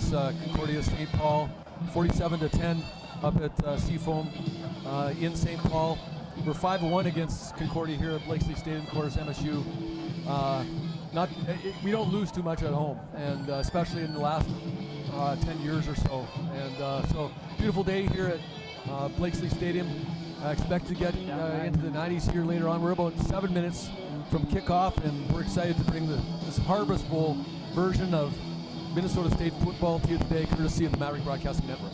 against Concordia-St. Paul, 47-10 up at Seafoam in St. Paul. We're 5-1 against Concordia here at Blakely Stadium, of course, MSU. We don't lose too much at home, and especially in the last 10 years or so. And so, beautiful day here at Blakely Stadium. I expect to get into the 90s here later on. We're about 7 minutes from kickoff, and we're excited to bring this Harvest Bowl version of Minnesota State football to you today, courtesy of the Maverick Broadcasting Network.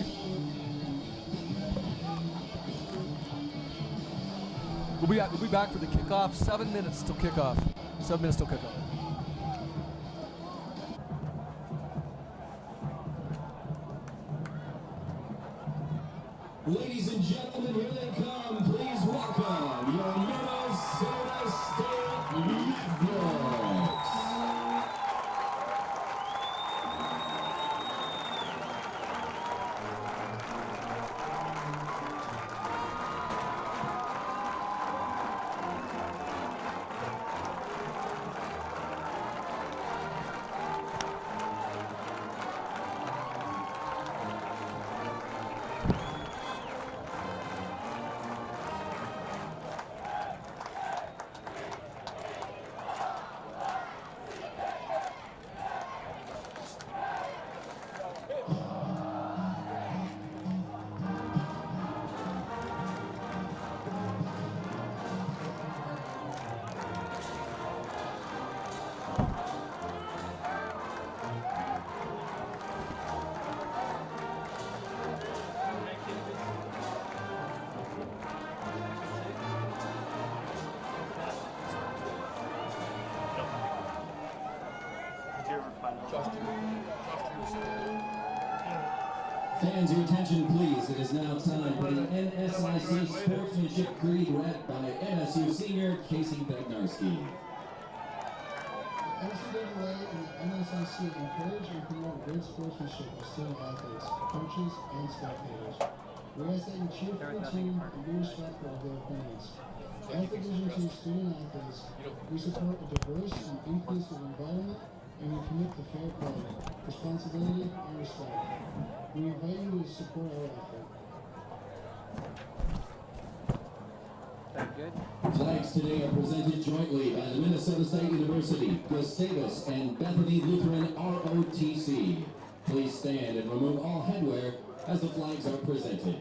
We'll be back for the kickoff. 7 minutes till kickoff. 7 minutes till kickoff. Ladies and gentlemen, here they come. Please welcome your Minnesota State Mavericks. Fans, your attention please. It is now time for the NSIC Sportsmanship Creed read by MSU senior Casey Bednarski. NCAA and the NSIC encourage and promote good sportsmanship with student athletes, coaches, and spectators. We ask that you cheer for the team and be respectful of their opponents. As Division II student athletes, we support a diverse and inclusive environment, and we commit to fair play, responsibility, and respect. We invite you to support our effort. Very good. Flags today are presented jointly by the Minnesota State University, Gustavus, and Bethany Lutheran ROTC. Please stand and remove all headwear as the flags are presented.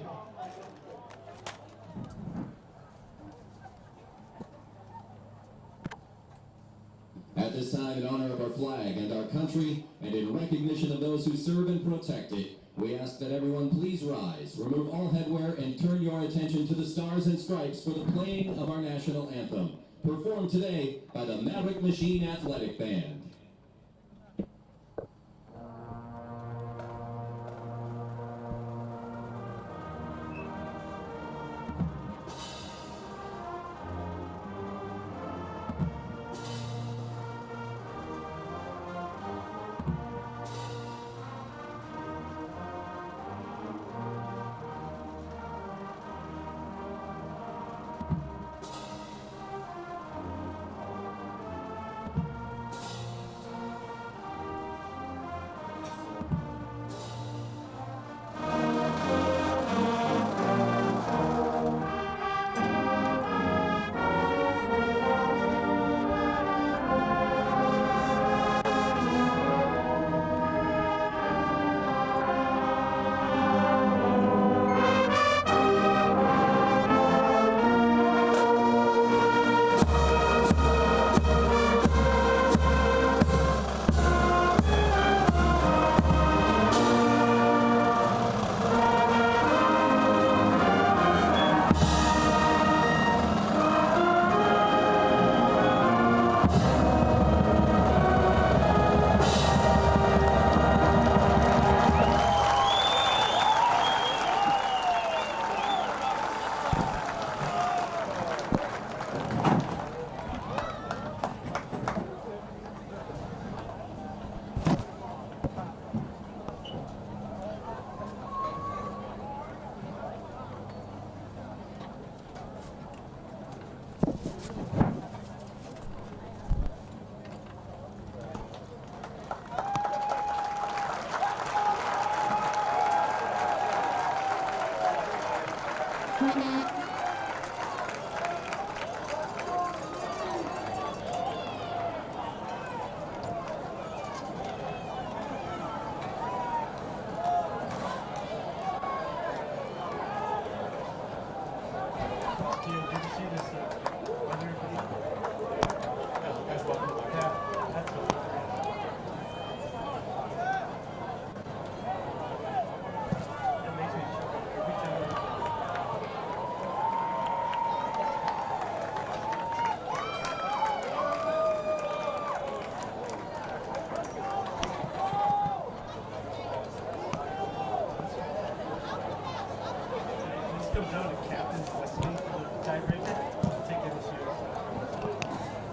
At this time, in honor of our flag and our country, and in recognition of those who serve and protect it, we ask that everyone please rise, remove all headwear, and turn your attention to the Stars and Stripes for the playing of our national anthem, performed today by the Maverick Machine Athletic Band.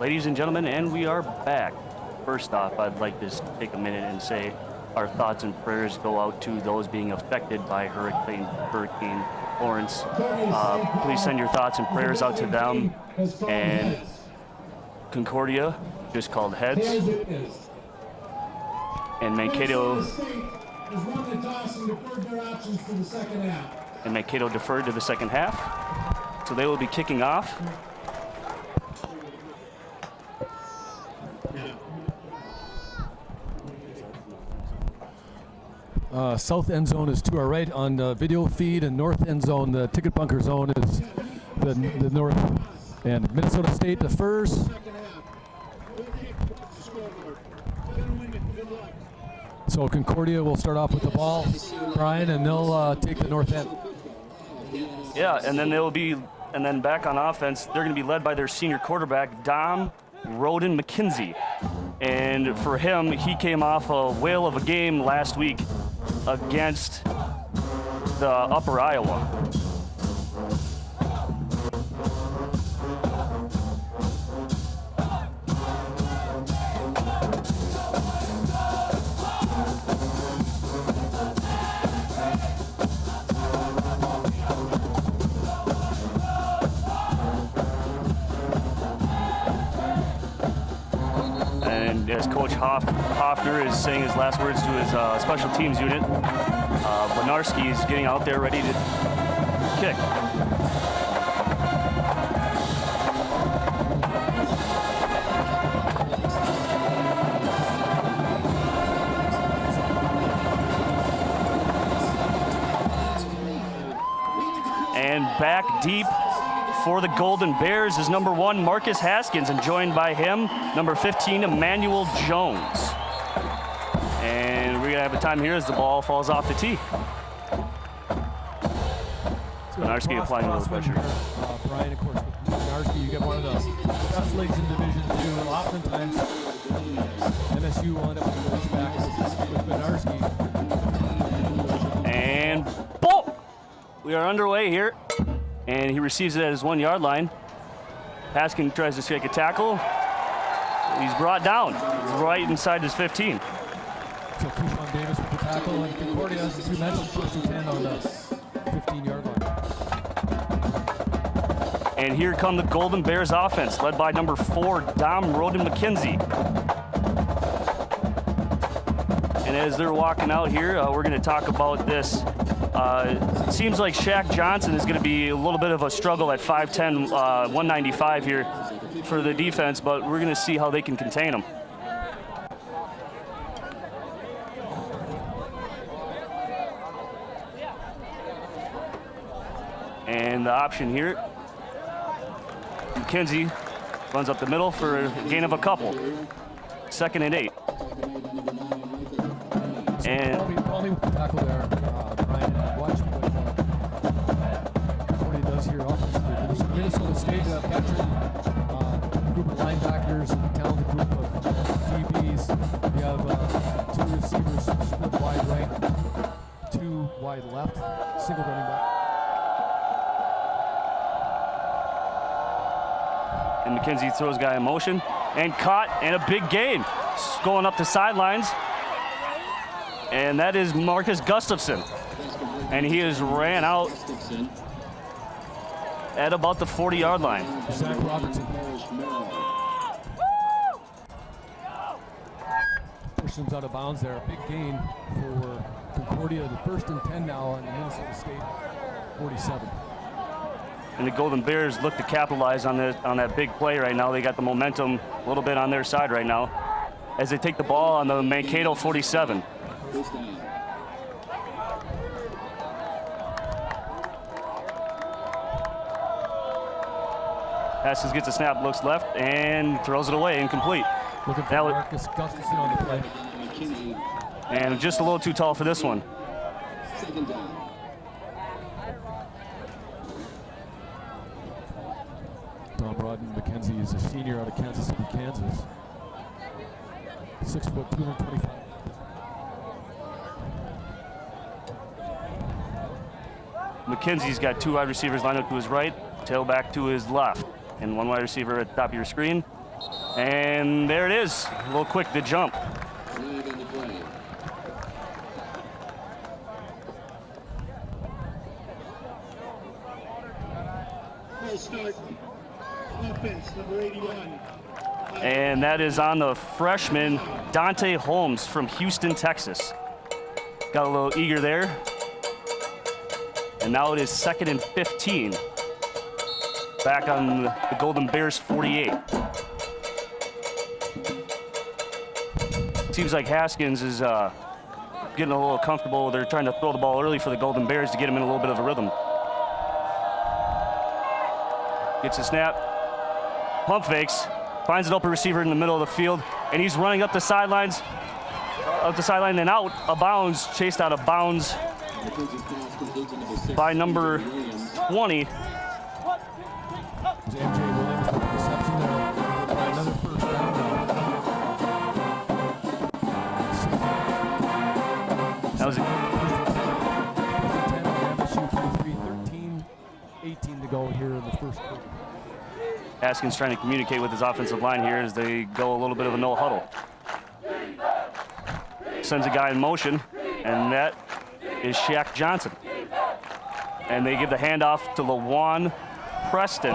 Ladies and gentlemen, and we are back. First off, I'd like to take a minute and say our thoughts and prayers go out to those being affected by Hurricane Florence. Please send your thoughts and prayers out to them. And Concordia just called heads. And Mankato deferred to the second half. So they will be kicking off. South end zone is to our right on the video feed, and north end zone, the ticket bunker zone, is the north. And Minnesota State defers. So Concordia will start off with the ball, Brian, and they'll take the north end. Yeah, and then back on offense, they're going to be led by their senior quarterback, Dom Roden McKenzie. And for him, he came off a whale of a game last week against the Upper Iowa. And as Coach Hoffner is saying his last words to his special teams unit, Benarski is getting out there ready to kick. And back deep for the Golden Bears is number 1, Marcus Haskins, and joined by him, number 15, Emmanuel Jones. And we're gonna have a time here as the ball falls off the tee. Benarski applying a little pressure. Brian, of course, with Benarski, you get one of the best legs in Division II. Oftentimes, MSU will end up with the back with Benarski. And boom! We are underway here. And he receives it at his 1-yard line. Haskins tries to shake a tackle. He's brought down right inside his 15. So Keyshawn Davis with the tackle, and Concordia, as you mentioned, first and 10 on the 15-yard line. And here come the Golden Bears offense, led by number 4, Dom Roden McKenzie. And as they're walking out here, we're going to talk about this. It seems like Shaq Johnson is going to be a little bit of a struggle at 5'10", 195 here for the defense, but we're going to see how they can contain him. And the option here, McKenzie runs up the middle for a gain of a couple. 2nd and 8. And Call me with the tackle there, Brian. Watch what Concordia does here offensively. Minnesota State captured a group of linebackers, a talented group of DBs. You have 2 receivers split wide right, 2 wide left, single running back. And McKenzie throws guy in motion and caught, and a big gain going up the sidelines. And that is Marcus Gustafson. And he has ran out at about the 40-yard line. Zach Robertson. Pushes out of bounds there. Big gain for Concordia. The 1st and 10 now on the Minnesota State 47. and the Golden Bears look to capitalize on that big play right now. They got the momentum a little bit on their side right now as they take the ball on the Mankato 47. First down. Haskins gets a snap, looks left, and throws it away, incomplete. Looking for That was- Marcus Gustafson on the play. McKinsey, And just a little too tall for this one. second down. Tom Rodden McKenzie is a senior out of Kansas City, Kansas. 6 foot, 225. McKenzie's got 2 wide receivers lined up to his right, tailback to his left, and 1 wide receiver at the top of your screen. And there it is, a little quick to jump. Flag on the play. Full start. Offense, number 81. And that is on the freshman, Dante Holmes from Houston, Texas. Got a little eager there. And now it is 2nd and 15. Back on the Golden Bears 48. Seems like Haskins is getting a little comfortable. They're trying to throw the ball early for the Golden Bears to get him in a little bit of a rhythm. Gets a snap, pump fakes, finds an open receiver in the middle of the field, and he's running up the sidelines, and out of bounds, chased out of bounds McKenzie's pass completes to number 6, by number Williams. 20. It was MJ Williams with the reception there. By another first down now. That was First and 10 on MSU 23, 13-18 to go here in the first quarter. Haskins trying to communicate with his offensive line here as they go a little bit of a no huddle. Sends a guy in motion, and that is Shaq Johnson. And they give the handoff to LaJuan Preston,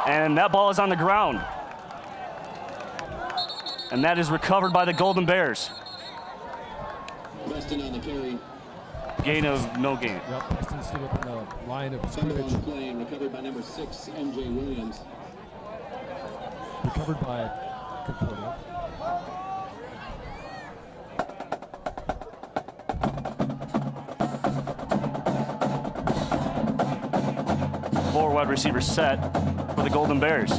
and that ball is on the ground. And that is recovered by the Golden Bears. Preston on the carry. Gain of no gain. Yep, Preston stood up in the line of Fumble on scrimmage, the play and recovered by number 6, MJ Williams. recovered by Concordia. Four wide receiver set for the Golden Bears.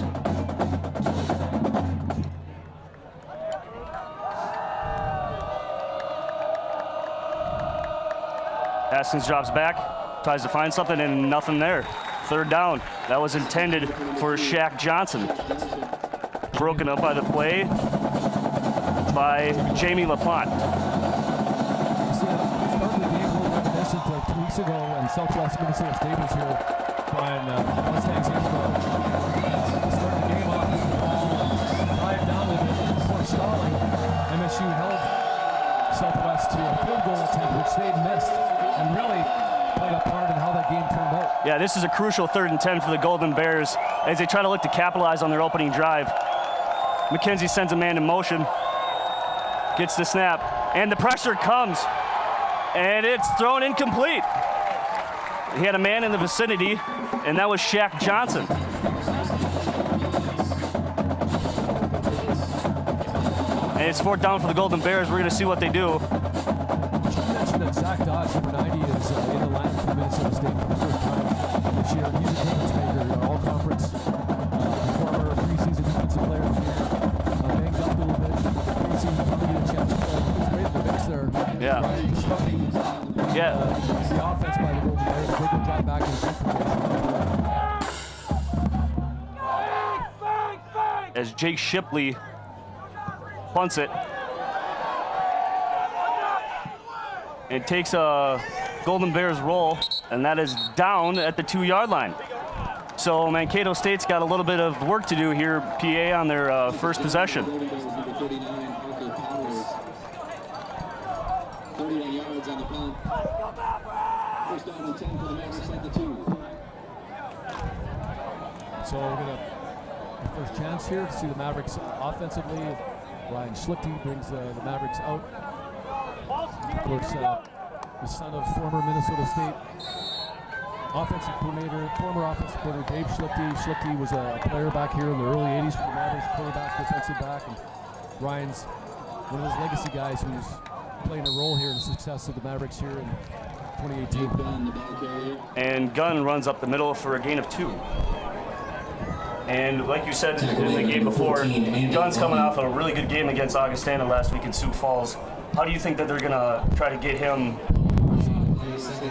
Haskins drops back, tries to find something, and nothing there. 3rd down. That was intended for Shaq Johnson. Broken up by the play by Jamie LaPlante. See, it started the game a little reminiscent of 2 weeks ago when Southwest Minnesota State was here. Brian Mustangs able to start the game off with the ball and drive down with it before stalling. MSU held Southwest to a field goal attempt, which they had missed, and really played a part in how that game turned out. Yeah, this is a crucial 3rd and 10 for the Golden Bears as they try to look to capitalize on their opening drive. McKenzie sends a man in motion, gets the snap, and the pressure comes, and it's thrown incomplete. He had a man in the vicinity, and that was Shaq Johnson. And it's 4th down for the Golden Bears. We're going to see what they do. You mentioned that Zach Dodge, number 90, is in the line for Minnesota State for the first time this year. He's a difference maker, all-conference, former preseason defensive player of the year. Banged up a little bit. Preseason probably get a chance to play. He was great in the mix there. Yeah. Disrupting Yeah. the offense by the Golden Bears. They can drop back in the formation. As Jake Shipley punts it. It takes a Golden Bears roll, and that is down at the 2-yard line. So Mankato State's got a little bit of work to do here, PA, on their first possession. Golden Bears number 39, Parker Powers. 31 yards on the punt. First down and 10 for the Mavericks at the 2. So we're going to first chance here to see the Mavericks offensively. Ryan Schlichte brings the Mavericks out. Of course, the son of former Minnesota State offensive coordinator, former offensive coordinator Dave Schlichte. Schlichte was a player back here in the early 80s for the Mavericks, quarterback, defensive back, and Ryan's one of those legacy guys who's playing a role here in the success of the Mavericks here in 2018. And Gunn runs up the middle for a gain of 2. And like you said in the game before, Gunn's coming off a really good game against Augustana last week in Sioux Falls. How do you think that they're going to try to get him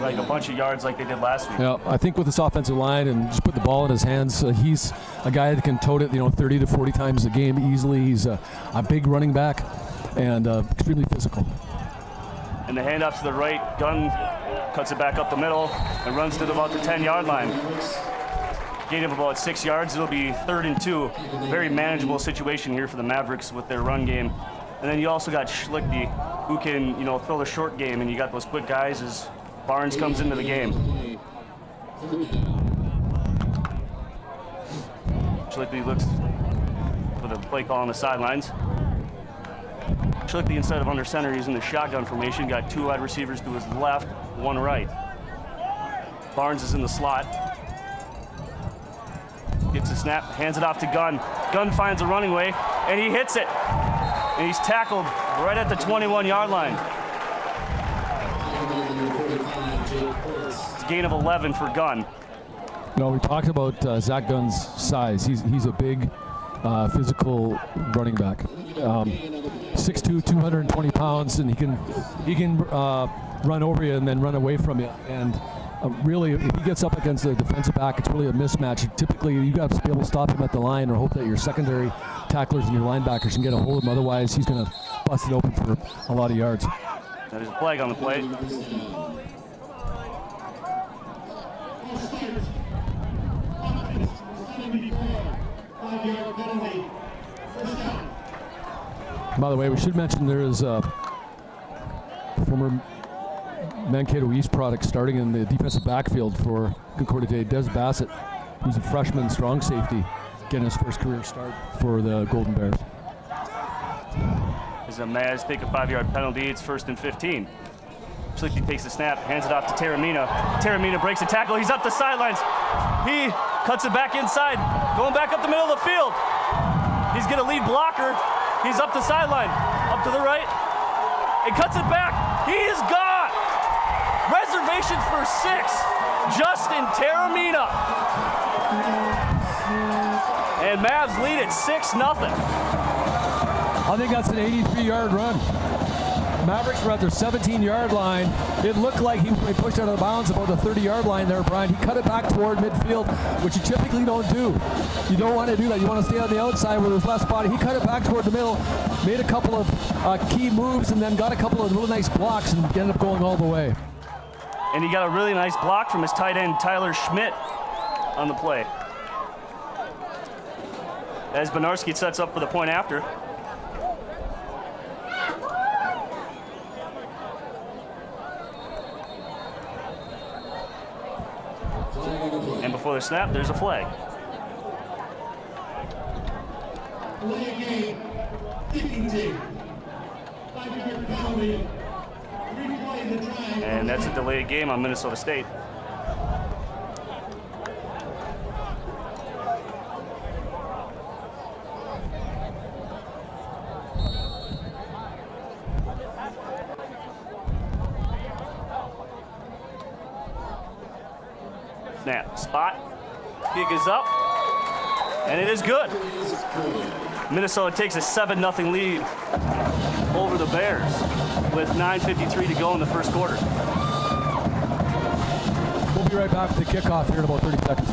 like a bunch of yards like they did last week? Yeah, I think with this offensive line and just put the ball in his hands, he's a guy that can tote it, 30 to 40 times a game easily. He's a big running back and extremely physical. And the handoff to the right, Gunn cuts it back up the middle and runs to about the 10-yard line. Gain of about 6 yards. It'll be 3rd and 2. Very manageable situation here for the Mavericks with their run game. And then you also got Schlichte, who can, throw the short game, and you got those quick guys as Barnes comes into the game. Schlichte looks for the play call on the sidelines. Schlichte, instead of under center, he's in the shotgun formation. Got 2 wide receivers to his left, 1 right. Barnes is in the slot. Gets a snap, hands it off to Gunn. Gunn finds a running way, and he hits it. And he's tackled right at the 21-yard line. It's a gain of 11 for Gunn. We talked about Zach Gunn's size. He's a big, physical running back. 6'2", 220 pounds, and he can run over you and then run away from you. And really, if he gets up against a defensive back, it's really a mismatch. Typically, you got to be able to stop him at the line or hope that your secondary tacklers and your linebackers can get a hold of him. Otherwise, he's going to bust it open for a lot of yards. There's a flag on the plate. By the way, we should mention there is a former Mankato East product starting in the defensive backfield for Concordia-St, Des Bassett, who's a freshman strong safety, getting his first career start for the Golden Bears. As the Mavs take a 5-yard penalty, it's 1st and 15. Schlichte takes the snap, hands it off to Taramina. Taramina breaks a tackle, he's up the sidelines. He cuts it back inside, going back up the middle of the field. He's gonna lead blocker. He's up the sideline, up to the right, and cuts it back. He is gone. Reservations for 6, Justin Taramina. And Mavs lead at 6-0. I think that's an 83-yard run. Mavericks were at their 17-yard line. It looked like he pushed out of bounds about the 30-yard line there, Brian. He cut it back toward midfield, which you typically don't do. You don't want to do that. You want to stay on the outside where there's less body. He cut it back toward the middle, made a couple of key moves, and then got a couple of really nice blocks and ended up going all the way. And he got a really nice block from his tight end, Tyler Schmidt, on the play. As Benarski sets up for the point after. And before the snap, there's a flag. And that's a delayed game on Minnesota State. Snap, spot, kick is up, and it is good. Minnesota takes a 7-0 lead over the Bears with 9:53 to go in the first quarter. We'll be right back with the kickoff here in about 30 seconds.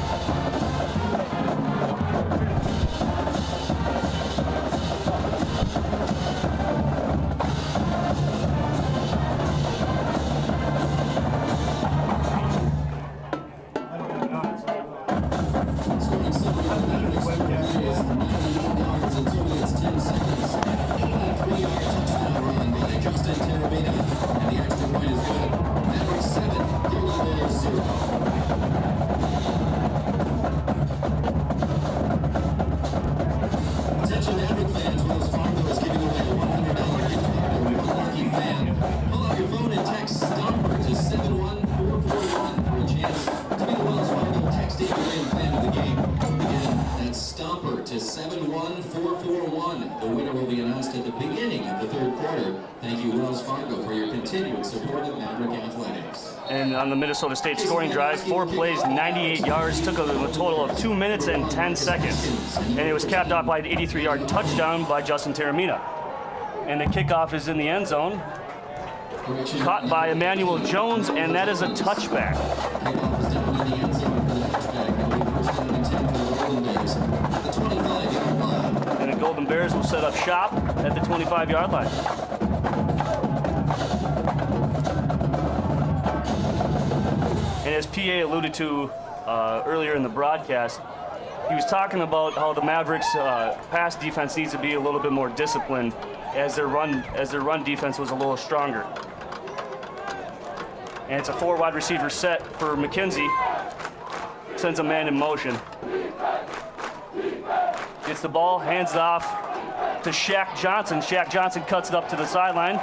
1-4-4-1. The winner will be announced at the beginning of the third quarter. Thank you, Wells Fargo, for your continued support of Maverick Athletics. And on the Minnesota State scoring drive, 4 plays, 98 yards, took a total of 2 minutes and 10 seconds. And it was capped off by an 83-yard touchdown by Justin Taramina. And the kickoff is in the end zone, caught by Emmanuel Jones, and that is a touchback. Kickoff is down in the end zone for the touchback. That'll be first down and 10 for the Golden Bears at the 25-yard line. And the Golden Bears will set up shop at the 25-yard line. And as PA alluded to earlier in the broadcast, he was talking about how the Mavericks' pass defense needs to be a little bit more disciplined as their run defense was a little stronger. And it's a 4 wide receiver set for McKenzie. Sends a man in motion. Gets the ball, hands it off to Shaq Johnson. Shaq Johnson cuts it up to the sideline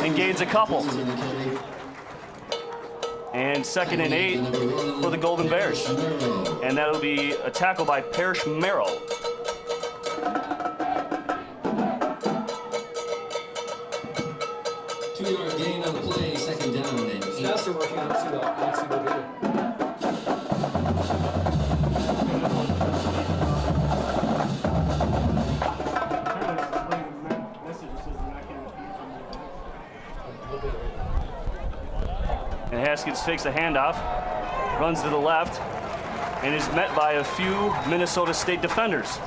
and gains a couple. And 2nd and 8 for the Golden Bears. And that'll be a tackle by Parrish Merrill. Two-yard gain on the play, 2nd down and 8. Faster working on let's see what we do. And Haskins fakes the handoff, runs to the left, and is met by a few Minnesota State defenders.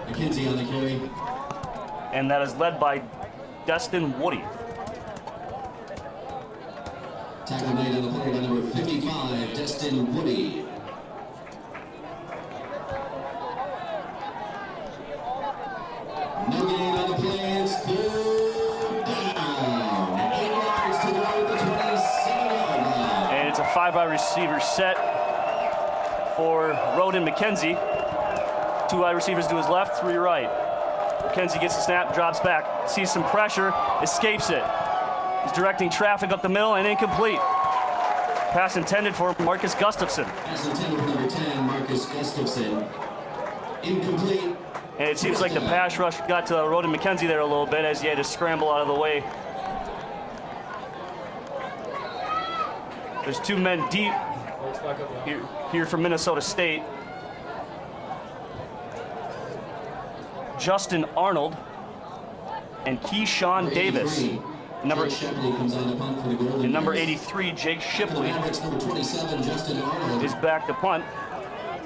McKenzie on the carry. And that is led by Destin Woody. Tackle made on the play by number 55, Destin Woody. No gain on the play, it's 3rd down. 8 yards to go at the 27-yard line. And it's a 5 wide receiver set for Roden McKenzie. 2 wide receivers to his left, 3 right. McKenzie gets the snap, drops back, sees some pressure, escapes it. He's directing traffic up the middle and incomplete. Pass intended for Marcus Gustafson. Pass intended for number 10, Marcus Gustafson. Incomplete. And it seems like the pass rush got to Roden McKenzie there a little bit as he had to scramble out of the way. There's 2 men deep here from Minnesota State. Justin Arnold and Keyshawn Davis. Number 83, Jake Shipley, Number 27, Justin Arnold. is back to punt.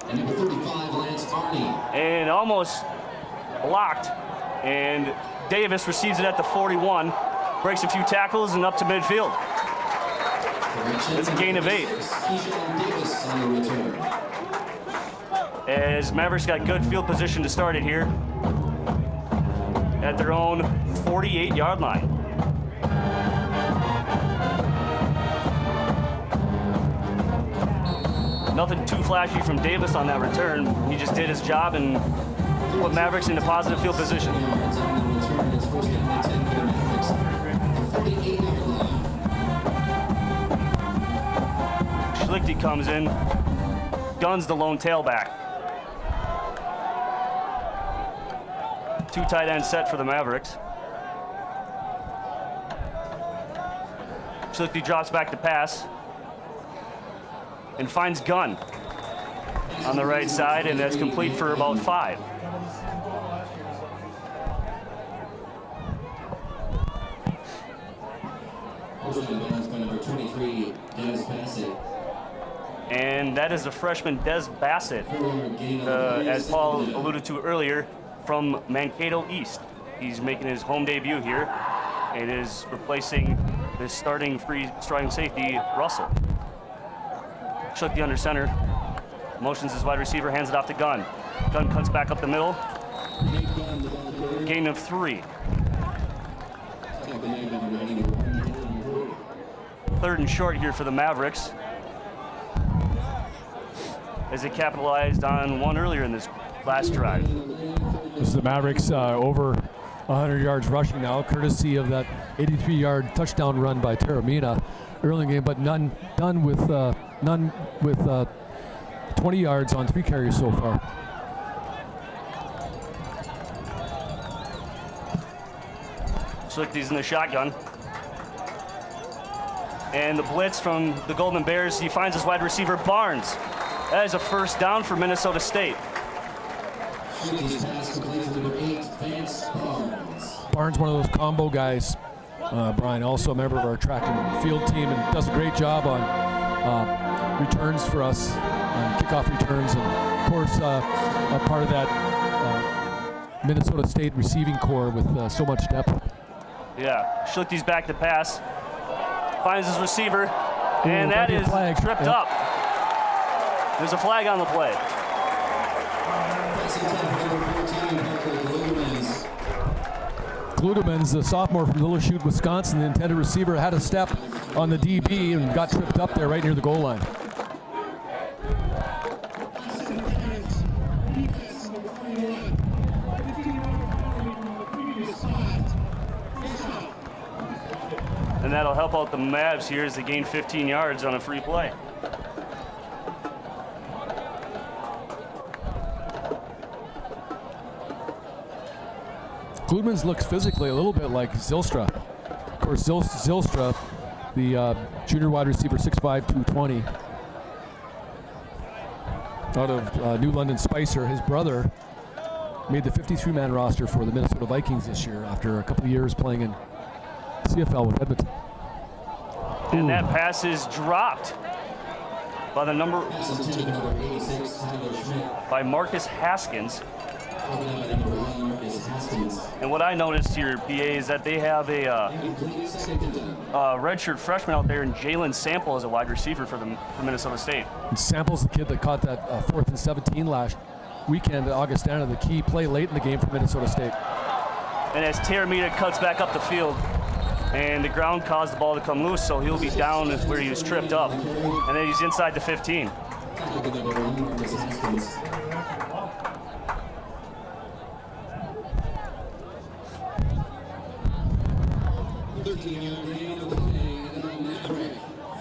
And number 35, Lance Arney. And almost blocked. And Davis receives it at the 41, breaks a few tackles and up to midfield. It's a gain of 8. Keyshawn Davis on the return. As Mavericks got good field position to start it here at their own 48-yard line. Nothing too flashy from Davis on that return. He just did his job and put Mavericks into positive field position. Yards on the return. It's 1st down and 10 for the Mavericks. The 48-yard line. Schlichty comes in, guns the lone tailback. 2 tight end set for the Mavericks. Schlichty drops back to pass and finds Gunn on the right side, and that's complete for about 5. By number 23, Dennis Bassett. And that is the freshman Des Bassett, as Paul alluded to earlier, from Mankato East. He's making his home debut here and is replacing the starting safety, Russell. Schlichty under center, motions his wide receiver, hands it off to Gunn. Gunn cuts back up the middle. Gain of 3. 3rd and short here for the Mavericks, as they capitalized on one earlier in this last drive. This is the Mavericks over 100 yards rushing now, courtesy of that 83-yard touchdown run by Taramina early in the game, but none with 20 yards on 3 carries so far. Schlichty's in the shotgun. And the blitz from the Golden Bears, he finds his wide receiver Barnes. That is a first down for Minnesota State. Schlichty's pass complete to number 8, Vance Barnes. Barnes, one of those combo guys. Brian, also a member of our track and field team, and does a great job on returns for us, kickoff returns, and of course a part of that Minnesota State receiving core with so much depth. Yeah, Schlichty's back to pass. Finds his receiver, and Ooh, that is tripped Yep. up. There's a flag on the play. Passing attempt number 14, Parker Glumans. Gludemans, the sophomore from Little Chute, Wisconsin, the intended receiver, had a step on the DB and got tripped up there right near the goal line. And that'll help out the Mavs here as they gain 15 yards on a free play. Gludemans looks physically a little bit like Zylstra. Of course, Zylstra, the junior wide receiver, 6'5", 220. Out of New London Spicer, his brother made the 53-man roster for the Minnesota Vikings this year after a couple of years playing in CFL with Edmonton. And that pass is dropped by the number Pass intended number 86, Tyler Schmidt. by Marcus Haskins. Broken up by number 1, Marcus Haskins. And what I noticed here, PA, is that they have a Incomplete, second and down. redshirt freshman out there, and Jalen Sample as a wide receiver for Minnesota State. And Sample's the kid that caught that 4th and 17 last weekend at Augustana, the key play late in the game for Minnesota State. And as Taramita cuts back up the field, and the ground caused the ball to come loose, so he'll be down where he was tripped up. And then he's inside the 15. Tackle number 1, Marcus Haskins.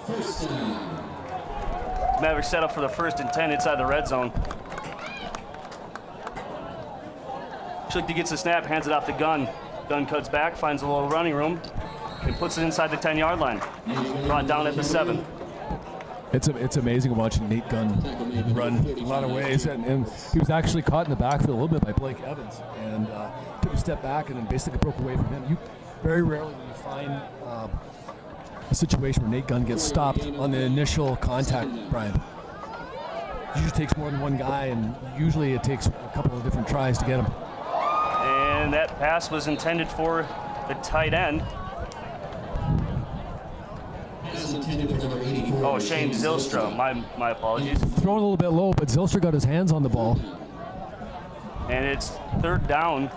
First down. Mavericks set up for the 1st and 10 inside the red zone. Schlichty gets the snap, hands it off to Gunn. Gunn cuts back, finds a little running room, and puts it inside the 10-yard line. Brought down at the 7. It's amazing watching Nate Gunn run a lot of ways, and he was actually caught in the backfield a little bit by Blake Evans, and took a step back and then basically broke away from him. You very rarely will you find a situation where Nate Gunn gets stopped on the initial contact, Brian. It usually takes more than one guy, and usually it takes a couple of different tries to get him. And that pass was intended for the tight end. Pass intended for number 84. Oh, Shane Zylstra. My apologies. Throwing a little bit low, but Zylstra got his hands on the ball. And it's 3rd down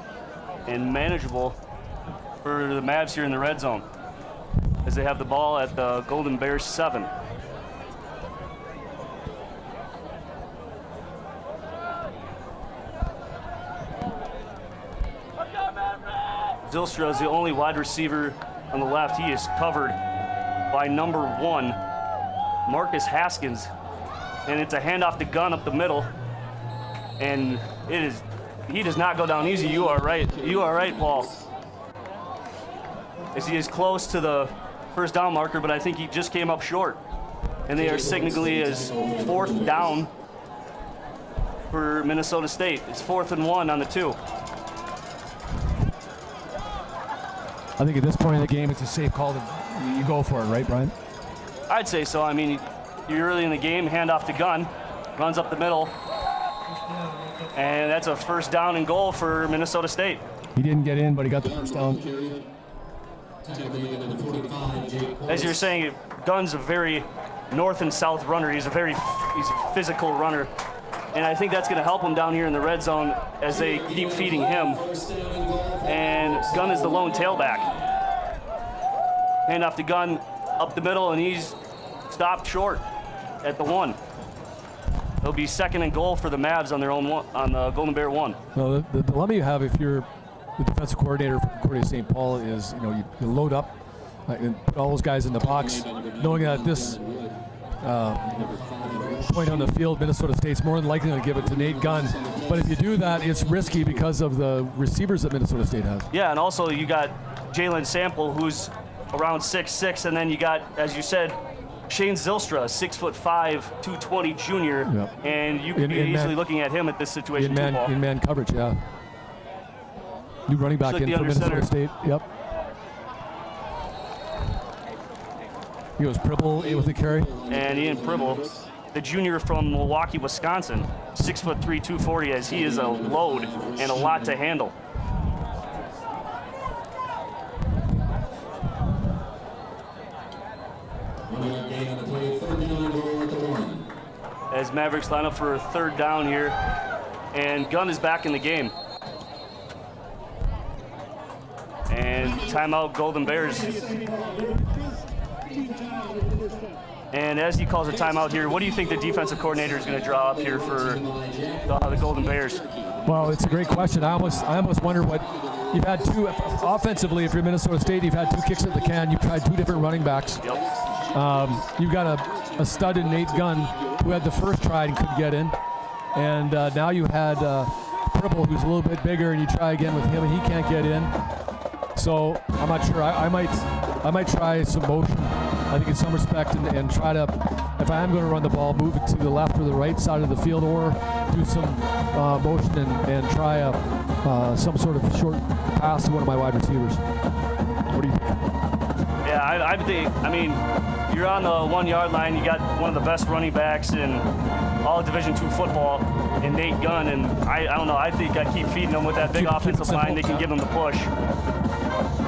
and manageable for the Mavs here in the red zone, as they have the ball at the Golden Bears 7. Zylstra is the only wide receiver on the left. He is covered by number 1, Marcus Haskins. And it's a handoff to Gunn up the middle. And he does not go down easy. You are right. You are right, Paul. As he is close to the 1st down marker, but I think he just came up short. And they are signaling as 4th down for Minnesota State. It's 4th and 1 on the 2. I think at this point in the game, it's a safe call to you go for it, right, Brian? I'd say so. I mean, you're early in the game, handoff to Gunn, runs up the middle, and that's a 1st down and goal for Minnesota State. He didn't get in, but he got the first down. As you're saying, Gunn's a very north and south runner. He's a physical runner, and I think that's going to help him down here in the red zone as they keep feeding him. And Gunn is the lone tailback. Hand off to Gunn up the middle, and he's stopped short at the 1. It'll be 2nd and goal for the Mavs on their own one, on the Golden Bear 1. Well, the dilemma you have if you're the defensive coordinator for Concordia-St. Paul is, you load up and put all those guys in the box, knowing that this point on the field, Minnesota State's more than likely going to give it to Nate Gunn. But if you do that, it's risky because of the receivers that Minnesota State has. Yeah, and also you got Jalen Sample, who's around 6'6", and then you got, as you said, Shane Zylstra, 6'5", 220 junior, Yep. and you could be easily looking at him at this situation too, Paul. In man coverage, yeah. New running back Like in the for under Minnesota center. State. Yep. He goes Pribble with the carry. And Ian Pribble, the junior from Milwaukee, Wisconsin, 6'3", 240, as he is a load and a lot to handle. As Mavericks line up for a third down here, and Gunn is back in the game. And timeout, Golden Bears. And as he calls a timeout here, what do you think the defensive coordinator is going to draw up here for the Golden Bears? Well, it's a great question. I almost wonder what you've had two offensively. If you're Minnesota State, you've had two kicks at the can. You've tried two different running backs. Yep. You've got a stud in Nate Gunn who had the first try and couldn't get in, and now you had Pribble, who's a little bit bigger, and you try again with him and he can't get in. So I'm not sure. I might try some motion. I think in some respect, and try to, if I am going to run the ball, move it to the left or the right side of the field, or do some motion and try some sort of short pass to one of my wide receivers. What do you think? Yeah, I think, I mean, you're on the 1 yard line. You got one of the best running backs in all Division II football in Nate Gunn, and I don't know. I think I keep feeding them with that big offensive line. They can give them the push.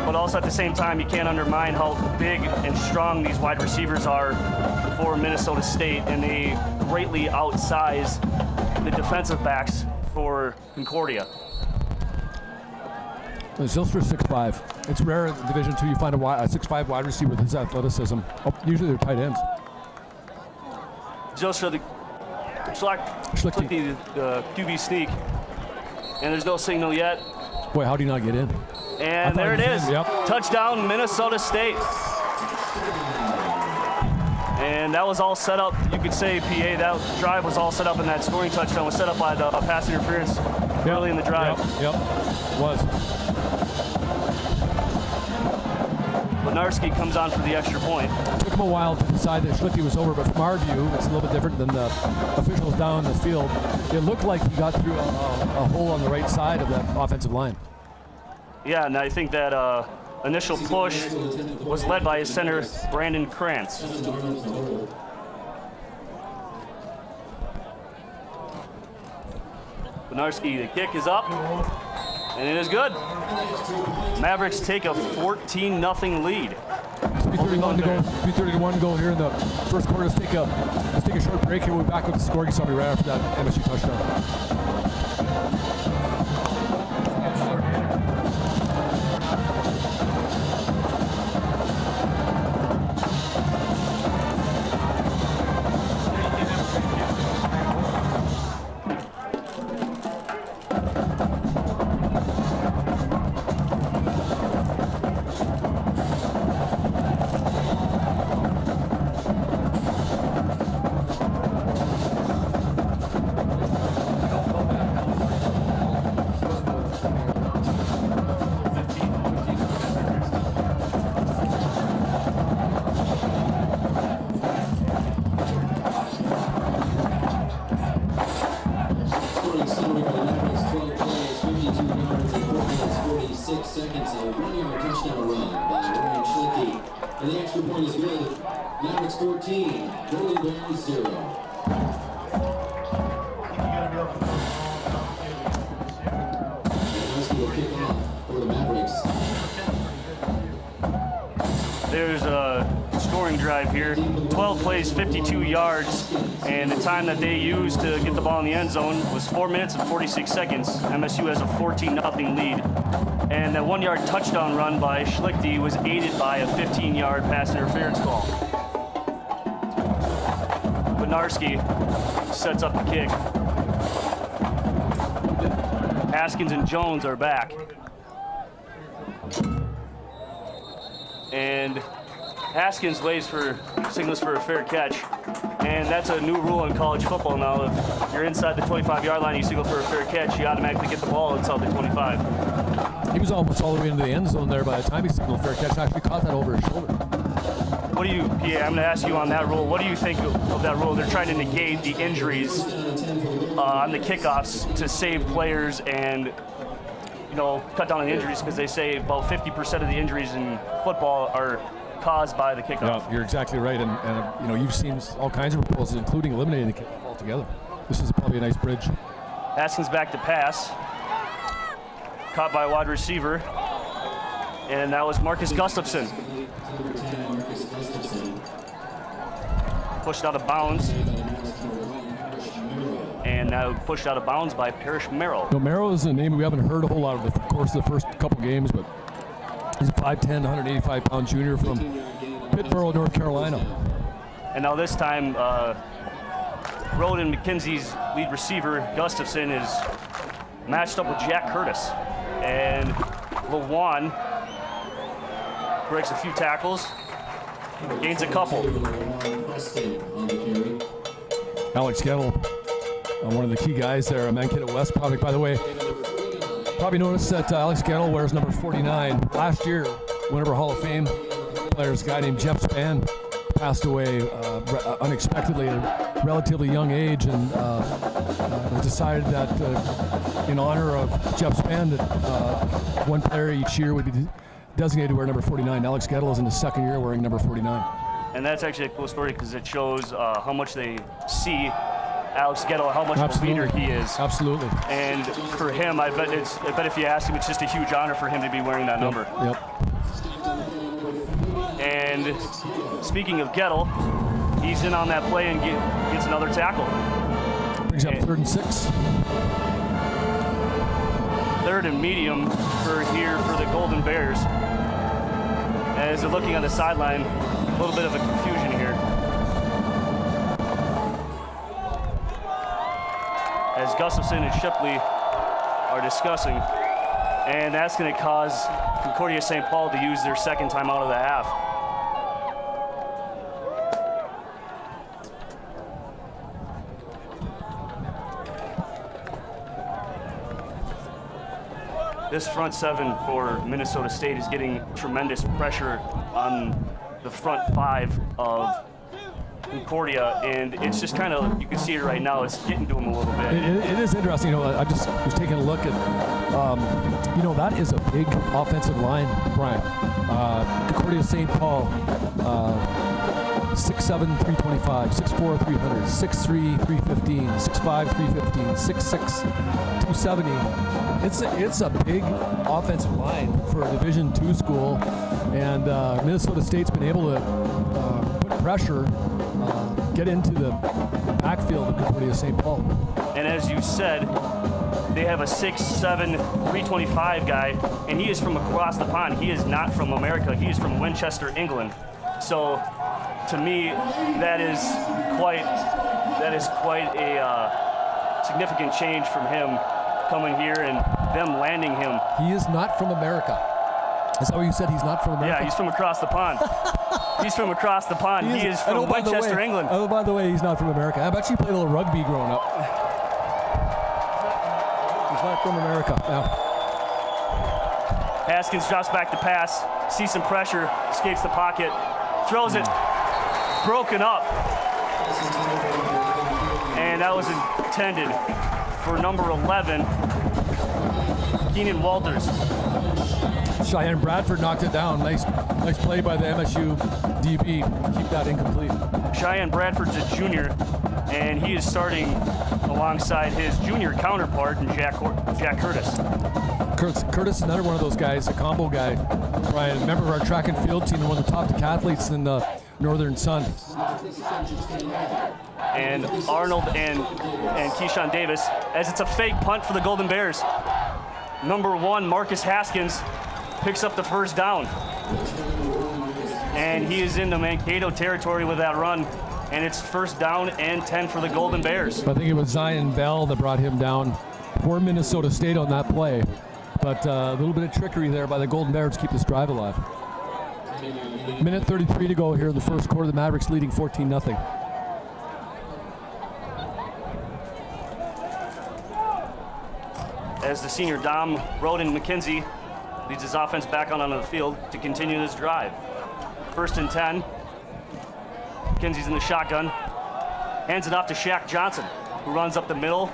But also at the same time, you can't undermine how big and strong these wide receivers are for Minnesota State, and they greatly outsize the defensive backs for Concordia. Zylstra's 6'5". It's rare in Division II you find a 6'5" wide receiver with his athleticism. Usually they're tight ends. Zylstra, the Schlichty, the QB sneak, and there's no signal yet. Boy, how do you not get in? And there it is. Yep. Touchdown, Minnesota State. And that was all set up. You could say, PA, that drive was all set up, and that scoring touchdown was set up by the pass interference early in the drive. Yep. Was. Lenarski comes on for the extra point. It took him a while to decide that Schlichty was over, but from our view, it's a little bit different than the officials down in the field. It looked like he got through a hole on the right side of that offensive line. Yeah, and I think that initial push was led by his center, Brandon Krantz. Benarski, the kick is up, and it is good. Mavericks take a 14-0 lead. 3:31 to go. 3:31 to go here in the first quarter. Let's take a short break here. We'll be back with the score. You saw me right after that MSU touchdown. There's a scoring drive here. 12 plays, 52 yards, and the time that they used to get the ball in the end zone was 4 minutes and 46 seconds. MSU has a 14-0 lead. And that 1 yard touchdown run by Schlichty was aided by a 15-yard pass interference call. Benarski sets up the kick. Haskins and Jones are back. And Haskins signals for a fair catch, and that's a new rule in college football now. If you're inside the 25-yard line, you signal for a fair catch, you automatically get the ball inside the 25. He was almost all the way into the end zone there by the time he signaled fair catch. Actually caught that over his shoulder. What do you, PA, I'm going to ask you on that rule. What do you think of that rule? They're trying to negate the injuries on the kickoffs to save players and, cut down on injuries, because they say about 50% of the injuries in football are caused by the kickoff. Yeah, you're exactly right, and you've seen all kinds of proposals, including eliminating the kickoff altogether. This is probably a nice bridge. Haskins back to pass, caught by a wide receiver, and that was Marcus Gustafson. Pushed out of bounds, and now pushed out of bounds by Parrish Merrill. Merrill is a name we haven't heard a whole lot of the course of the first couple games, but he's a 5'10", 185-pound junior from Pittsboro, North Carolina. And now this time, Roden McKenzie's lead receiver, Gustafson, is matched up with Jack Curtis. And Lawan breaks a few tackles, gains a couple. Alex Gettle, one of the key guys there, a Mankato West product, by the way. Probably noticed that Alex Gettle wears number 49. Last year, one of our Hall of Fame players, a guy named Jeff Spann, passed away unexpectedly at a relatively young age, and decided that in honor of Jeff Spann, that one player each year would be designated to wear number 49. Alex Gettle is in his second year wearing number 49. And that's actually a cool story because it shows how much they see Alex Gettle, how much of a leader he is. Absolutely. And for him, I bet if you ask him, it's just a huge honor for him to be wearing that number. Yep. And speaking of Gettle, he's in on that play and gets another tackle. Brings up 3rd and 6. 3rd and medium for the Golden Bears. As they're looking on the sideline, a little bit of a confusion here. As Gustafson and Shipley are discussing, and that's going to cause Concordia-St. Paul to use their second timeout of the half. This front seven for Minnesota State is getting tremendous pressure on the front five of Concordia, and it's just kind of, you can see it right now, it's getting to them a little bit. It is interesting. I just was taking a look at, that is a big offensive line, Brian. Concordia-St. Paul, 6'7", 325, 6'4", 300, 6'3", 315, 6'5", 315, 6'6", 270. It's a big offensive line for a Division II school, and Minnesota State's been able to put pressure, get into the backfield of Concordia-St. Paul. And as you said, they have a 6'7", 325 guy, and he is from across the pond. He is not from America. He is from Winchester, England. So, to me, that is quite a significant change from him coming here and them landing him. He is not from America. Is that what you said? He's not from America? Yeah, he's from across the pond. He's from across the pond. He is from Winchester, England. Oh, by the way, he's not from America. I bet you played a little rugby growing up. He's not from America. Now, Haskins drops back to pass, sees some pressure, escapes the pocket, throws it, broken up. And that was intended for number 11, Keenan Walters. Cheyenne Bradford knocked it down. Nice play by the MSU DB. Keep that incomplete. Cheyenne Bradford's a junior, and he is starting alongside his junior counterpart, Jack Curtis. Curtis is another one of those guys, a combo guy. Brian, remember our track and field team, one of the top decathletes in the Northern Sun. And Arnold and Keyshawn Davis, as it's a fake punt for the Golden Bears. Number 1, Marcus Haskins, picks up the first down. And he is into Mankato territory with that run. And it's first down and 10 for the Golden Bears. I think it was Zion Bell that brought him down for Minnesota State on that play. But a little bit of trickery there by the Golden Bears to keep this drive alive. Minute 33 to go here in the first quarter. The Mavericks leading 14-0. As the senior Dom Roden McKenzie leads his offense back onto the field to continue this drive. 1st and 10. McKenzie's in the shotgun. Hands it off to Shaq Johnson, who runs up the middle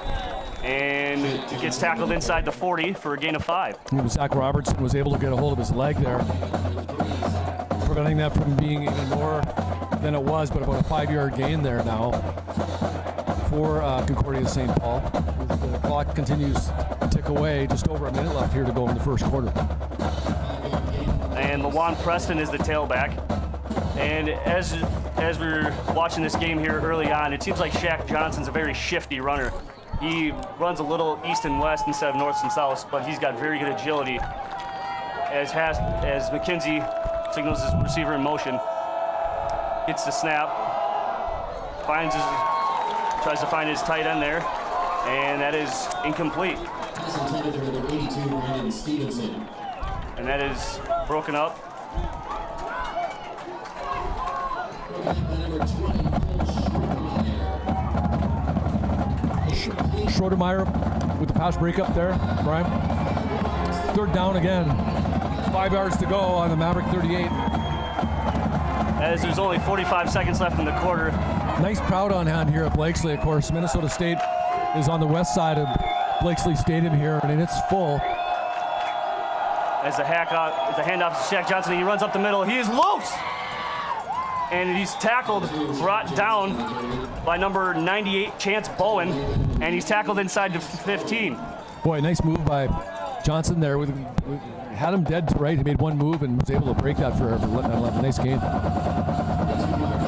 and gets tackled inside the 40 for a gain of 5. Zach Robertson was able to get a hold of his leg there, preventing that from being even more than it was, but about a 5-yard gain there now for Concordia-St. Paul. The clock continues to tick away, just over a minute left here to go in the first quarter. And LaJuan Preston is the tailback. And as we're watching this game here early on, it seems like Shaq Johnson's a very shifty runner. He runs a little east and west instead of north and south, but he's got very good agility. As McKenzie signals his receiver in motion, gets the snap, tries to find his tight end there, and that is incomplete. And that is broken up. Schroedermeyer with the pass breakup there, Brian. 3rd down again. 5 yards to go on the Maverick 38. As there's only 45 seconds left in the quarter. Nice crowd on hand here at Blakesley. Of course, Minnesota State is on the west side of Blakesley Stadium here, and it's full. As the handoff to Shaq Johnson, he runs up the middle. He is loose! And he's tackled, brought down by number 98, Chance Bowen, and he's tackled inside the 15. Boy, nice move by Johnson there. Had him dead to right. He made one move and was able to break that for a nice gain.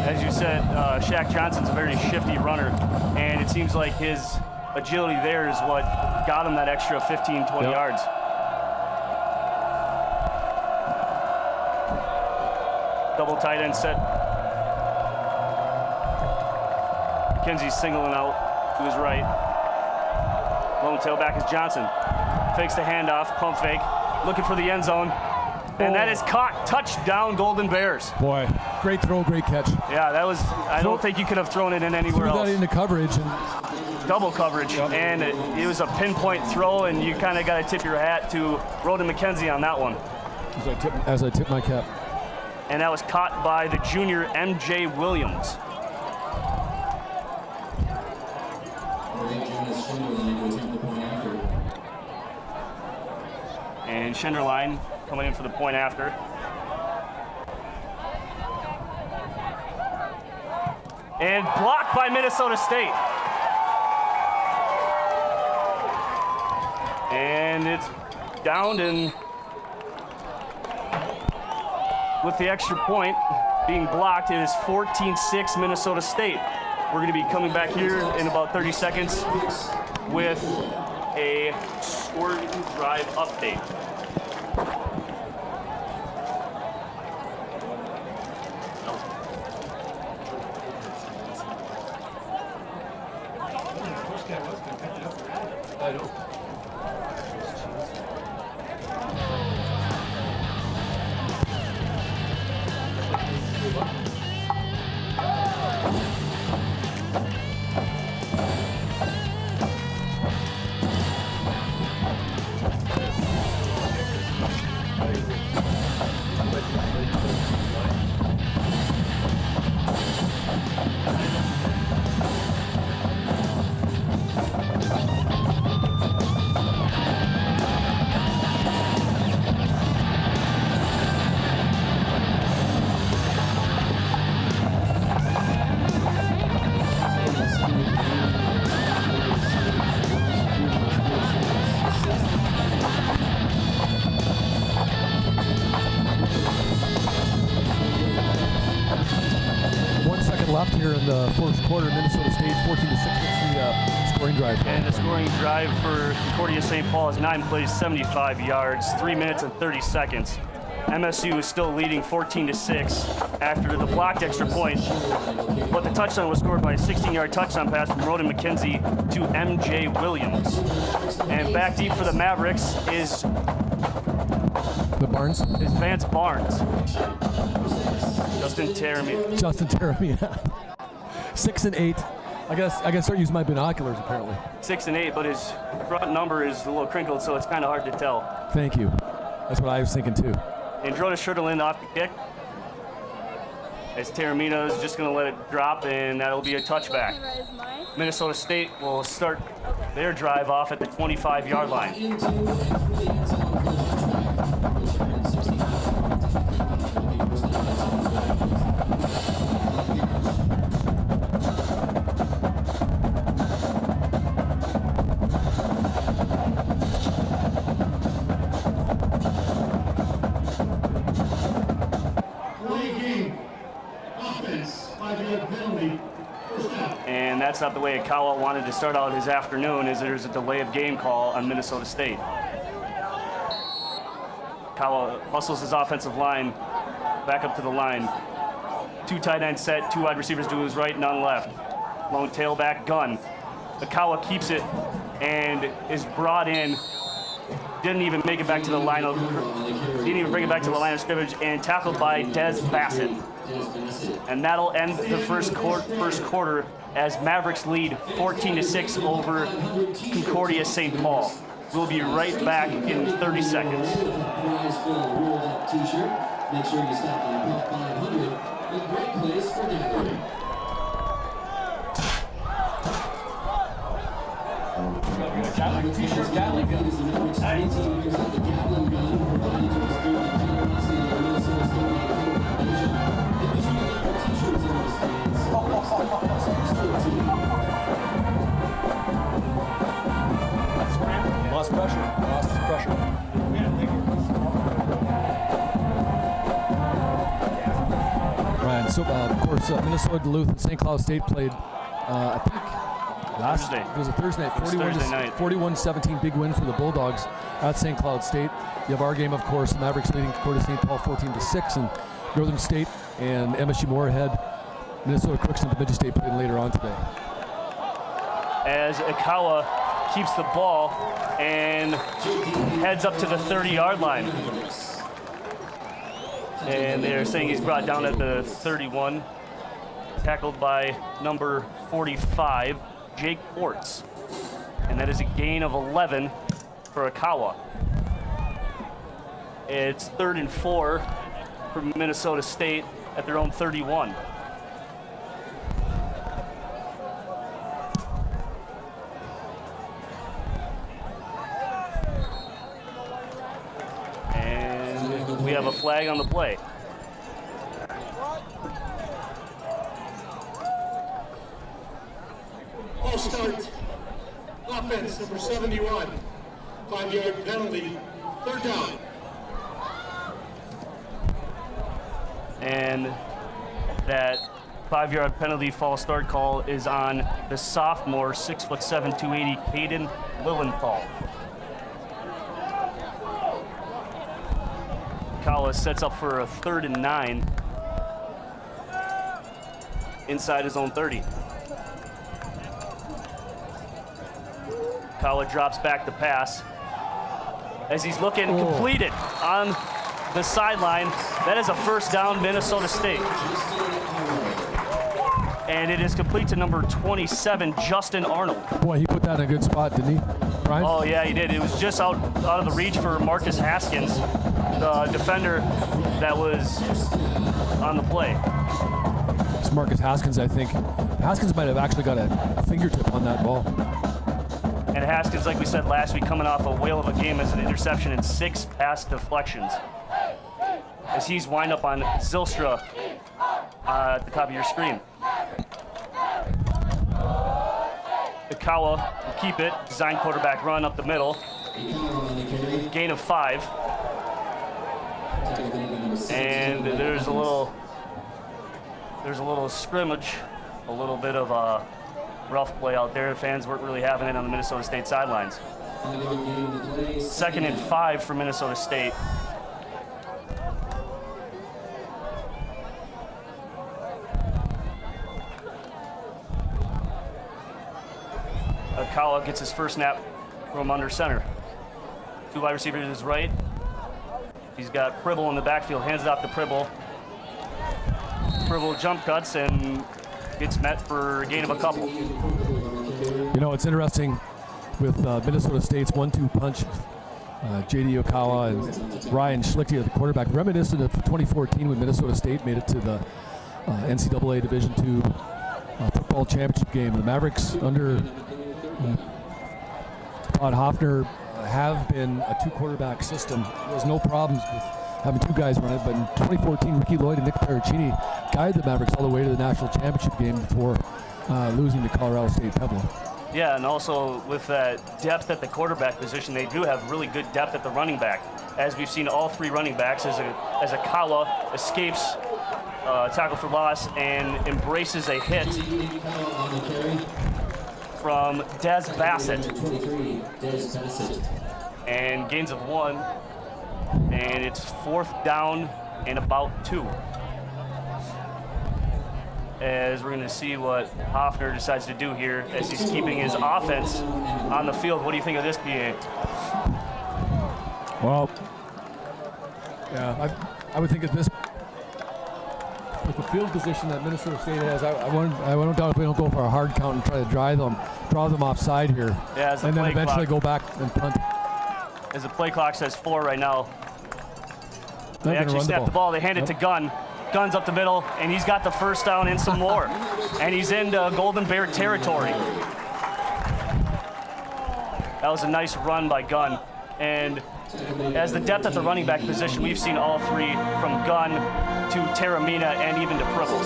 As you said, Shaq Johnson's a very shifty runner, and it seems like his agility there is what got him that extra 15, 20 yards. Double tight end set. McKenzie's singling out to his right. Lone tailback is Johnson. Fakes the handoff, pump fake, looking for the end zone. And that is caught. Touchdown, Golden Bears. Boy, great throw, great catch. Yeah, that was, I don't think you could have thrown it in anywhere else. Threw that into coverage. Double coverage. Yep. And it was a pinpoint throw, and you kind of got to tip your hat to Roden McKenzie on that one. As I tip my cap. And that was caught by the junior M.J. Williams. And Schenderline coming in for the point after. And blocked by Minnesota State. And it's downed, and with the extra point being blocked, it is 14-6 Minnesota State. We're going to be coming back here in about 30 seconds with a scoring drive update. I know. Left here in the first quarter. Minnesota State 14-6 with the scoring drive. And the scoring drive for Concordia-St. Paul is 9 plays, 75 yards, 3 minutes and 30 seconds. MSU is still leading 14-6 after the blocked extra point, but the touchdown was scored by a 16-yard touchdown pass from Roden McKenzie to M.J. Williams. And back deep for the Mavericks is Vance Barnes. Vance Barnes. Justin Teremy. Justin Teremy. 6 and 8. I gotta start using my binoculars apparently. 6 and 8, but his front number is a little crinkled, so it's kind of hard to tell. Thank you. That's what I was thinking too. Androna Scherterlin off the kick. As Teremina is just going to let it drop, and that'll be a touchback. Minnesota State will start their drive off at the 25-yard line. Into and through the end zone collision Offense, 5-yard penalty. First down. And that's not the way Akawa wanted to start out his afternoon, as there's a delay of game call on Minnesota State. Akawa hustles his offensive line back up to the line. 2 tight end set, 2 wide receivers to his right, none left. Lone tailback gun. Akawa keeps it and is brought in. Didn't even make it back to the line of, didn't even bring it back to the line of scrimmage, and tackled by Des Bassett. And that'll end the first quarter as Mavericks lead 14-6 over Concordia-St. Paul. We'll be right back in 30 seconds. Make sure you stop on Pump 500, a great place for gathering. T-shirts, Gatling gun. Is the number 18 years of the Gatling gun provided to us during the generosity of the Minnesota State Foundation. And be sure you get our T-shirts in the stands. Lost pressure. Ryan, so of course Minnesota, Duluth, and St. Cloud State played. I think Thursday. It was a Thursday night. Thursday night. 41-17 big win for the Bulldogs at St. Cloud State. You have our game, of course, Mavericks leading Concordia-St. Paul 14-6, and Northern State and MSU Moorhead, Minnesota Crooks and Bemidji State played later on today. As Akawa keeps the ball and heads up to the 30-yard line. And they're saying he's brought down at the 31, tackled by number 45, Jake Ports. And that is a gain of 11 for Akawa. It's 3rd and 4 for Minnesota State at their own 31. And we have a flag on the play. False start. Offense, number 71. 5-yard penalty. 3rd down. And that 5-yard penalty false start call is on the sophomore, 6'7", 280, Caden Lilienthal. Kala sets up for a 3rd and 9 inside his own 30. Kala drops back the pass as he's looking completed on the sideline. That is a 1st down, Minnesota State. And it is complete to number 27, Justin Arnold. Boy, he put that in a good spot, didn't he, Brian? Oh yeah, he did. It was just out of the reach for Marcus Haskins, the defender that was on the play. It's Marcus Haskins, I think. Haskins might have actually got a fingertip on that ball. And Haskins, like we said last week, coming off a whale of a game as an interception and 6 pass deflections. As he's wind up on Zylstra at the top of your screen. Akawa will keep it. Design quarterback run up the middle. Gain of 5. And there's a little scrimmage, a little bit of a rough play out there. Fans weren't really having it on the Minnesota State sidelines. 2nd and 5 for Minnesota State. Akawa gets his first snap from under center. 2 wide receivers to his right. He's got Pribble in the backfield, hands it off to Pribble. Pribble jump cuts and gets met for a gain of a couple. You know, it's interesting with Minnesota State's 1-2 punch. J.D. Okawa and Ryan Schlichty at the quarterback, reminiscent of 2014 when Minnesota State made it to the NCAA Division II football championship game. The Mavericks under Todd Hoffner have been a two-quarterback system. There's no problems with having two guys run it, but in 2014, Ricky Lloyd and Nick Pericini guided the Mavericks all the way to the national championship game before losing to Colorado State Pueblo. Yeah, and also with that depth at the quarterback position, they do have really good depth at the running back. As we've seen all three running backs, as Akawa escapes tackle for loss and embraces a hit from Des Bassett. And gains of 1, and it's 4th down and about 2. As we're going to see what Hoffner decides to do here as he's keeping his offense on the field. What do you think of this, BA? Well, yeah, I would think at this, with the field position that Minnesota State has, I don't doubt if we don't go for a hard count and try to draw them offside here, yeah, and then eventually go back and punt. As the play clock says 4 right now, They actually snap the ball. They hand it to Gunn. Gunn's up the middle, and he's got the first down and some more. And he's into Golden Bear territory. That was a nice run by Gunn. And as the depth at the running back position, we've seen all three from Gunn to Taramina and even to Pribble.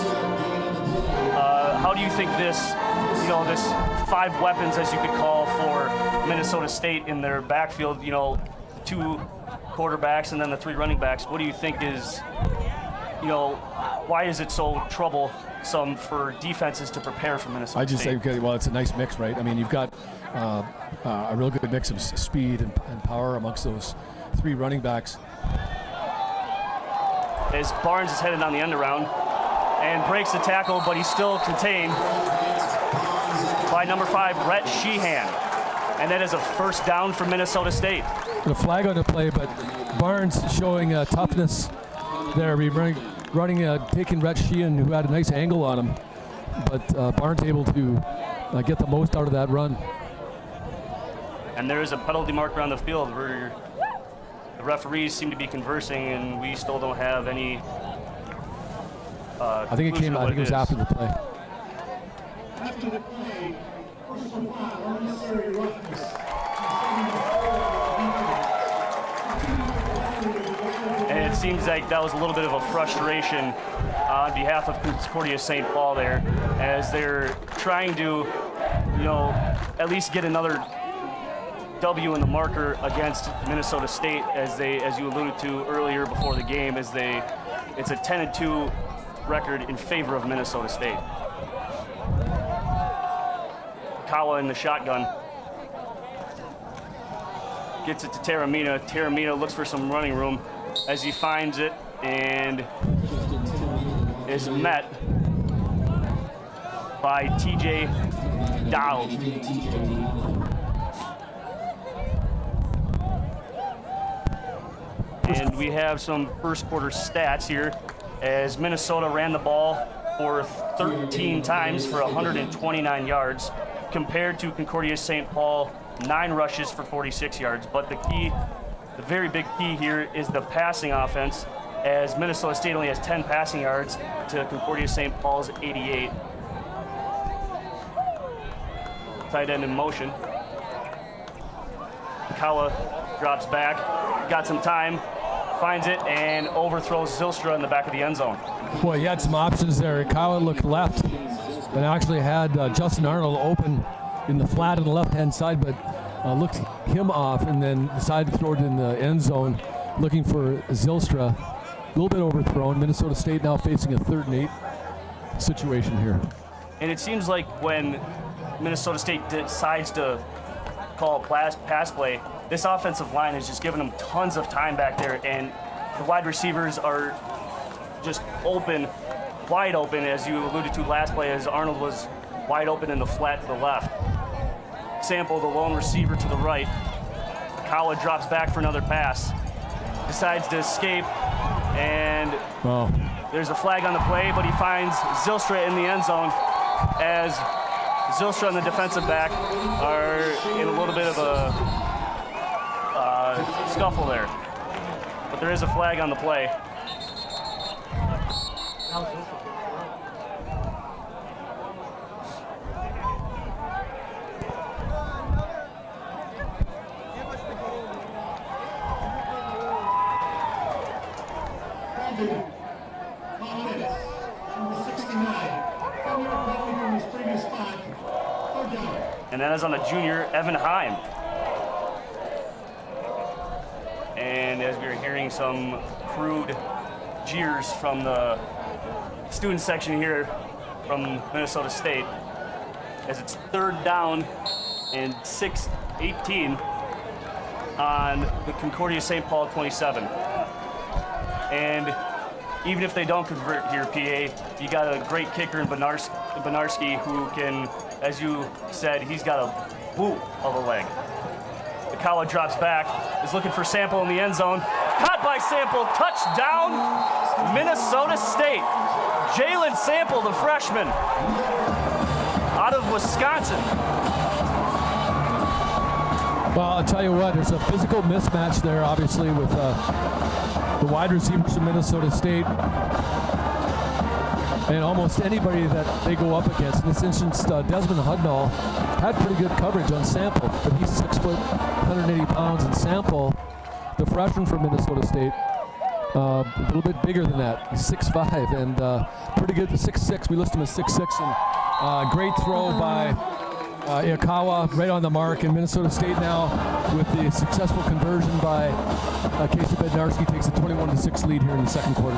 How do you think this 5 weapons, as you could call, for Minnesota State in their backfield, 2 quarterbacks and then the 3 running backs, what do you think is, why is it so troublesome for defenses to prepare for Minnesota State? I just say, well, it's a nice mix, right? I mean, you've got a real good mix of speed and power amongst those 3 running backs. As Barnes is headed on the end around and breaks the tackle, but he's still contained by number 5, Rhett Sheehan. And that is a first down for Minnesota State. The flag on the play, but Barnes showing toughness there. Taking Rhett Sheehan, who had a nice angle on him, but Barnes able to get the most out of that run. And there is a penalty marker on the field where the referees seem to be conversing, and we still don't have any. I think it was after the play. After the play, personal foul, unnecessary roughness. And it seems like that was a little bit of a frustration on behalf of Concordia-St. Paul there, as they're trying to, at least get another W in the marker against Minnesota State, as you alluded to earlier before the game, it's a 10-2 record in favor of Minnesota State. Kawa in the shotgun. Gets it to Taramina. Taramina looks for some running room as he finds it and is met by TJ Dowd. And we have some first quarter stats here, as Minnesota ran the ball for 13 times for 129 yards, compared to Concordia-St. Paul, 9 rushes for 46 yards. But the very big key here is the passing offense, as Minnesota State only has 10 passing yards to Concordia-St. Paul's 88. Tight end in motion. Kawa drops back, got some time, finds it, and overthrows Zylstra in the back of the end zone. Boy, he had some options there. Kawa looked left and actually had Justin Arnold open in the flat on the left-hand side, but looked him off and then decided to throw it in the end zone, looking for Zylstra. A little bit overthrown. Minnesota State now facing a 3rd and 8 situation here. And it seems like when Minnesota State decides to call a pass play, this offensive line is just giving them tons of time back there, and the wide receivers are just wide open, as you alluded to last play, as Arnold was wide open in the flat to the left. Sample, the lone receiver, to the right. Kawa drops back for another pass, decides to escape, and There's a flag on the play, but he finds Zylstra in the end zone as Zylstra and the defensive back are in a little bit of a scuffle there. But there is a flag on the play. And that is on the junior, Evan Heim. And as we are hearing some crude jeers from the student section here from Minnesota State, as it's 3rd down and 6:18 on the Concordia-St. Paul 27. And even if they don't convert here, PA, you got a great kicker in Benarski who can, as you said, he's got a boot of a leg. The Kawa drops back, is looking for Sample in the end zone. Caught by Sample, touchdown, Minnesota State. Jalen Sample, the freshman, out of Wisconsin. Well, I'll tell you what, there's a physical mismatch there, obviously, with the wide receivers from Minnesota State and almost anybody that they go up against. In this instance, Desmond Hudnall had pretty good coverage on Sample, but he's 6 foot, 180 pounds, and Sample, the freshman from Minnesota State, a little bit bigger than that. He's 6'5", and pretty good. The 6'6", we list him as 6'6", and great throw by Ikawa right on the mark, and Minnesota State now with the successful conversion by Casey Bednarski takes a 21-6 lead here in the second quarter.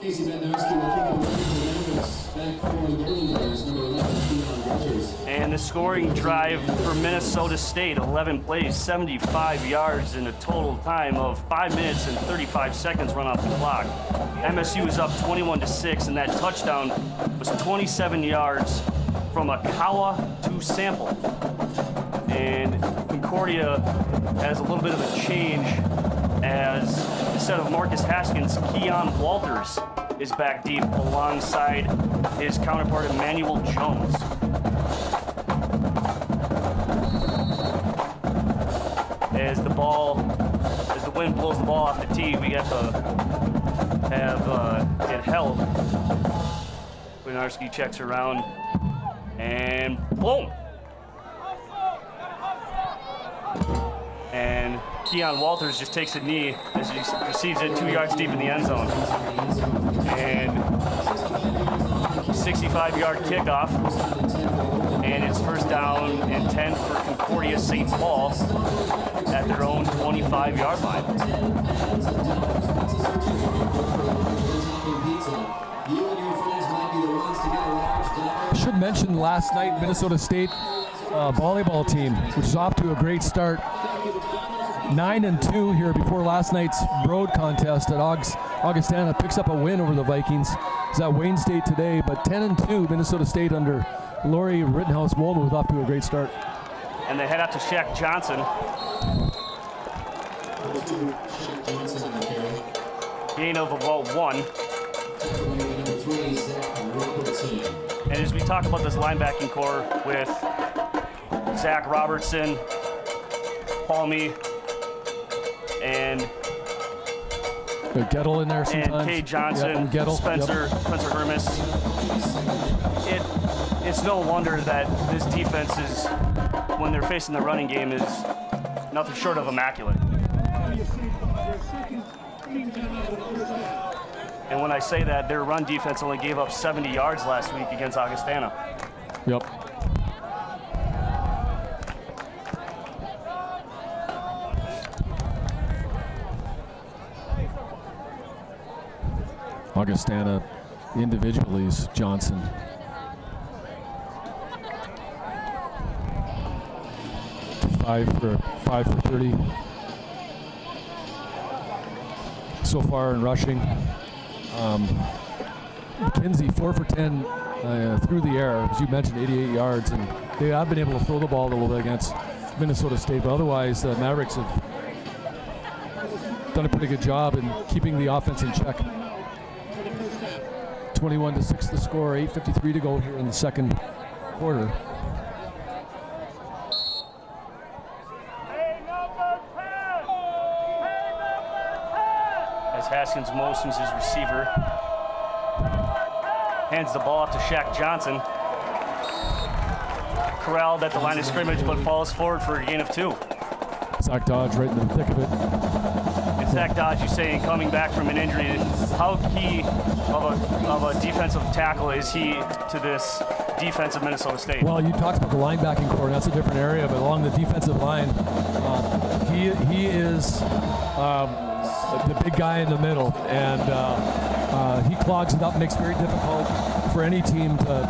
Casey Bednarski will kick it away from the Mavericks. Back for the Golden Bears, number 11, Keon Rogers. And the scoring drive for Minnesota State, 11 plays, 75 yards in a total time of 5 minutes and 35 seconds run off the clock. MSU is up 21-6, and that touchdown was 27 yards from Ikawa to Sample. And Concordia has a little bit of a change as instead of Marcus Haskins, Keon Walters is back deep alongside his counterpart Emmanuel Jones. As the wind blows the ball off the tee, we have to have it held. Winarski checks around, and boom! And Keon Walters just takes a knee as he receives it 2 yards deep in the end zone. And 65-yard kickoff, and it's first down and 10 for Concordia-St. Paul at their own 25-yard line. I should mention last night Minnesota State volleyball team, which is off to a great start. 9-2 here before last night's road contest at Augustana. Picks up a win over the Vikings. It's at Wayne State today, but 10-2 Minnesota State under Lori Rittenhouse-Wolmuth off to a great start. And they head out to Shaq Johnson. Gain of about 1. And as we talk about this linebacking core with Zach Robertson, Palmy, and Gettle in there sometimes. And Kay Johnson, Gettle, Spencer Hermes. it's no wonder that this defense is, when they're facing the running game, is nothing short of immaculate. And when I say that, their run defense only gave up 70 yards last week against Augustana. Yep. Augustana individually is Johnson. Five for 30 so far in rushing. McKenzie 4 for 10 through the air, as you mentioned, 88 yards, and they have been able to throw the ball a little bit against Minnesota State, but otherwise Mavericks have done a pretty good job in keeping the offense in check. 21-6 the score, 8:53 to go here in the second quarter. As Haskins motions his receiver, hands the ball off to Shaq Johnson. Corralled at the line of scrimmage, but falls forward for a gain of 2. Zach Dodge right in the thick of it. And Zach Dodge, you saying, coming back from an injury, how key of a defensive tackle is he to this defense of Minnesota State? Well, you talked about the linebacking core, and that's a different area, but along the defensive line, he is the big guy in the middle, and he clogs it up, makes it very difficult for any team to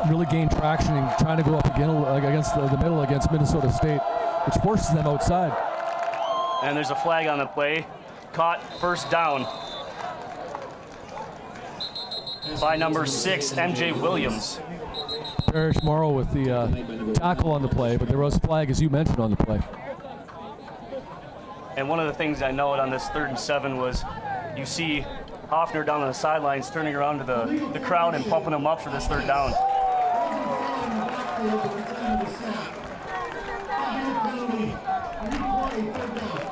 really gain traction and trying to go up against the middle against Minnesota State, which forces them outside. And there's a flag on the play. Caught, first down by number 6, MJ Williams. Parrish Morrow with the tackle on the play, but there was a flag, as you mentioned, on the play. And one of the things I noted on this 3rd and 7 was you see Hoffner down on the sidelines turning around to the crowd and pumping them up for this 3rd down.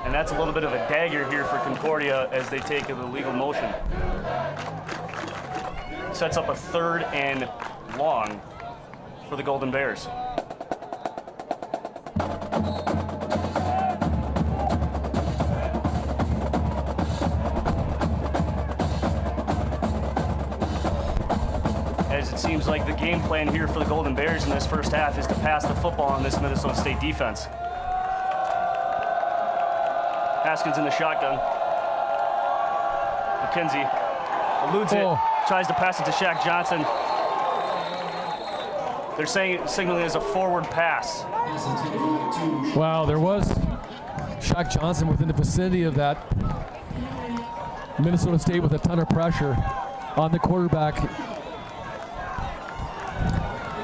And that's a little bit of a dagger here for Concordia as they take an illegal motion. Sets up a 3rd and long for the Golden Bears. As it seems like the game plan here for the Golden Bears in this first half is to pass the football on this Minnesota State defense. Haskins in the shotgun. McKenzie eludes it, tries to pass it to Shaq Johnson. They're signaling as a forward pass. Wow, there was Shaq Johnson within the vicinity of that. Minnesota State with a ton of pressure on the quarterback.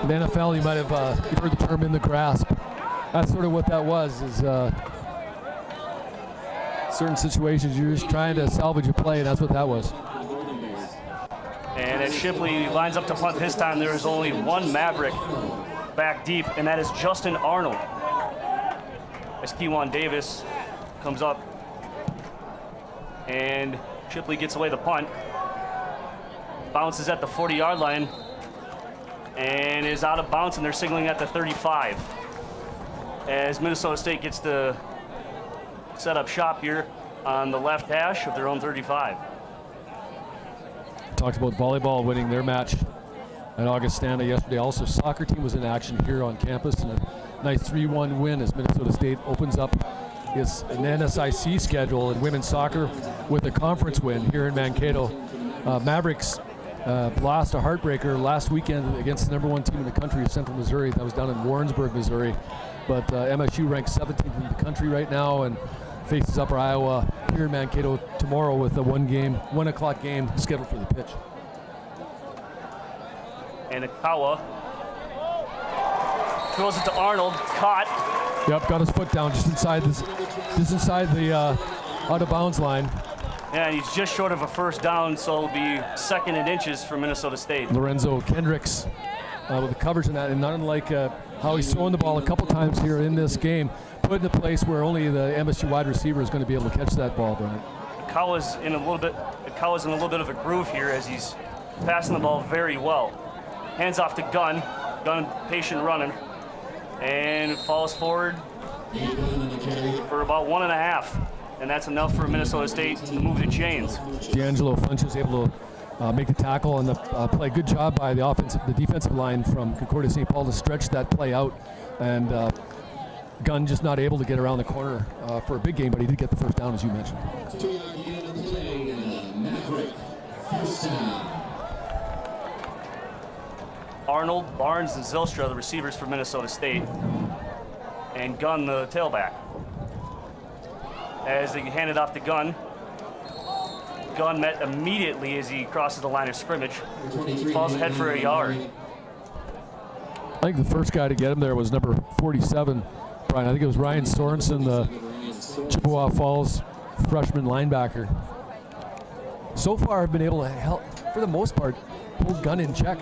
In the NFL, you might have you've heard the term "in the grasp." That's sort of what that was. Is certain situations you're just trying to salvage a play, and that's what that was. And as Shipley lines up to punt this time, there is only one Maverick back deep, and that is Justin Arnold. As Kewan Davis comes up, and Shipley gets away the punt. Bounces at the 40-yard line, and is out of bounds, and they're signaling at the 35. As Minnesota State gets to set up shop here on the left hash of their own 35. Talked about volleyball winning their match at Augustana yesterday. Also, soccer team was in action here on campus, and a nice 3-1 win as Minnesota State opens up its an NSIC schedule in women's soccer with a conference win here in Mankato. Mavericks lost a heartbreaker last weekend against the #1 team in the country, Central Missouri. That was down in Warrensburg, Missouri. But MSU ranks 17th in the country right now and faces Upper Iowa here in Mankato tomorrow with a 1 o'clock game scheduled for the pitch. And Akawa throws it to Arnold, caught. Yep, got his foot down just inside the out of bounds line. And he's just short of a first down, so it'll be 2nd and inches for Minnesota State. Lorenzo Kendricks with the coverage in that, and not unlike how he's throwing the ball a couple times here in this game, put in a place where only the MSU wide receiver is going to be able to catch that ball, Brian. Akawa's in a little bit of a groove here as he's passing the ball very well. hands off to Gunn. Gunn patient running, and falls forward for about 1.5. And that's enough for Minnesota State to move the chains. D'Angelo Funch was able to make the tackle on the play. Good job by the defensive line from Concordia-St. Paul to stretch that play out. And Gunn just not able to get around the corner for a big game, but he did get the first down, as you mentioned. 2-yard gain on the play, Maverick. First down. Arnold, Barnes, and Zylstra, the receivers for Minnesota State. And Gunn, the tailback. As they hand it off to Gunn. Gunn met immediately as he crosses the line of scrimmage. Falls ahead for a yard. I think the first guy to get him there was number 47, Brian. I think it was Ryan Sorensen, the Chippewa Falls freshman linebacker. So far, I've been able to help, for the most part, hold Gunn in check.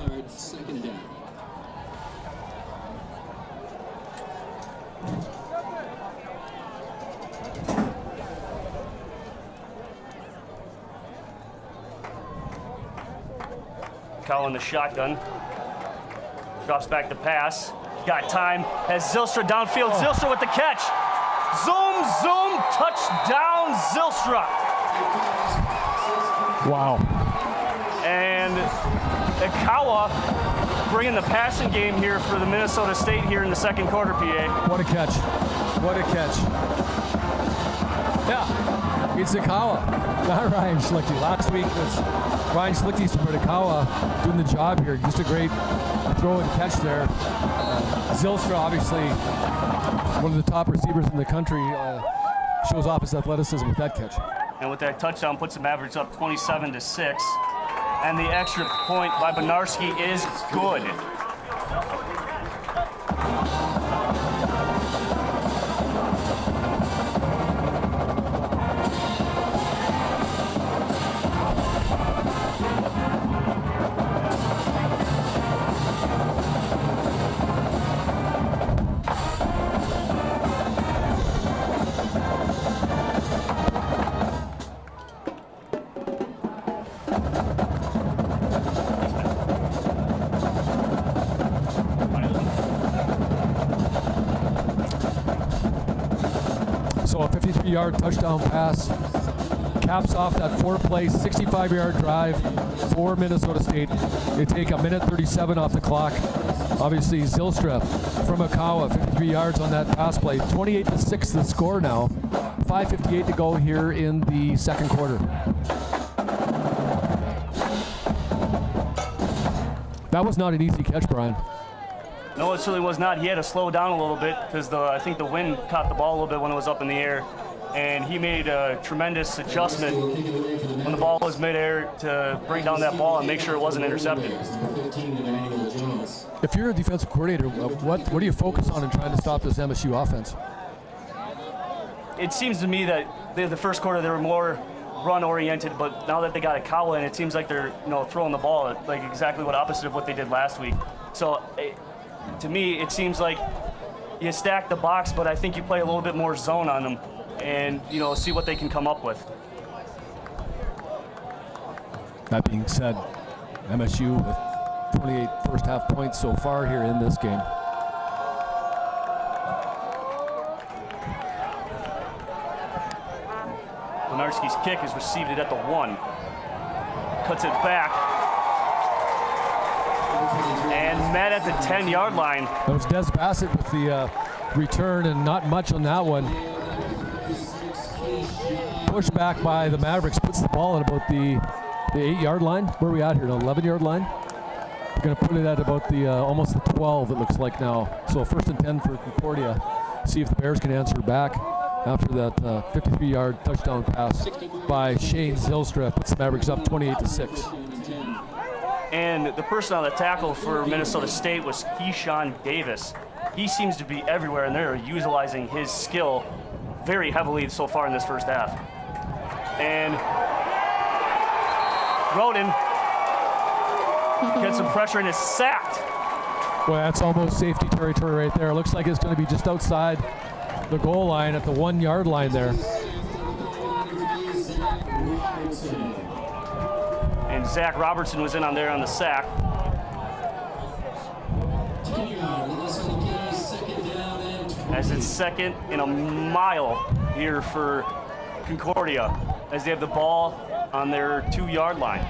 Cow in the shotgun. Drops back to pass. Got time. Has Zylstra downfield. Zylstra with the catch. Zoom, zoom, touchdown, Zylstra. Wow. And Ikawa bringing the passing game here for the Minnesota State here in the second quarter, PA. What a catch. What a catch. Yeah, it's Ikawa, not Ryan Schlichty. Last week was Ryan Schlichty's for Ikawa doing the job here. Just a great throw and catch there. Zylstra, obviously, one of the top receivers in the country, shows off his athleticism with that catch. And with that touchdown, puts the Mavericks up 27-6. And the extra point by Benarski is good. So a 53-yard touchdown pass caps off that 4-play, 65-yard drive for Minnesota State. They take a minute 37 off the clock. Obviously, Zylstra from Ikawa, 53 yards on that pass play. 28-6 the score now. 5:58 to go here in the second quarter. That was not an easy catch, Brian. No, it certainly was not. He had to slow down a little bit because I think the wind caught the ball a little bit when it was up in the air. And he made a tremendous adjustment when the ball was midair to bring down that ball and make sure it wasn't intercepted. If you're a defensive coordinator, what do you focus on in trying to stop this MSU offense? It seems to me that the first quarter they were more run-oriented, but now that they got Ikawa in, it seems like they're throwing the ball like exactly what opposite of what they did last week. So to me, it seems like you stack the box, but I think you play a little bit more zone on them and see what they can come up with. That being said, MSU with 28 first half points so far here in this game. Lenarski's kick is received at the 1. Cuts it back. And met at the 10-yard line. That was Des Bassett with the return, and not much on that one. Pushed back by the Mavericks, puts the ball at about the 8-yard line. Where are we at here? The 11-yard line? We're going to put it at about the almost the 12, it looks like now. So first and 10 for Concordia. See if the Bears can answer back after that 53-yard touchdown pass by Shane Zylstra. Puts the Mavericks up 28-6. And the person on the tackle for Minnesota State was Keyshawn Davis. He seems to be everywhere, and they're utilizing his skill very heavily so far in this first half. And Roden gets some pressure and is sacked. Well, that's almost safety territory right there. Looks like it's going to be just outside the goal line at the 1-yard line there. And Zach Robertson was in on there on the sack. as it's second in a mile here for Concordia as they have the ball on their 2-yard line.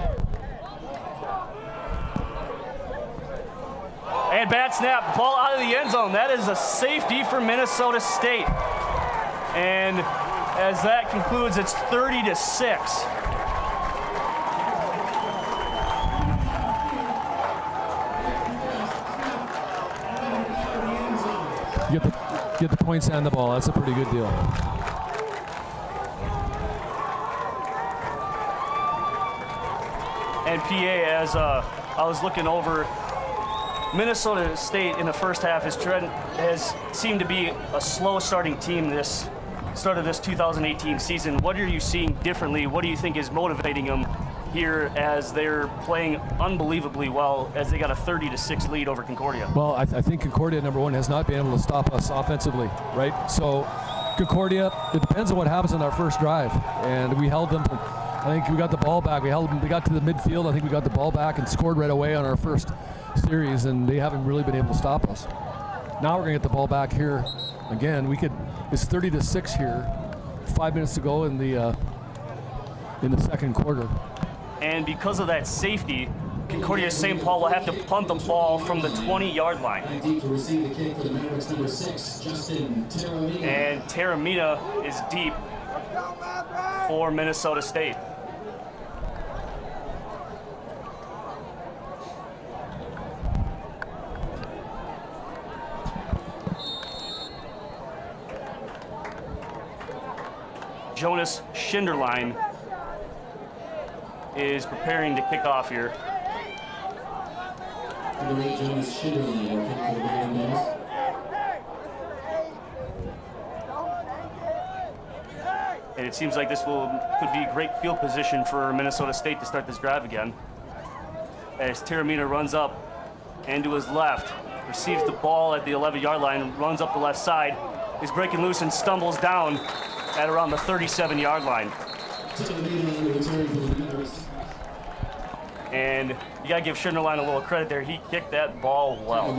And bad snap, ball out of the end zone. That is a safety for Minnesota State. And as that concludes, it's 30-6. Get the points and the ball. That's a pretty good deal. And PA, as I was looking over, Minnesota State in the first half has seemed to be a slow starting team this start of this 2018 season. What are you seeing differently? What do you think is motivating them here as they're playing unbelievably well as they got a 30-6 lead over Concordia? Well, I think Concordia, number one, has not been able to stop us offensively, right? So Concordia, it depends on what happens on our first drive. And we held them, I think we got the ball back. We held them, we got to the midfield. I think we got the ball back and scored right away on our first series, and they haven't really been able to stop us. Now we're gonna get the ball back here again. It's 30-6 here, 5 minutes to go in the second quarter. And because of that safety, Concordia-St. Paul will have to punt the ball from the 20-yard line. Deep to receive the kick for the Mavericks, number 6, Justin Taramina. And Taramina is deep for Minnesota State. Jonas Schinderline is preparing to kick off here. Number 8, Jonas Schinderline, will kick for the Golden Bears. And it seems like this could be great field position for Minnesota State to start this drive again. As Taramina runs up and to his left, receives the ball at the 11-yard line, runs up the left side, is breaking loose and stumbles down at around the 37-yard line. And you gotta give Schinderline a little credit there. He kicked that ball well.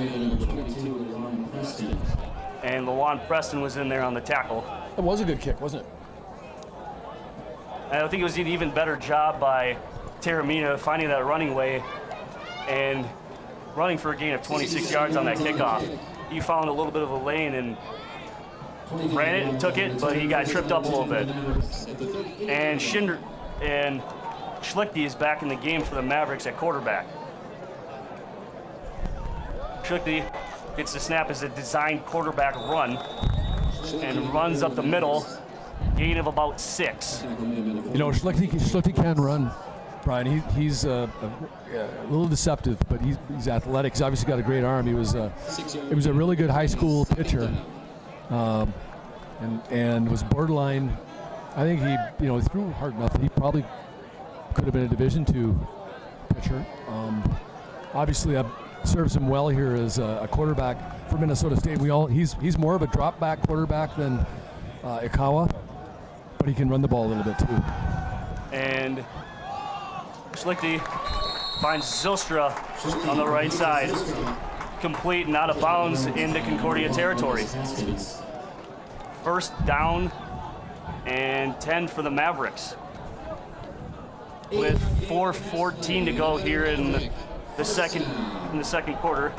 And Lawan Preston was in there on the tackle. It was a good kick, wasn't it? And I think it was an even better job by Taramina finding that running way and running for a gain of 26 yards on that kickoff. He found a little bit of a lane and ran it and took it, but he got tripped up a little bit. And Schlichte is back in the game for the Mavericks at quarterback. Schlichte gets the snap as a designed quarterback run and runs up the middle, gain of about 6. You know, Schlichte can run, Brian. He's a little deceptive, but he's athletic. He's obviously got a great arm. He was a really good high school pitcher. And was borderline. I think he threw hard enough. He probably could have been a Division II pitcher. Obviously, that serves him well here as a quarterback for Minnesota State. He's more of a drop back quarterback than Ikawa, but he can run the ball a little bit too. And Schlichte finds Zylstra on the right side, complete and out of bounds into Concordia territory. First down and 10 for the Mavericks. With 4:14 to go here in the second quarter.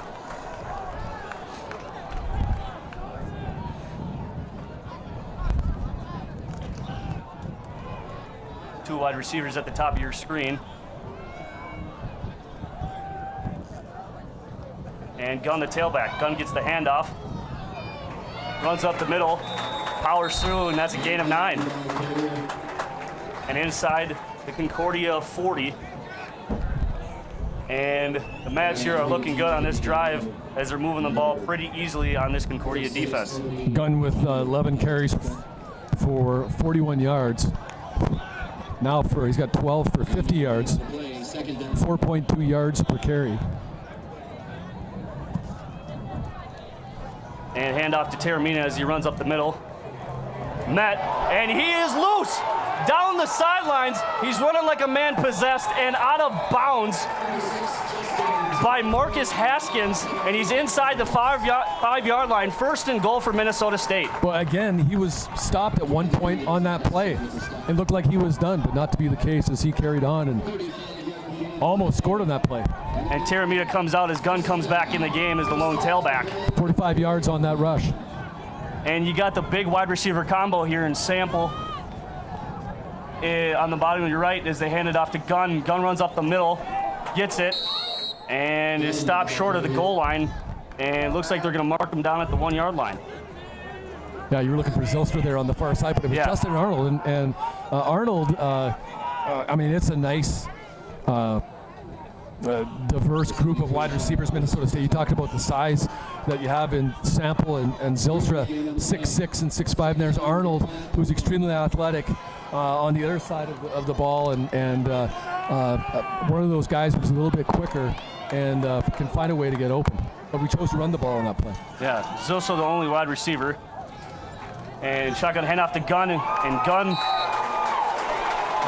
Two wide receivers at the top of your screen. And Gunn the tailback. Gunn gets the handoff. Runs up the middle, powers through, and that's a gain of 9. And inside the Concordia 40. And the Mavs here are looking good on this drive as they're moving the ball pretty easily on this Concordia defense. Gunn with 11 carries for 41 yards. Now he's got 12 for 50 yards, 4.2 yards per carry. And handoff to Taramina as he runs up the middle. Met, and he is loose down the sidelines. He's running like a man possessed and out of bounds by Marcus Haskins, and he's inside the 5-yard line. First and goal for Minnesota State. Well, again, he was stopped at one point on that play. It looked like he was done, but not to be the case as he carried on and almost scored on that play. And Taramita comes out as Gunn comes back in the game as the lone tailback. 45 yards on that rush. And you got the big wide receiver combo here in Sample. On the bottom of your right as they hand it off to Gunn. Gunn runs up the middle, gets it, and is stopped short of the goal line. And it looks like they're going to mark him down at the 1-yard line. Yeah, you were looking for Zylstra there on the far side, but it was Justin Arnold. And Arnold, I mean, it's a nice diverse group of wide receivers, Minnesota State. You talked about the size that you have in Sample and Zylstra, 6'6" and 6'5". And there's Arnold, who's extremely athletic on the other side of the ball, and one of those guys who's a little bit quicker and can find a way to get open. But we chose to run the ball on that play. Yeah, Zylstra the only wide receiver. And shotgun handoff to Gunn, and Gunn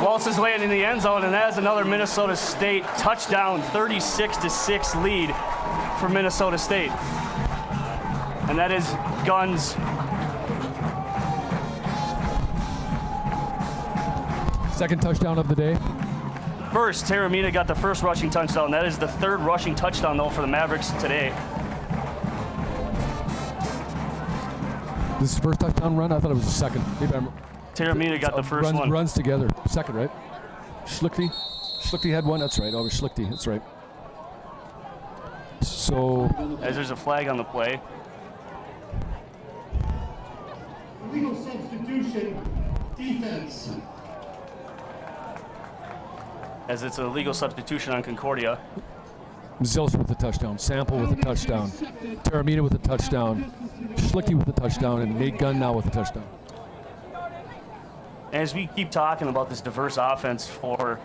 waltzes way into the end zone, and that is another Minnesota State touchdown, 36-6 lead for Minnesota State. And that is Gunn's second touchdown of the day. first. Taramita got the first rushing touchdown. That is the third rushing touchdown, though, for the Mavericks today. This is the first touchdown run? I thought it was the second. Maybe Taramita got the first one. Runs together. Second, right? Schlichty had one. That's right. Over Schlichty. That's right. So as there's a flag on the play. Legal substitution, defense. As it's a legal substitution on Concordia. Zylstra with the touchdown, Sample with the touchdown, Taramita with the touchdown, Schlichty with the touchdown, and Nate Gunn now with the touchdown. As we keep talking about this diverse offense for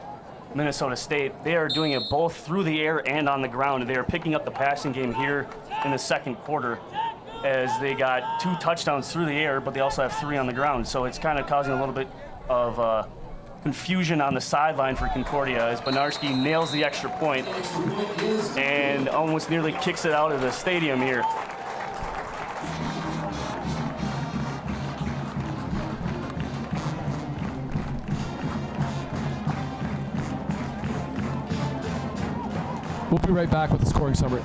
Minnesota State, they are doing it both through the air and on the ground. They are picking up the passing game here in the second quarter as they got 2 touchdowns through the air, but they also have 3 on the ground. So it's kind of causing a little bit of confusion on the sideline for Concordia as Benarski nails the extra point and almost nearly kicks it out of the stadium here. We'll be right back with the scoring summary.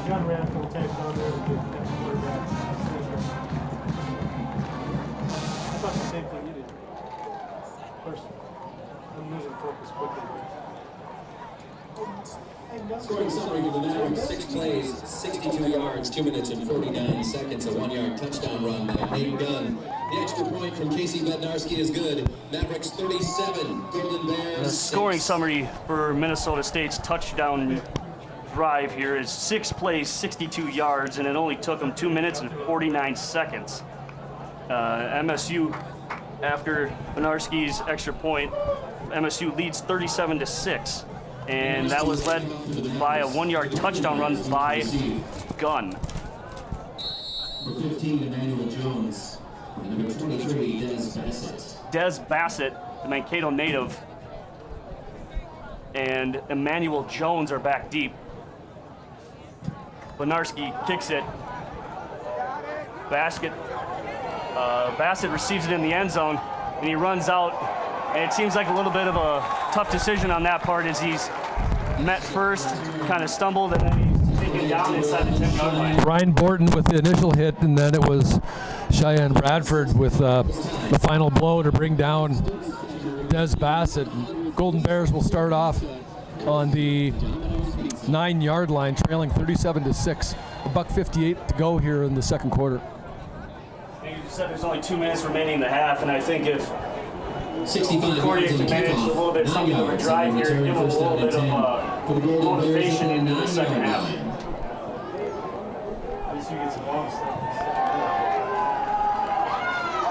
Gun ran will take on there to get that quarterback. I thought the same thing you did. Personally, I'm losing focus quickly. Scoring summary for the Mavericks: 6 plays, 62 yards, 2 minutes and 49 seconds. A 1-yard touchdown run by Nate Gunn. The extra point from Casey Bednarski is good. Mavericks 37, Golden Bears. The scoring summary for Minnesota State's touchdown drive here is 6 plays, 62 yards, and it only took them 2 minutes and 49 seconds. MSU, after Benarski's extra point, MSU leads 37-6. And that was led by a 1-yard touchdown run by Gunn. For 15, Emmanuel Jones. And number 23, Des Bassett. Des Bassett, the Mankato native, and Emmanuel Jones are back deep. Benarski kicks it. Bassett receives it in the end zone, and he runs out. And it seems like a little bit of a tough decision on that part as he's met first, kind of stumbled, and then he's taken down inside the 10-yard line. Ryan Borton with the initial hit, and then it was Cheyenne Bradford with the final blow to bring down Des Bassett. Golden Bears will start off on the 9-yard line, trailing 37-6. $1:58 to go here in the second quarter. You said there's only 2 minutes remaining in the half, and I think if 65 Concordia yards can in manage a little bit something of a drive here, give them a little bit of for the Golden motivation Bears into the second half. At least you get some long stuff.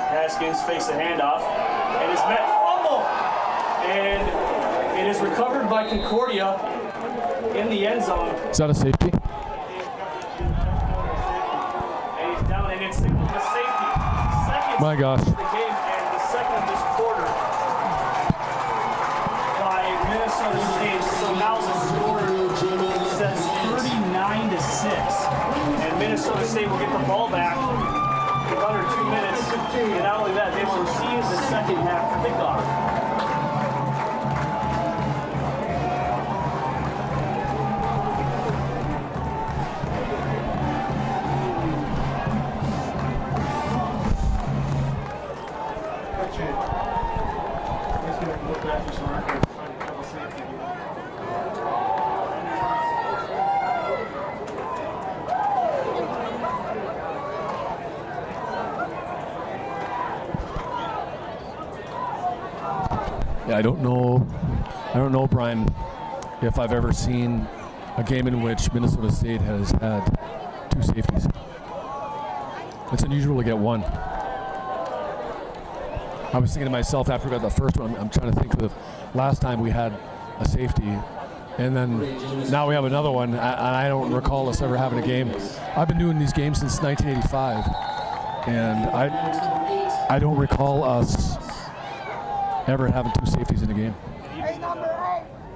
Haskins fakes the handoff, and is met fumble, and it is recovered by Concordia in the end zone. Is that a safety? And he's down, and it's a safety. Second My gosh. of the game, and the second of this quarter by Minnesota State. Minnesota State will get the ball back with under 2 minutes. And not only that, they will receive the second half kickoff. Yeah, I don't know, Brian, if I've ever seen a game in which Minnesota State has had 2 safeties. It's unusual to get one. I was thinking to myself after we got the first one, I'm trying to think of the last time we had a safety, and then now we have another one, and I don't recall us ever having a game. I've been doing these games since 1985, and I don't recall us ever having 2 safeties in a game.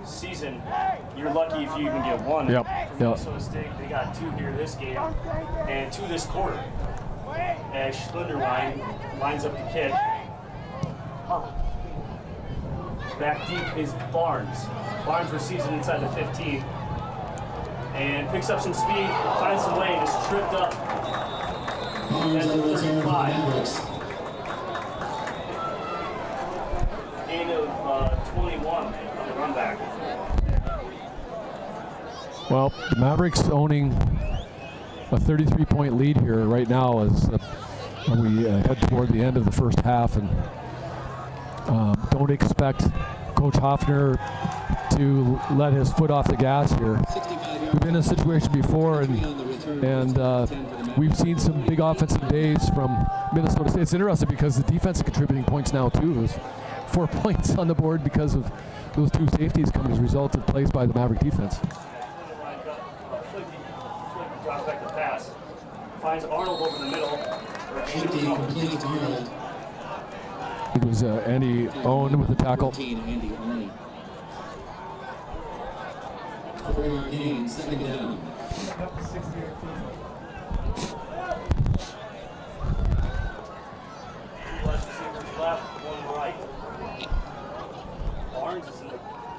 Season, you're lucky if you even get one. Yep. Minnesota State, they got 2 here this game and 2 this quarter. As Schlinderwine lines up the kick. Back deep is Barnes. Barnes receives it inside the 15 and picks up some speed, finds some lane, is tripped up. At the 35. Gain of 21 on the run back. Well, the Mavericks owning a 33-point lead here right now as we head toward the end of the first half, and don't expect Coach Hoffner to let his foot off the gas here. We've been in a situation before, and we've seen some big offensive days from Minnesota State. It's interesting because the defense is contributing points now too. There's 4 points on the board because of those 2 safeties coming as a result of plays by the Maverick defense. Drops back the pass. Finds Arnold over the middle. It was Andy Owen with the tackle. Andy Owen. Gain, second down. Left, 1 right.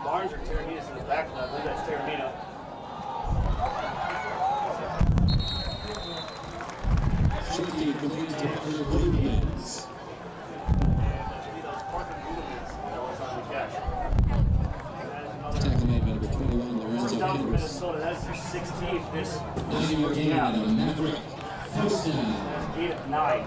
Barnes or Terramina is in the backfield. I believe that's Terramina. Shifty complete to Williams. Tackle made by number 21, Lorenzo First down for Henderson. Minnesota. That's their 16th this 9-yard gain on a Maverick first down. That's 8 of 9.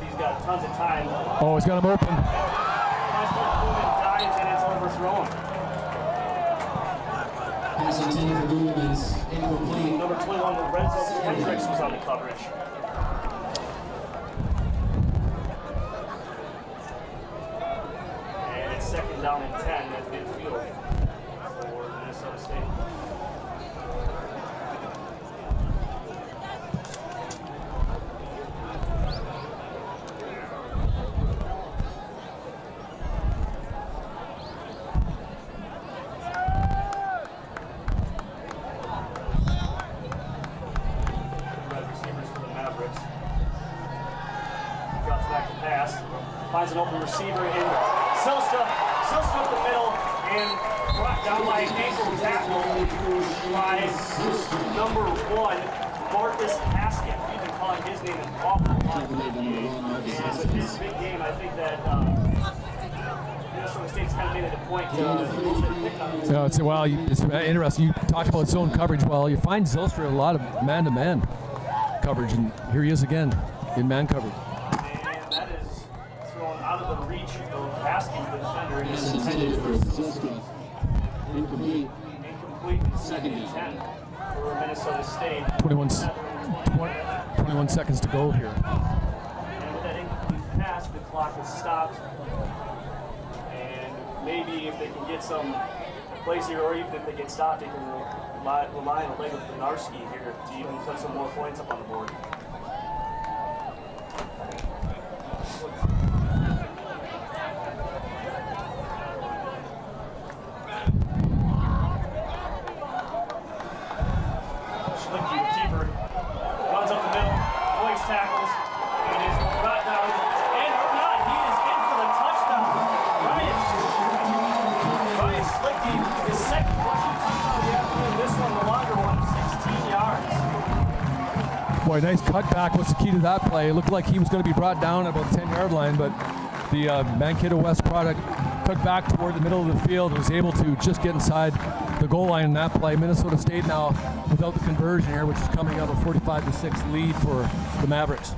He's got tons of time. Oh, he's got him open. Nice little movement, dives, and it's overthrown. Pass intended for Williams, incomplete. Number 21, Lorenzo Hendricks was on the coverage. And it's second down and 10 at midfield for Minnesota State. Finds an open receiver in Zylstra up the middle and brought down by an ankle tackle by number 1, Marcus Haskett. We've been calling his name an awful lot. And with this big game, I think that Minnesota State's kind of made it a point to pick up. Yeah, it's interesting. You talked about zone coverage. Well, you find Zylstra a lot of man-to-man coverage, and here he is again in man coverage. Out of the reach of Haskins, the defender. Pass intended for Zylstra. Incomplete. Incomplete in second and 10 for Minnesota State. 21 seconds to go here. And with that incomplete pass, the clock is stopped. And maybe if they can get some plays here, or even if they get stopped, they can rely on a leg of Benarski here to even put some more points up on the board. This one, the longer one, 16 yards. Boy, nice cutback. What's the key to that play? It looked like he was going to be brought down at about the 10-yard line, but the Mankato West product cut back toward the middle of the field and was able to just get inside the goal line in that play. Minnesota State now without the conversion here, which is coming up a 45-6 lead for the Mavericks.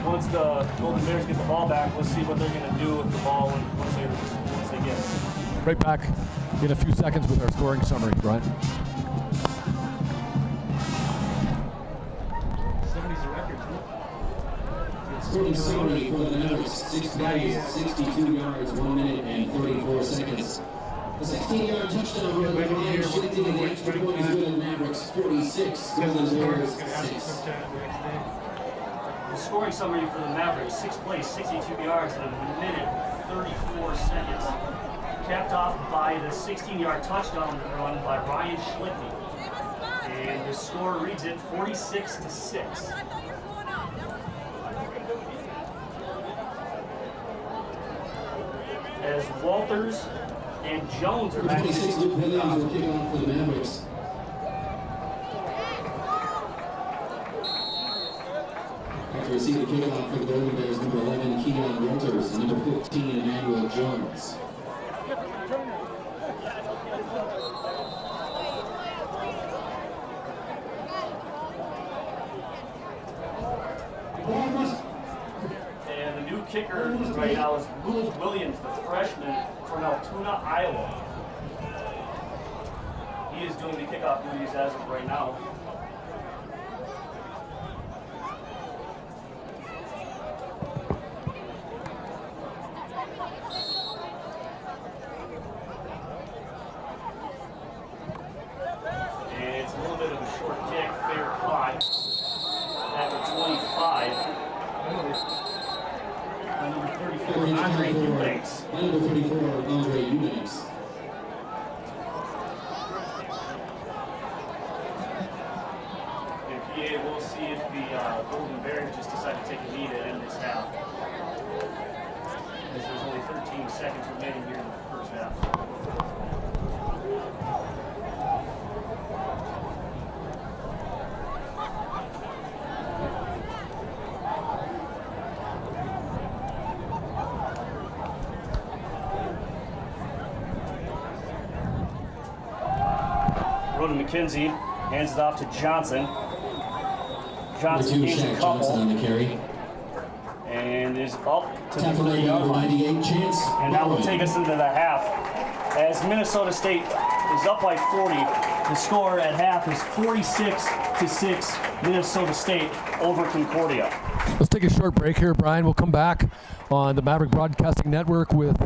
Once the Golden Bears get the ball back, let's see what they're going to do with the ball once they get it. Right back in a few seconds with our scoring summary, Brian. 70's the record, Scoring summary for the Mavericks: 6 plays, 62 yards, 1 minute and 34 seconds. The 16-yard touchdown run by Ryan Schlichting and the extra point is good in Mavericks 46, Golden Bears 6. The scoring summary for the Mavericks: 6 plays, 62 yards, in a minute 34 seconds. Capped off by the 16-yard touchdown run by Ryan Schlichting. And the score reads it 46-6. As Walters and Jones are back. 26 Luke Williams will kick off for the Mavericks. After receiving the kickoff for the Golden Bears, number 11, Keon Walters, and number 15, Emmanuel Jones. And the new kicker right now is Luke Williams, the freshman from Altoona, Iowa. He is doing the kickoff duties as of right now. And it's a little bit of a short kick, fair caught at the 25. Number 34, Andre Eubanks. Number 34, Andre Eubanks. And PA, we'll see if the Golden Bears just decide to take a lead at end this half. As there's only 13 seconds remaining here in the first half. Rhoda McKenzie hands it off to Johnson. Johnson gains a Shaq Johnson couple on the carry. and is up to the Tackle 30-yard line. 98 chance. And that will take us into the half. As Minnesota State is up by 40, the score at half is 46-6, Minnesota State over Concordia. Let's take a short break here, Brian. We'll come back on the Maverick Broadcasting Network with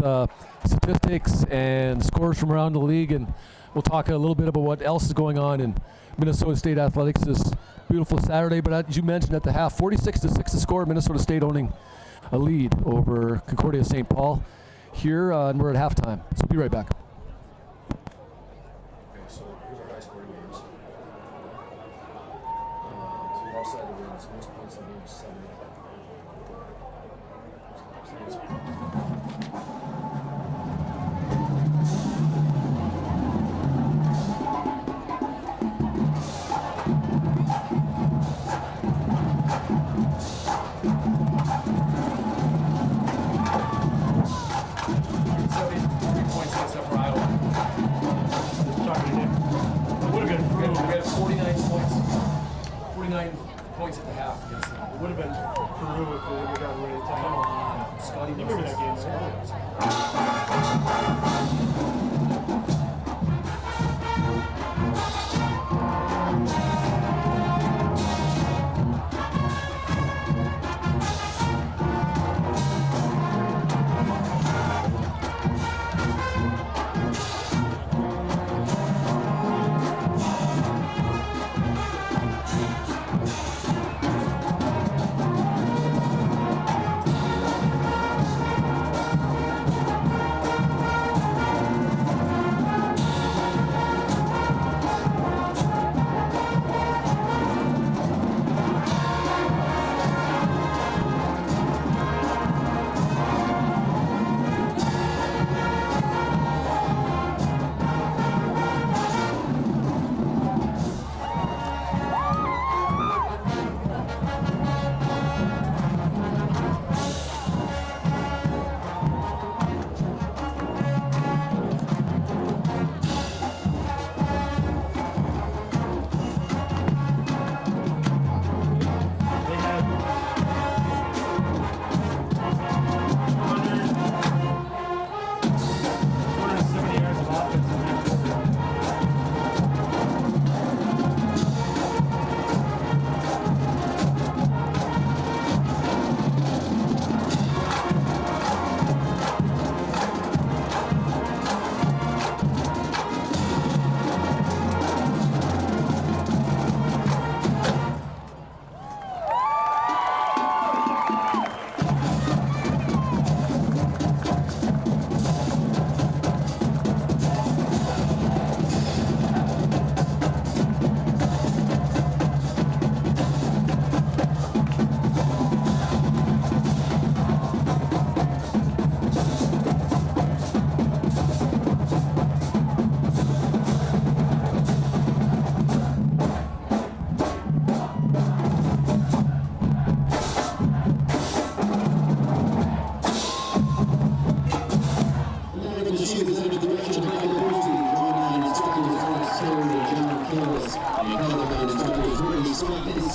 statistics and scores from around the league, and we'll talk a little bit about what else is going on in Minnesota State athletics this beautiful Saturday. But as you mentioned at the half, 46-6 the score, Minnesota State owning a lead over Concordia-St. Paul here, and we're at halftime. So be right back. Okay, so here's our high scoring games. So the outside the wins, most points in the game is 70. Points at the half against them. It would have been Peru if we would have gotten rid of the time. Come on, Scotty. You remember that game,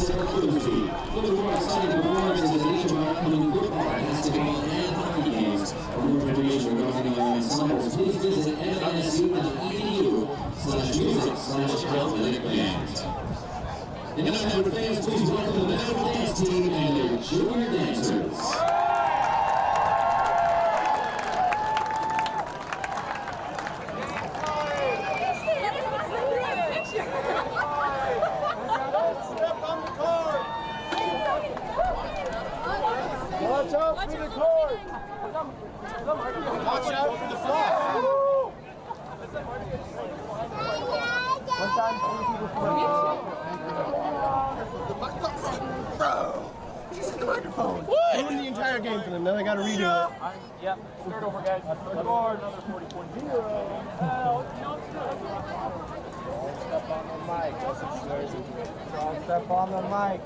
Tuesday. Look for more exciting performances in each of our upcoming football, basketball, and hockey games. For more information regarding our ensembles, please visit mnsu.edu/music/athletic band. And now, Mankato fans, please welcome the Mankato dance team and their junior dancers. Watch out for the cord! Watch out for the fluff! One time, 3 people Bro! She's in the microphone! What? Ruined the entire game for them, now they gotta redo it. Yep. Start over, guys. Score another 40-0. Step on the mic, that's upstairs. Don't step on the mic.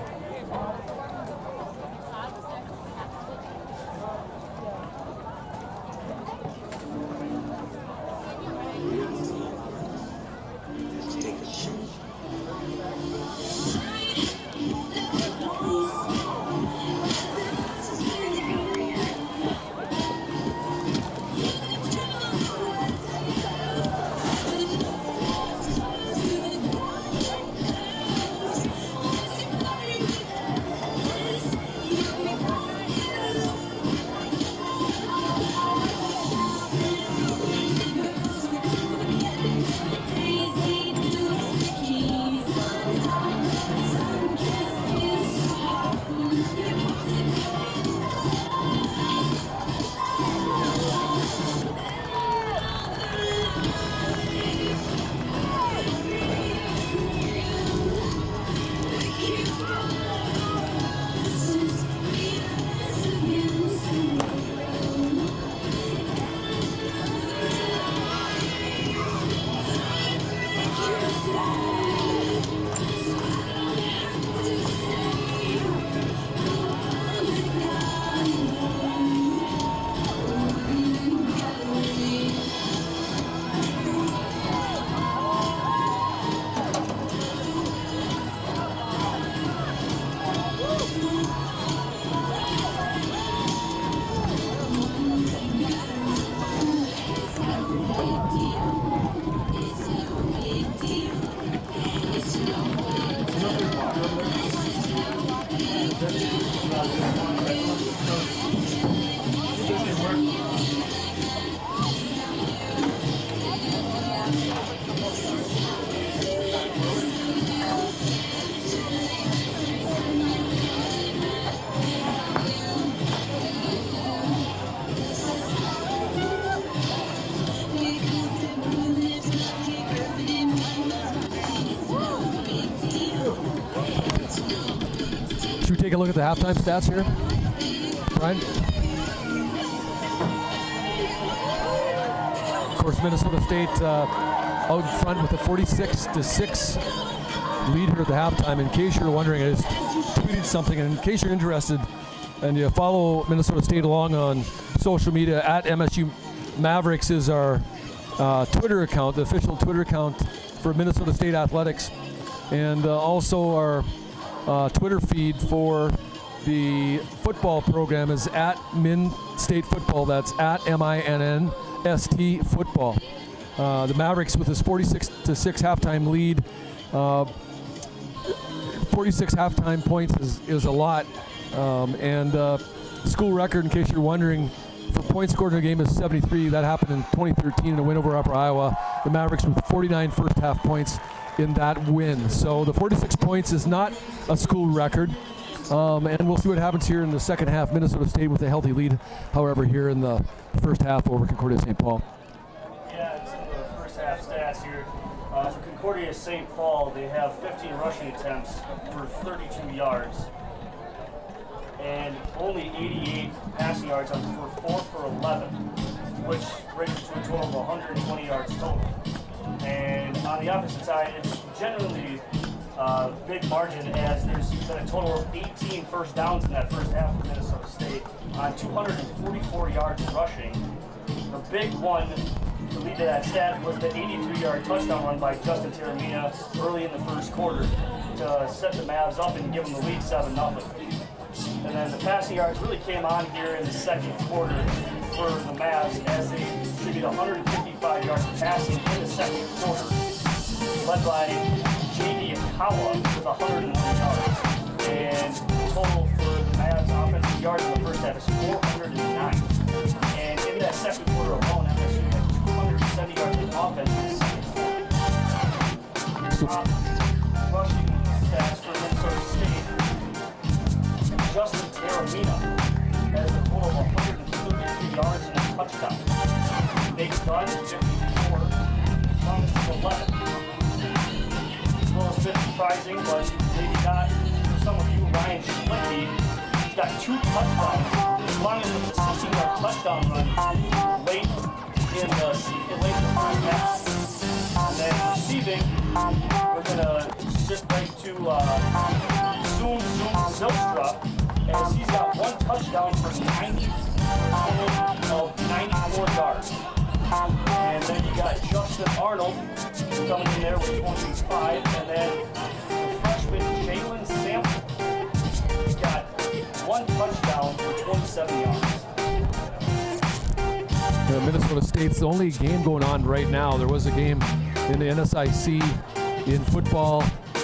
Should we take a look at the halftime stats here, Brian? Of course, Minnesota State out in front with a 46-6 lead here at the halftime. In case you're wondering, I just tweeted something, and in case you're interested and you follow Minnesota State along on social media, at MSU Mavericks is our Twitter account, the official Twitter account for Minnesota State Athletics, and also our Twitter feed for the football program is at Min State Football. That's at MINNST Football. The Mavericks with this 46-6 halftime lead. 46 halftime points is a lot. School record, in case you're wondering, for points scored in a game is 73. That happened in 2013 in a win over Upper Iowa. The Mavericks with 49 first half points in that win. So the 46 points is not a school record. And we'll see what happens here in the second half. Minnesota State with a healthy lead, however, here in the first half over Concordia-St. Paul. Yeah, some of the first half stats here. For Concordia-St. Paul, they have 15 rushing attempts for 32 yards. And only 88 passing yards for 4 for 11, which brings it to a total of 120 yards total. And on the opposite side, it's generally a big margin, as there's been a total of 18 first downs in that first half of Minnesota State on 244 yards rushing. The big one to lead to that stat was the 83-yard touchdown run by Justin Taramina early in the first quarter to set the Mavs up and give them the lead 7-0. And then the passing yards really came on here in the second quarter for the Mavs as they distributed 155 yards passing in the second quarter, led by J.D. Akawa with 101 yards. And total for the Mavs offensive yards in the first half is 409. And in that second quarter alone, MSU had 270 yards of offense in the second quarter. Rushing stats for Minnesota State, Justin Taramina has a total of 133 yards and a touchdown. Nate Dunn, 54, Thomas 11. It's a bit surprising, but maybe not for some of you. Ryan Schlicke, he's got 2 touchdowns, as long as it's a 16-yard touchdown run late in the first half. And then receiving, we're gonna shift right to Zoom Zilstra, as he's got 1 touchdown for 90 of 94 yards. And then you got Justin Arnold coming in there with 25, and then the freshman Jalen Sample, he's got 1 touchdown for 27 yards. Minnesota State's the only game going on right now. There was a game in the NSIC in football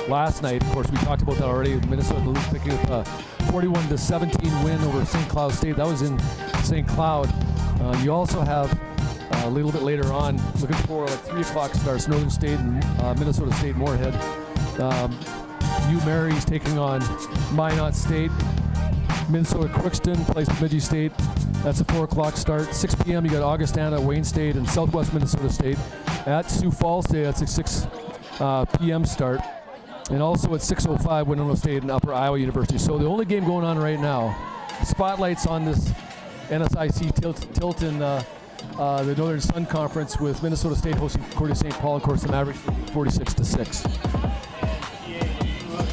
last night. Of course, we talked about that already. Minnesota picking up a 41-17 win over St. Cloud State. That was in St. Cloud. You also have a little bit later on, looking for like 3 o'clock starts, Northern State and Minnesota State Moorhead. U Mary's taking on Minot State. Minnesota Crookston plays Bemidji State. That's a 4 o'clock start. 6 p.m. you got Augustana, Wayne State, and Southwest Minnesota State. At Sioux Falls State, that's a 6 p.m. start. And also at 6:05, Winona State and Upper Iowa University. So the only game going on right now, spotlights on this NSIC tilt in the Northern Sun Conference with Minnesota State hosting Concordia-St. Paul. Of course, the Mavericks 46-6.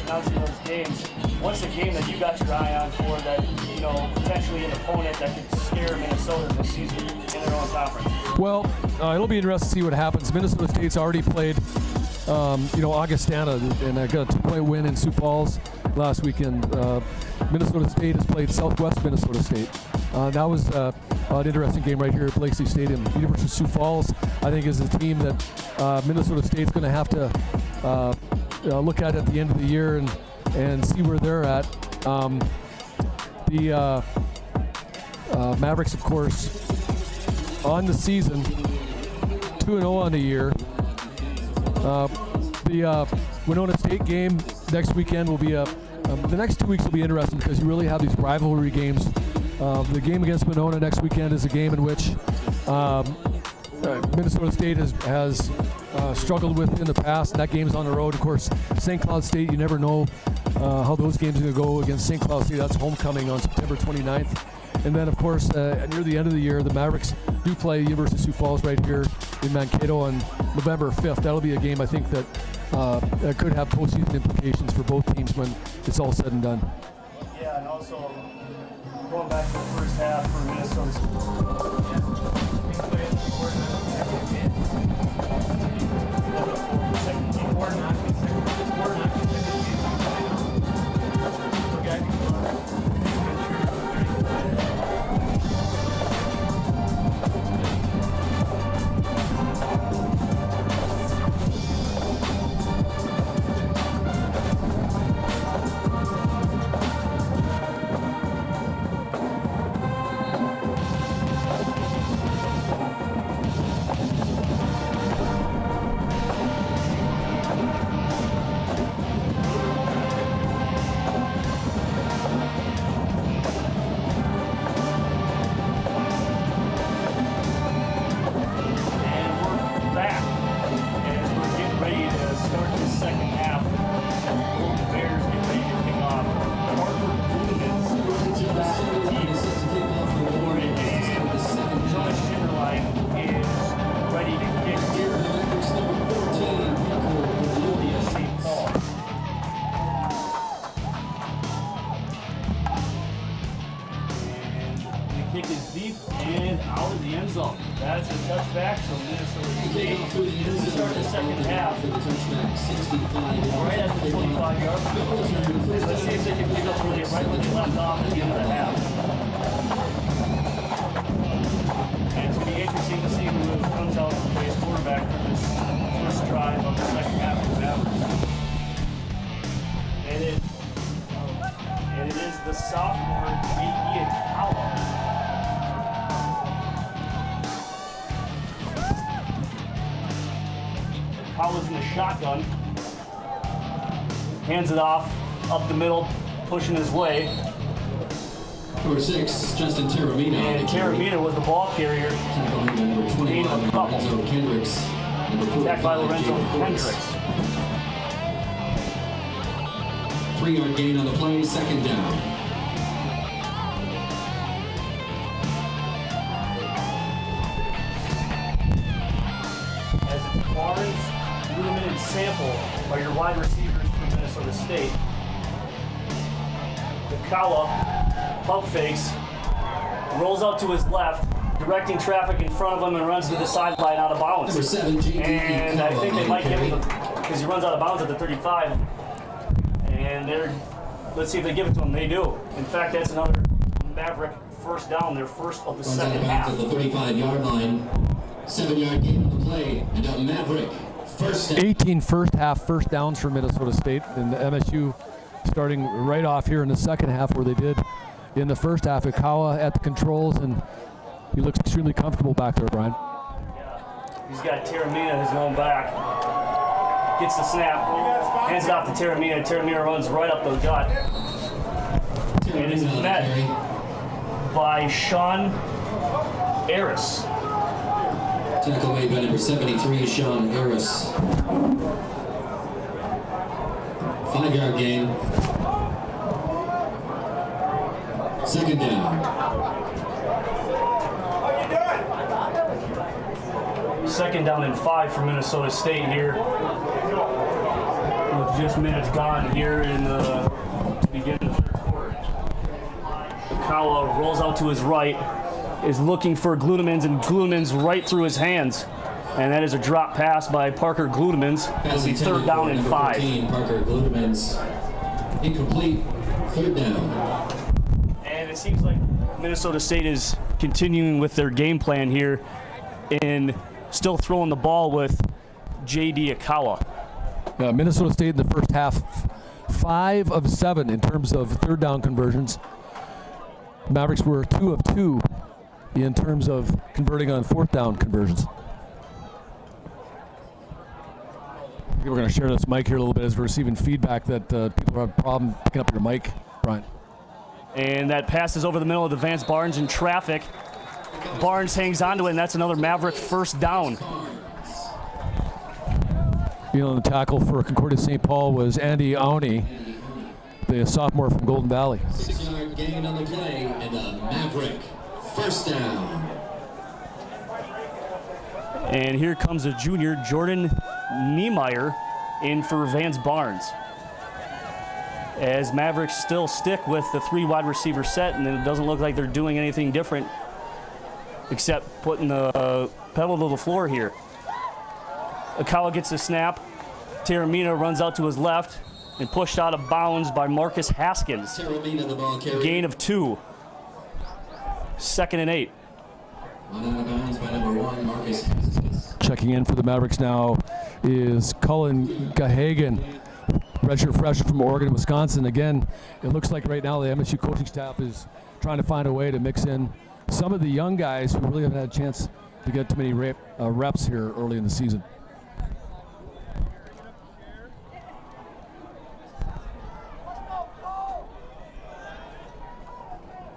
Announcing those games, what's a game that you got your eye on for that, you know, potentially an opponent that could scare Minnesota this season in their own conference? Well, it'll be interesting to see what happens. Minnesota State's already played, Augustana, and I got a 2-point win in Sioux Falls last weekend. Minnesota State has played Southwest Minnesota State. That was an interesting game right here at Blakely Stadium. University of Sioux Falls, I think, is a team that Minnesota State's going to have to look at the end of the year and see where they're at. The Mavericks, of course, on the season, 2-0 on the year. The Winona State game next weekend will be the next 2 weeks will be interesting because you really have these rivalry games. The game against Winona next weekend is a game in which Minnesota State has struggled with in the past, and that game's on the road. Of course, St. Cloud State, you never know how those games are going to go against St. Cloud State. That's homecoming on September 29th. And then, of course, near the end of the year, the Mavericks do play University of Sioux Falls right here in Mankato on November 5th. That'll be a game, I think, that could have postseason implications for both teams when it's all said and done. Yeah, and also going back to the first half for Minnesota. right at the 25-yard line. Let's see if they can pick up where they right where they left off at the end of the half. And it's going to be interesting to see who comes out and plays quarterback for this first drive of the second half of the Mavericks. And it is the sophomore J.D. Akawa. Akawa's in the shotgun. Hands it off, up the middle, pushing his way. Number 6, Justin Terramina. And Terramina was the ball carrier. Number 21, Lorenzo Kendricks. Attacked by Lorenzo Kendricks. 3-yard gain on the play, second down. As it's Barnes, Ludeman, and Sample are your wide receivers for Minnesota State. Akawa pump fakes, rolls out to his left, directing traffic in front of him and runs to the sideline out of bounds. Number 7, J.D. And I think they might give him because he runs out of bounds at the 35. And let's see if they give it to him. They do. In fact, that's another Maverick first down, their first of the Runs out second of half. bounds at the 35-yard line. 7-yard gain on the play, and a Maverick first down. 18 first half first downs for Minnesota State, and MSU starting right off here in the second half where they did in the first half. Akawa at the controls, and he looks extremely comfortable back there, Brian. He's got Terramina, his lone back. Gets the snap, hands it off to Terramina. Terramina runs right up the gut. And is met by Sean Harris. Tackle made by number 73, Sean Harris. 5-yard gain. Second down. Second down and 5 for Minnesota State here. With just minutes gone here in the beginning of the third quarter. Akawa rolls out to his right, is looking for Gludemans, and Gludemans right through his hands. And that is a drop pass by Parker Gludemans. It'll be third down and 5. 14, Parker Gludemans. Incomplete. Third down. And it seems like Minnesota State is continuing with their game plan here in still throwing the ball with J.D. Akawa. Minnesota State in the first half, 5 of 7 in terms of third down conversions. Mavericks were 2 of 2 in terms of converting on fourth down conversions. We're going to share this mic here a little bit as we're receiving feedback that people have a problem picking up your mic, Brian. And that passes over the middle of the Vance Barnes in traffic. Barnes hangs onto it, and that's another Maverick first down. Being on the tackle for Concordia-St. Paul was Andy Auni, the sophomore from Golden Valley. 6-yard gain on the play, and a Maverick first down. And here comes a junior, Jordan Niemeyer, in for Vance Barnes. As Mavericks still stick with the 3 wide receiver set, and it doesn't look like they're doing anything different except putting the pedal to the floor here. Akawa gets the snap. Terramina runs out to his left and pushed out of bounds by Marcus Haskins. Terramina, the ball carrier. Gain of 2. 2nd and 8. Run out of bounds by number 1, Marcus Haskins. Checking in for the Mavericks now is Cullen Gahagan, redshirt freshman from Oregon, Wisconsin. Again, it looks like right now the MSU coaching staff is trying to find a way to mix in some of the young guys who really haven't had a chance to get too many reps here early in the season.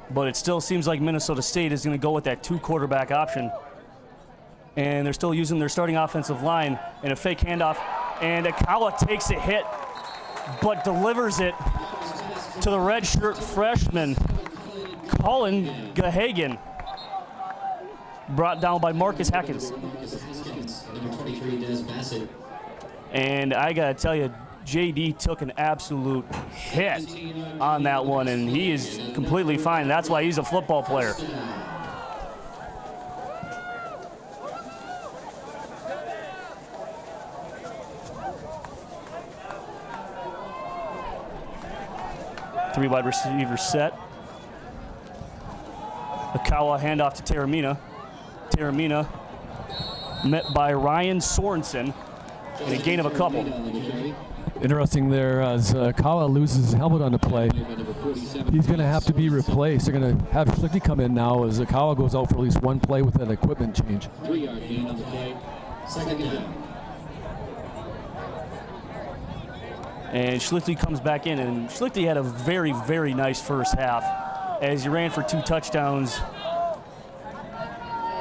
But it still seems like Minnesota State is going to go with that 2 quarterback option. And they're still using their starting offensive line in a fake handoff. And Akawa takes a hit, but delivers it to the redshirt freshman, Colin Gahagan. Brought down by Marcus Haskins. Number 23, Des Bassett. And I got to tell you, JD took an absolute hit on that one, and he is completely fine. That's why he's a football player. Three wide receivers set. Akawa handoff to Taramina. Taramina met by Ryan Sorensen and a gain of a couple. Interesting there as Kawa loses his helmet on the play. He's going to have to be replaced. They're going to have Schlichty come in now as Kawa goes out for at least one play with an equipment change. 3-yard gain on the play. Second down. And Schlichty comes back in, and Schlichty had a very, very nice first half as he ran for 2 touchdowns.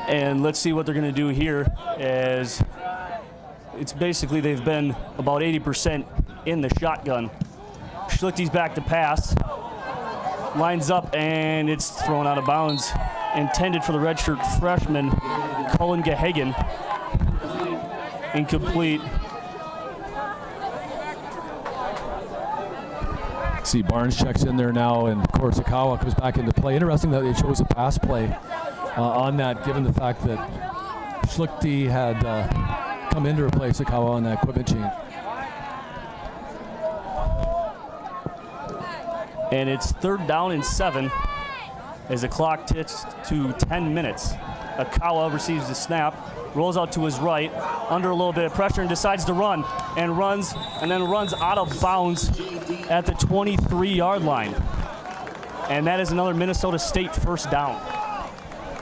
And let's see what they're going to do here, as it's basically they've been about 80% in the shotgun. Schlichty's back to pass, lines up, and it's thrown out of bounds. Intended for the redshirt freshman, Cullen Gahagan. Incomplete. See, Barnes checks in there now, and of course Akawa comes back into play. Interesting that they chose a pass play on that, given the fact that Schlichty had come in to replace Akawa on that equipment change. And it's 3rd down and 7 as the clock ticks to 10 minutes. Akawa receives the snap, rolls out to his right, under a little bit of pressure, and decides to run, and runs out of bounds at the 23-yard line. And that is another Minnesota State first down.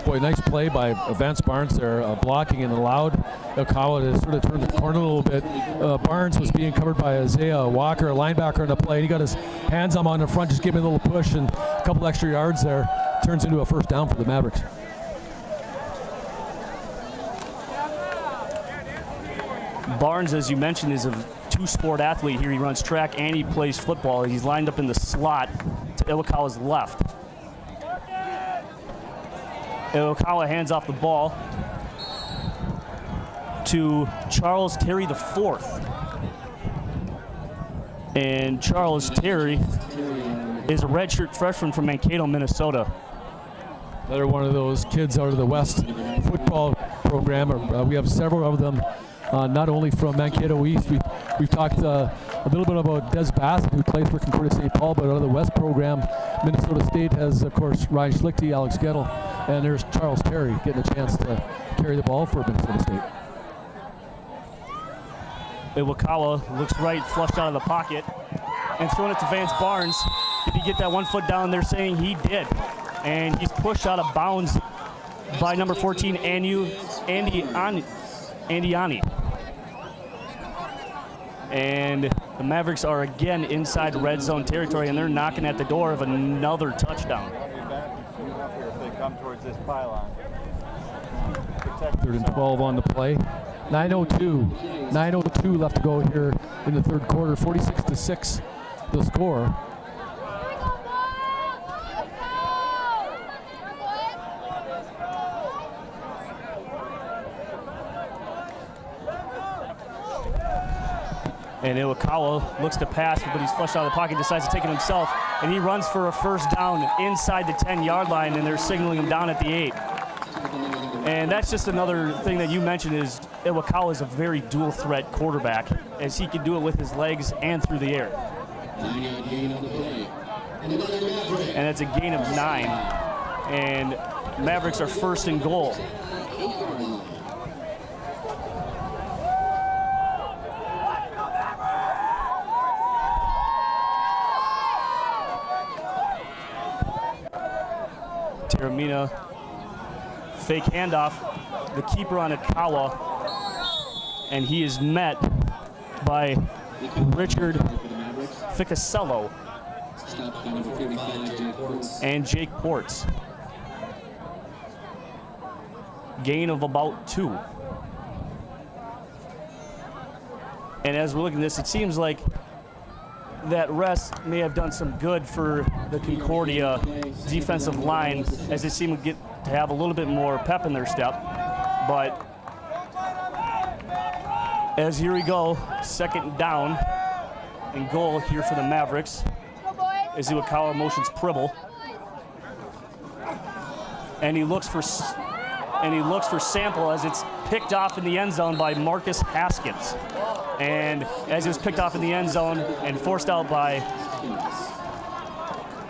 Boy, nice play by Vance Barnes there, blocking and allowed Akawa to sort of turn the corner a little bit. Barnes was being covered by Isaiah Walker, a linebacker in the play, and he got his hands on him on the front, just giving him a little push, and a couple extra yards there. Turns into a first down for the Mavericks. Barnes, as you mentioned, is a two-sport athlete here. He runs track and he plays football. He's lined up in the slot to Iwakawa's left. Iwakawa hands off the ball to Charles Terry IV. And Charles Terry is a redshirt freshman from Mankato, Minnesota. Another one of those kids out of the West football program. We have several of them, not only from Mankato East. We've talked a little bit about Des Bassett, who plays for Concordia-St. Paul, but out of the West program, Minnesota State has, of course, Ryan Schlichty, Alex Gettle, and there's Charles Terry getting a chance to carry the ball for Minnesota State. Iwakawa looks right, flushed out of the pocket, and throwing it to Vance Barnes. Did he get that 1 foot down? They're saying he did. And he's pushed out of bounds by number 14, Andy Ani. And the Mavericks are again inside red zone territory, and they're knocking at the door of another touchdown. Third and 12 on the play. 9:02 left to go here in the third quarter. 46-6 the score. And Iwakawa looks to pass, but he's flushed out of the pocket, decides to take it himself, and he runs for a first down inside the 10-yard line, and they're signaling him down at the 8. And that's just another thing that you mentioned is Iwakawa is a very dual-threat quarterback, as he can do it with his legs and through the air. 9-yard gain on the play. And it's a gain of 9. And Mavericks are first and goal. Taramina, fake handoff, the keeper on Akawa, and he is met by Richard Ficasello and Jake Ports. Gain of about 2. And as we're looking at this, it seems like that rest may have done some good for the Concordia defensive line, as they seem to have a little bit more pep in their step. But as here we go, second down and goal here for the Mavericks. As Iwakawa motions Pribble, and he looks for Sample as it's picked off in the end zone by Marcus Haskins. And as it was picked off in the end zone and forced out by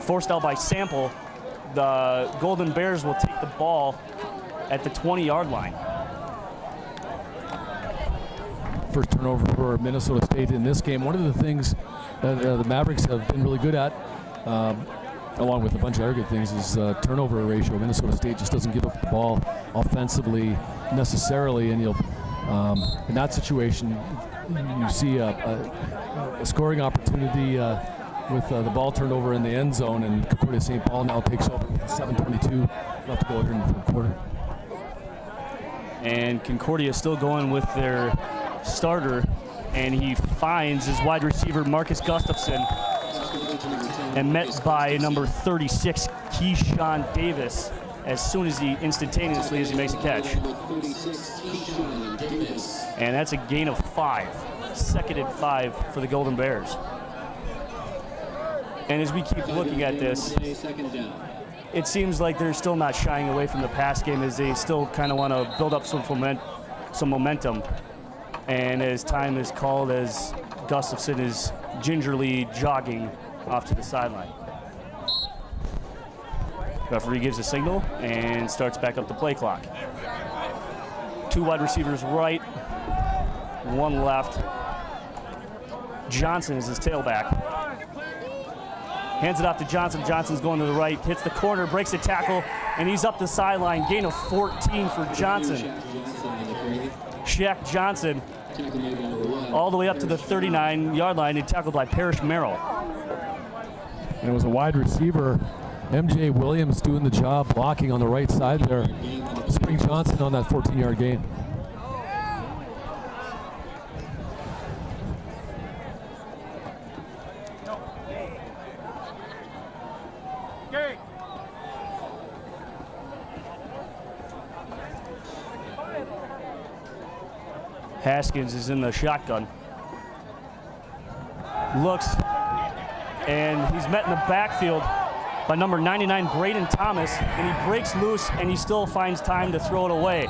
forced out by Sample, the Golden Bears will take the ball at the 20-yard line. First turnover for Minnesota State in this game. One of the things that the Mavericks have been really good at, along with a bunch of other good things, is turnover ratio. Minnesota State just doesn't give up the ball offensively necessarily, and in that situation, you see a scoring opportunity with the ball turned over in the end zone, and Concordia-St. Paul now takes over with 7:22 left to go here in the third quarter. And Concordia is still going with their starter, and he finds his wide receiver Marcus Gustafson, and met by number 36 Keyshawn Davis instantaneously as he makes a catch. And that's a gain of 5, second and 5 for the Golden Bears. And as we keep looking at this, it seems like they're still not shying away from the pass game, as they still kind of want to build up some momentum. And as time is called, as Gustafson is gingerly jogging off to the sideline. Referee gives a signal and starts back up the play clock. 2 wide receivers right, 1 left. Johnson is his tailback. Hands it off to Johnson. Johnson's going to the right, hits the corner, breaks the tackle, and he's up the sideline. Gain of 14 for Johnson. Shaq Johnson all the way up to the 39-yard line and tackled by Parrish Merrill. And it was a wide receiver, MJ Williams, doing the job blocking on the right side there. Spring Johnson on that 14-yard gain. Haskins is in the shotgun. Looks, and he's met in the backfield by number 99, Braden Thomas, and he breaks loose, and he still finds time to throw it away.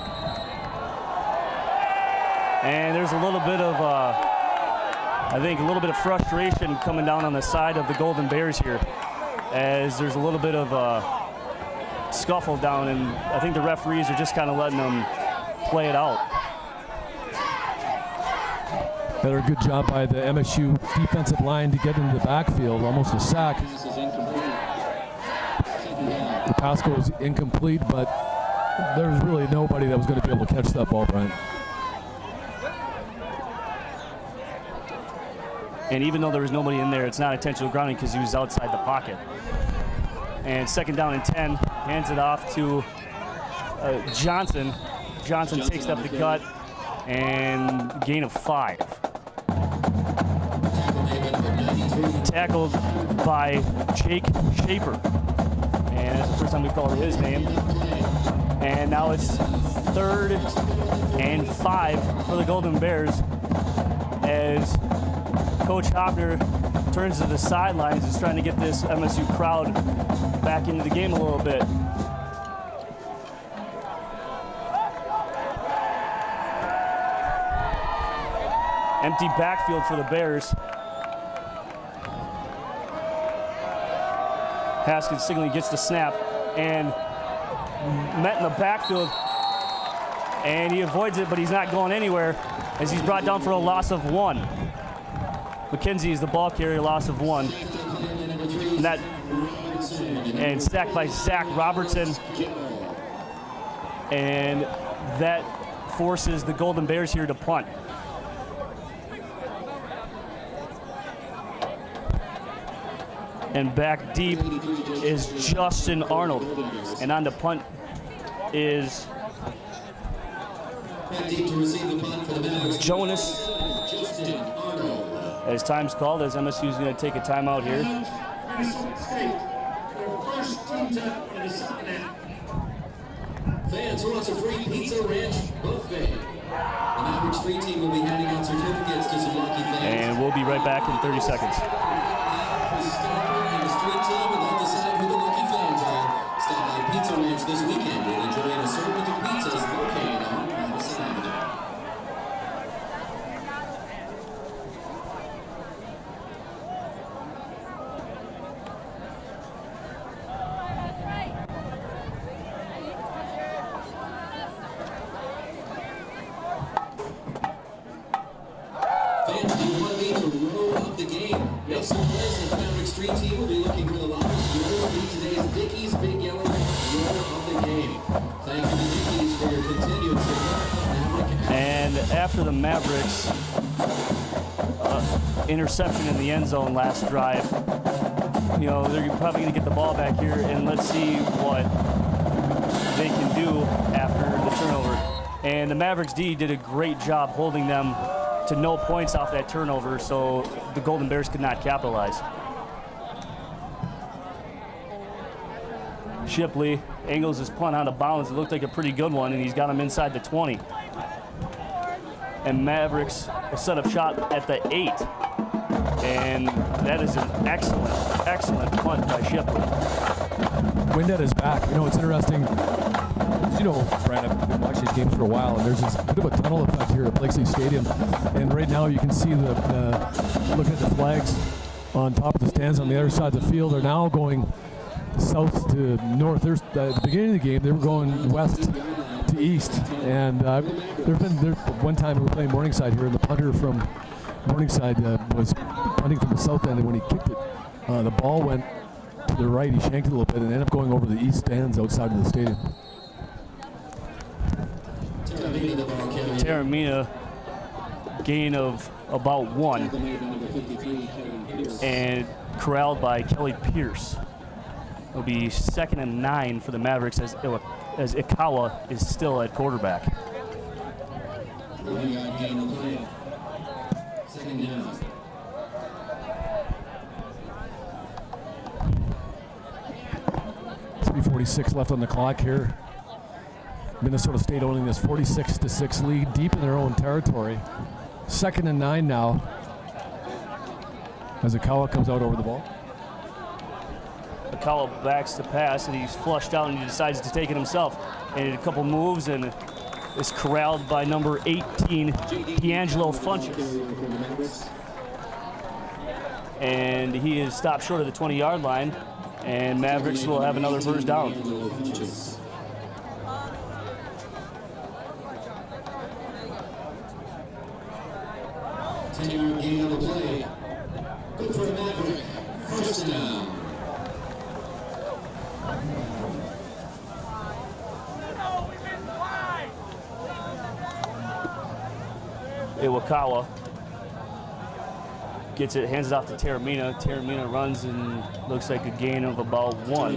And there's a little bit of, I think, a little bit of frustration coming down on the side of the Golden Bears here, as there's a little bit of scuffle down, and I think the referees are just kind of letting them play it out. Better good job by the MSU defensive line to get into the backfield, almost a sack. The pass goes incomplete, but there was really nobody that was going to be able to catch that ball, Brian. And even though there was nobody in there, it's not intentional grounding because he was outside the pocket. And second down and 10, hands it off to Johnson. Johnson takes up the gut, and gain of 5. Tackled by Jake Shaper. And that's the first time we called his name. And now it's 3rd and 5 for the Golden Bears, as Coach Hopner turns to the sidelines and is trying to get this MSU crowd back into the game a little bit. Empty backfield for the Bears. Haskins signaling gets the snap, and met in the backfield, and he avoids it, but he's not going anywhere, as he's brought down for a loss of 1. McKenzie is the ball carrier, loss of 1. And sacked by Zach Robertson, and that forces the Golden Bears here to punt. And back deep is Justin Arnold. And on the punt is Jonas. As time's called, as MSU is going to take a timeout here. Fans, who wants a free pizza ranch buffet? The Mavericks free team will be handing out certificates to some lucky fans. And we'll be right back in 30 seconds. Pizza Ranch this weekend and enjoy an assortment of pizzas located on Madison Avenue. Next in place, the Maverick Street team will be looking for the loudest scorers. Be today's Dickies Big Yellow scorer of the game. Thank you to Dickies for your continued support of Maverick. And after the Mavericks interception in the end zone last drive, you know, they're probably going to get the ball back here, and let's see what they can do after the turnover. And the Mavericks D did a great job holding them to no points off that turnover, so the Golden Bears could not capitalize. Shipley angles his punt out of bounds. It looked like a pretty good one, and he's got him inside the 20. And Mavericks will set up shot at the 8. And that is an excellent, excellent punt by Shipley. Windhead is back. You know, it's interesting. As you know, Brian, I've been watching these games for a while, and there's this bit of a tunnel effect here at Blakely Stadium. And right now you can see looking at the flags on top of the stands on the other side of the field are now going south to north. There's at the beginning of the game, they were going west to east. And there one time we were playing Morningside here, and the punter from Morningside was punting from the south end, and when he kicked it, the ball went to the right. He shanked it a little bit and ended up going over the east stands outside of the stadium. Taramina, gain of about 1, and corralled by Kelly Pierce. It'll be 2nd and 9 for the Mavericks as Ikawa is still at quarterback. .346 left on the clock here. Minnesota State owning this 46-6 lead deep in their own territory. 2nd and 9 now as Ikawa comes out over the ball. Ikawa backs to pass, and he's flushed out, and he decides to take it himself. And a couple moves, and is corralled by number 18, D'Angelo Funches. And he is stopped short of the 20-yard line, and Mavericks will have another first down. Gain on the play. Good for the Maverick. First down. Iwakawa gets it, hands it off to Taramina. Taramina runs and looks like a gain of about 1.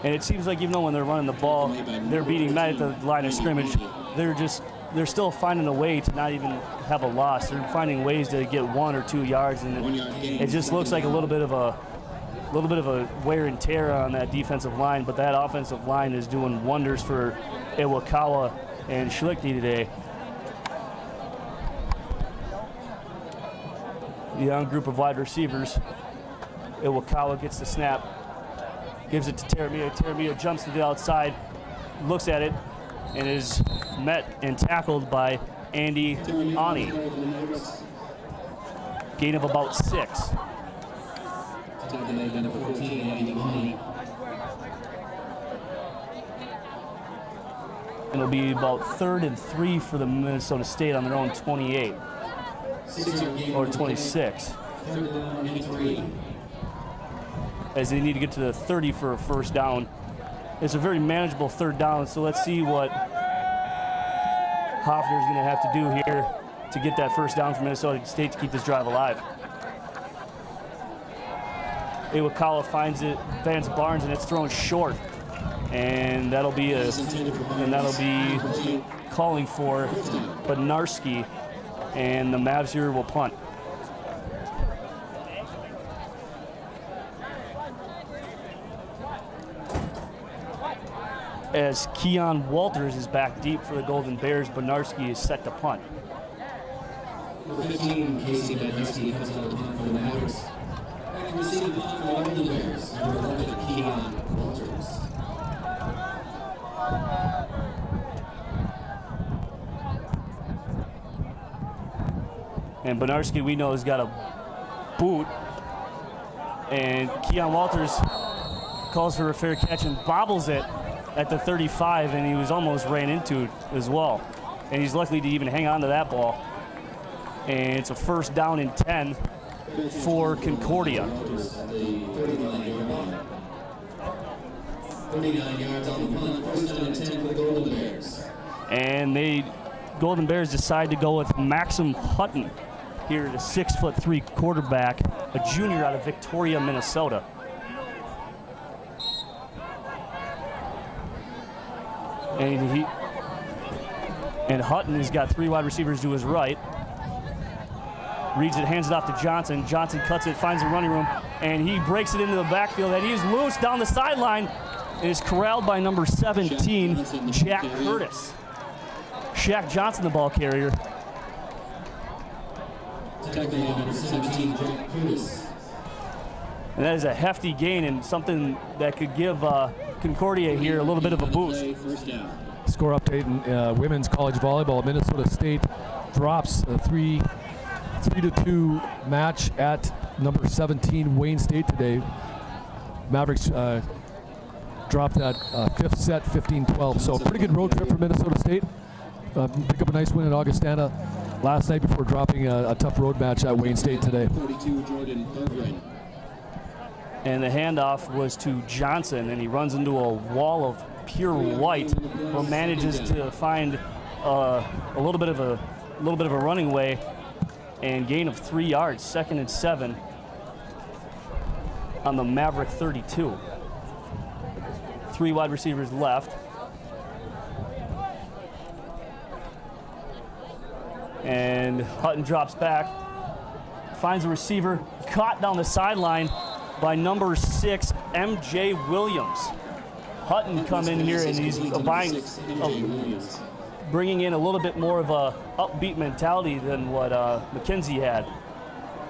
And it seems like even though when they're running the ball, they're beating Matt at the line of scrimmage, they're still finding a way to not even have a loss. They're finding ways to get 1 or 2 yards, and it just looks like a little bit of a wear and tear on that defensive line. But that offensive line is doing wonders for Iwakawa and Schlichty today. The young group of wide receivers. Iwakawa gets the snap, gives it to Taramia. Taramia jumps to the outside, looks at it, and is met and tackled by Andy Ani. Gain of about 6. It'll be about 3rd and 3 for the Minnesota State on their own 28 or 26. As they need to get to the 30 for a first down. It's a very manageable 3rd down, so let's see what Hoffner's going to have to do here to get that first down for Minnesota State to keep this drive alive. Iwakawa finds it, Vance Barnes, and it's thrown short. And that'll be calling for Bednarski, and the Mavs here will punt. As Keon Walters is back deep for the Golden Bears, Bednarski is set to punt. Number 15, Casey Bednarski comes out of the punt for the Mavericks. Back to receive the punt for the Golden Bears, number 11, Keon Walters. And Bednarski, we know, has got a boot. And Keon Walters calls for a fair catch and bobbles it at the 35, and he was almost ran into it as well. And he's lucky to even hang on to that ball. And it's a first down and 10 for Concordia. 39 yards on the punt, first down and 10 for the Golden Bears. And the Golden Bears decide to go with Maxim Hutton here, the 6'3" quarterback, a junior out of Victoria, Minnesota. And Hutton has got 3 wide receivers to his right. Reads it, hands it off to Johnson. Johnson cuts it, finds the running room, and he breaks it into the backfield. And he is loose down the sideline and is corralled by number 17, Jack Curtis. Shaq Johnson, the ball carrier. Tackling number 17, Jack Curtis. And that is a hefty gain and something that could give Concordia here a little bit of a boost. First down. Score update in women's college volleyball. Minnesota State drops a 3-2 match at number 17 Wayne State today. Mavericks dropped that 5th set 15-12. So a pretty good road trip for Minnesota State. Pick up a nice win at Augustana last night before dropping a tough road match at Wayne State today. 42, Jordan Berggren. And the handoff was to Johnson, and he runs into a wall of pure white, but manages to find a little bit of a running way and gain of 3 yards, 2nd and 7 on the Maverick 32. 3 wide receivers left. And Hutton drops back, finds a receiver, caught down the sideline by number 6, MJ Williams. Hutton come in here and he's bringing in a little bit more of a upbeat mentality than what McKenzie had.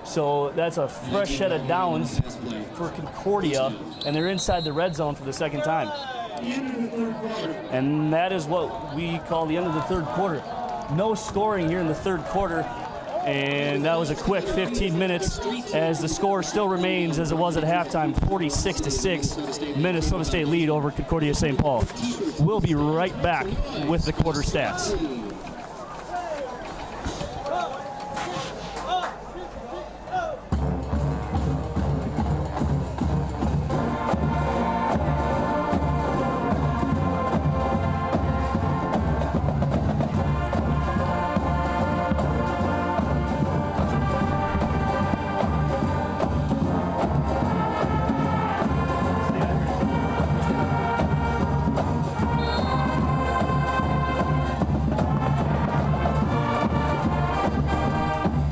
So that's a fresh set of downs for Concordia, and they're inside the red zone for the second time. And that is what we call the end of the third quarter. No scoring here in the third quarter, and that was a quick 15 minutes as the score still remains as it was at halftime, 46-6, Minnesota State lead over Concordia-St. Paul. We'll be right back with the quarter stats.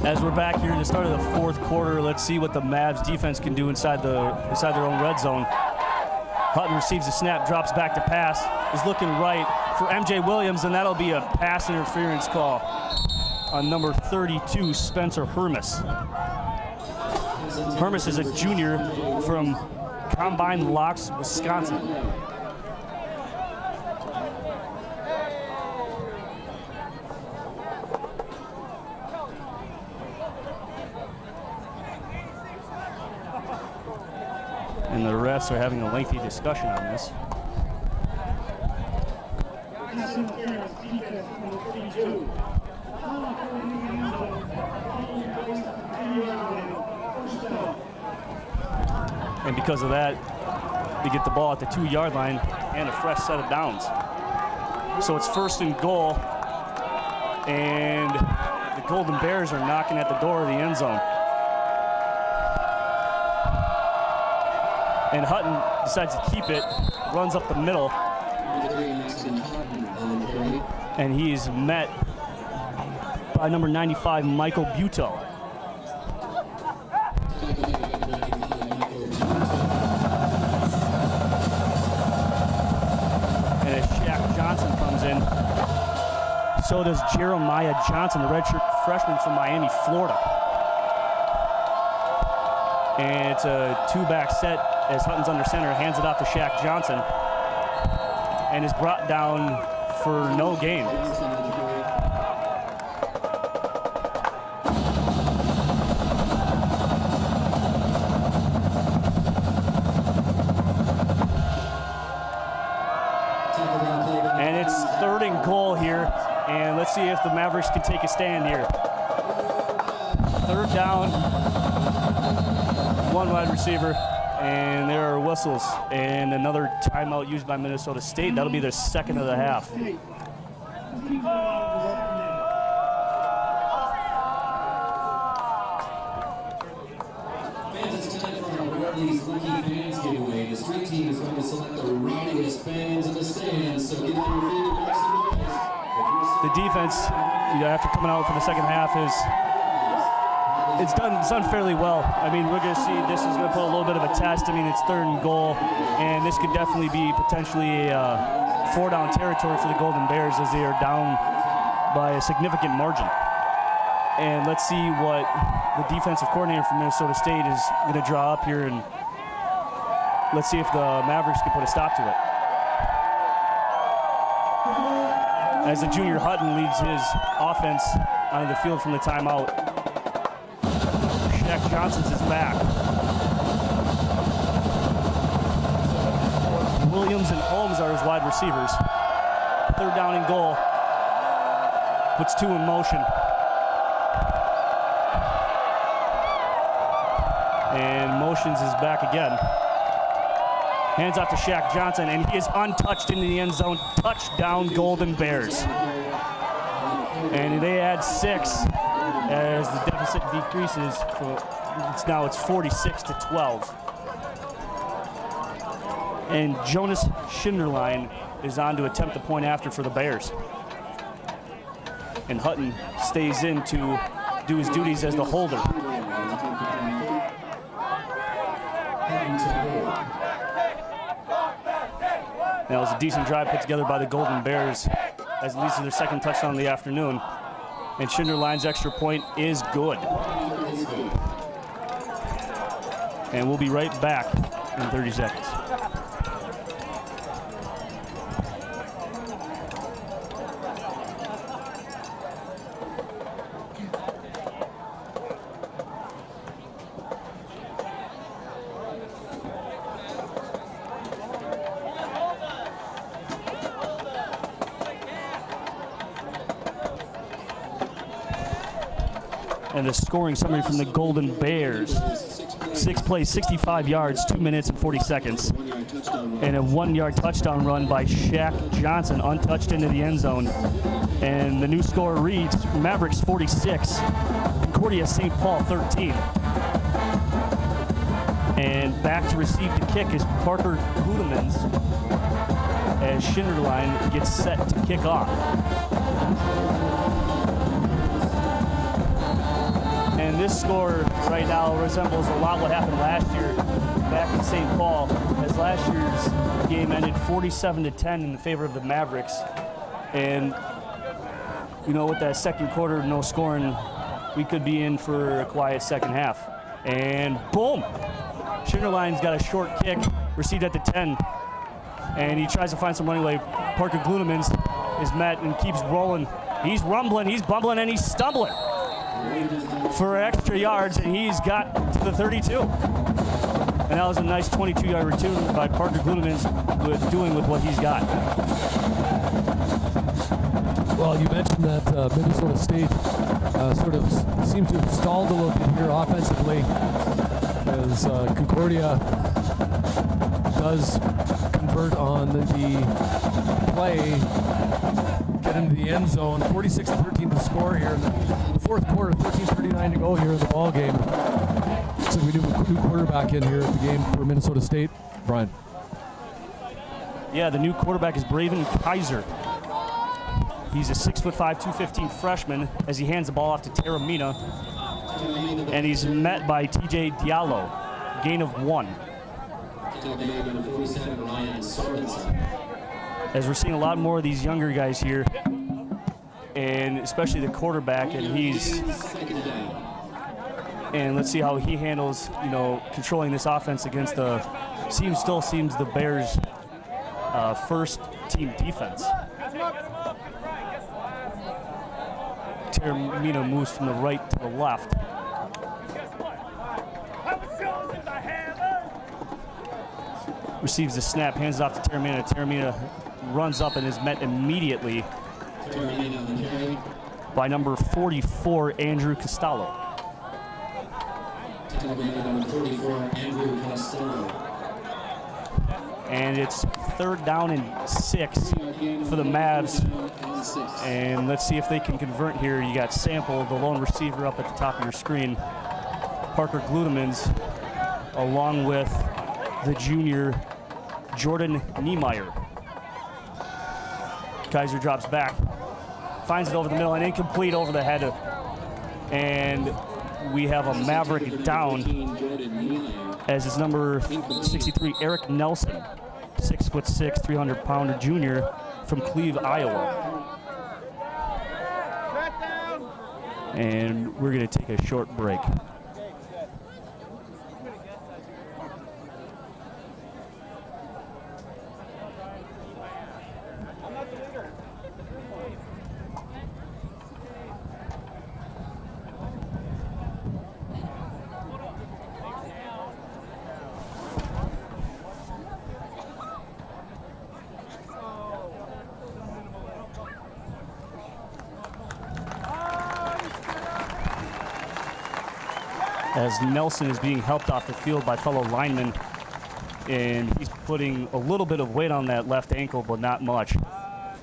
As we're back here at the start of the fourth quarter, let's see what the Mavs defense can do inside their own red zone. Hutton receives the snap, drops back to pass, is looking right for MJ Williams, and that'll be a pass interference call on number 32, Spencer Hermes. Hermes is a junior from Combine Locks, Wisconsin. And the refs are having a lengthy discussion on this. And because of that, they get the ball at the 2-yard line and a fresh set of downs. So it's 1st and goal, and the Golden Bears are knocking at the door of the end zone. And Hutton decides to keep it, runs up the middle, and he is met by number 95, Michael Buto. And as Shaq Johnson comes in, so does Jeremiah Johnson, the redshirt freshman from Miami, Florida. And it's a 2-back set as Hutton's under center, hands it off to Shaq Johnson, and is brought down for no gain. And it's 3rd and goal here, and let's see if the Mavericks can take a stand here. 3rd down. one wide receiver, and there are whistles. And another timeout used by Minnesota State. That'll be their second of the half. These lucky fans giveaway. The street team is going to select the rowdiest fans in the stands, so get on your feet and make some noise. The defense, after coming out for the second half, it's done fairly well. I mean, we're going to see this is going to put a little bit of a test. I mean, it's 3rd and goal, and this could definitely be potentially a 4-down territory for the Golden Bears as they are down by a significant margin. And let's see what the defensive coordinator from Minnesota State is going to draw up here, and let's see if the Mavericks can put a stop to it. As the junior Hutton leads his offense onto the field from the timeout, Shaq Johnson's his back. Williams and Holmes are his wide receivers. 3rd down and goal. Puts 2 in motion. And motions is back again. Hands off to Shaq Johnson, and he is untouched into the end zone. Touchdown, Golden Bears. And they add 6 as the deficit decreases. Now it's 46-12. And Jonas Schinderline is on to attempt the point after for the Bears. And Hutton stays in to do his duties as the holder. That was a decent drive put together by the Golden Bears as it leads to their second touchdown of the afternoon. And Schinderline's extra point is good. And we'll be right back in 30 seconds. And the scoring summary from the Golden Bears. 6 plays, 65 yards, 2 minutes and 40 seconds. And a 1-yard touchdown run by Shaq Johnson, untouched into the end zone. And the new score reads, Mavericks 46, Concordia-St. Paul 13. And back to receive the kick is Parker Gudemans as Schinderline gets set to kick off. And this score right now resembles a lot what happened last year back in St. Paul, as last year's game ended 47-10 in favor of the Mavericks. And, with that second quarter, no scoring, we could be in for a quiet second half. And boom! Schinderline's got a short kick, received at the 10. And he tries to find some running away. Parker Gudemans is met and keeps rolling. He's rumbling, he's bumbling, and he's stumbling for extra yards, and he's got to the 32. And that was a nice 22-yard return by Parker Gudemans with what he's got. Well, you mentioned that Minnesota State sort of seemed to have stalled a little bit here offensively as Concordia does convert on the play, get into the end zone. 46-13 to score here in the fourth quarter, 13:39 to go here in the ball game. So we do a new quarterback in here at the game for Minnesota State. Brian. Yeah, the new quarterback is Braven Kaiser. He's a 6'5", 215 freshman as he hands the ball off to Taramina. And he's met by TJ Diallo, gain of 1. As we're seeing a lot more of these younger guys here, and especially the quarterback, and let's see how he handles, controlling this offense against still seems the Bears' first team defense. Taramina moves from the right to the left. Receives the snap, hands it off to Taramina. Taramina runs up and is met immediately by number 44, Andrew Costello. tackle made by number 34, Andrew Costello. And it's 3rd down and 6 for the Mavs. And let's see if they can convert here. You got Sample, the lone receiver, up at the top of your screen. Parker Glutemans, along with the junior Jordan Niemeyer. Kaiser drops back, finds it over the middle, and incomplete over the head. And we have a Maverick down as it's number 63, Eric Nelson, 6'6", 300-pounder junior from Cleve, Iowa. And we're going to take a short break. As Nelson is being helped off the field by fellow linemen, and he's putting a little bit of weight on that left ankle, but not much.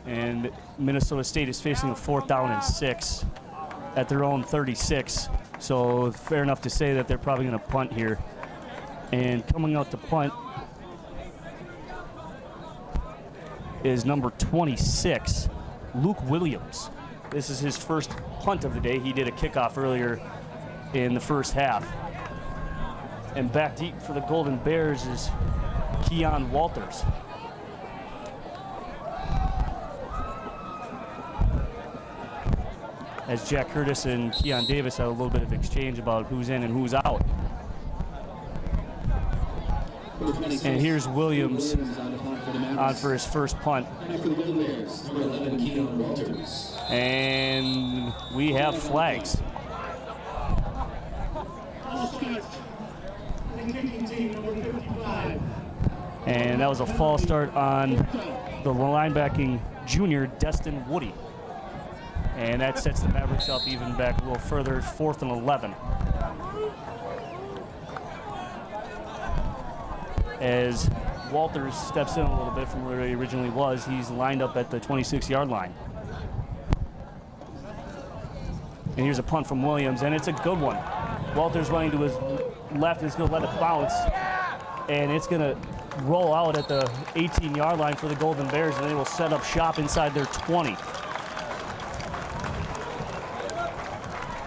And Minnesota State is facing a 4th down and 6 at their own 36. So fair enough to say that they're probably going to punt here. And coming out to punt is number 26, Luke Williams. This is his first punt of the day. He did a kickoff earlier in the first half. And back deep for the Golden Bears is Keon Walters. As Jack Curtis and Keon Davis had a little bit of exchange about who's in and who's out. And here's Williams on for his first punt. And we have flags. And that was a false start on the linebacking junior, Destin Woody. And that sets the Mavericks up even back a little further, 4th and 11. As Walters steps in a little bit from where he originally was, he's lined up at the 26-yard line. And here's a punt from Williams, and it's a good one. Walters running to his left, and he's going to let it bounce. And it's going to roll out at the 18-yard line for the Golden Bears, and they will set up shop inside their 20.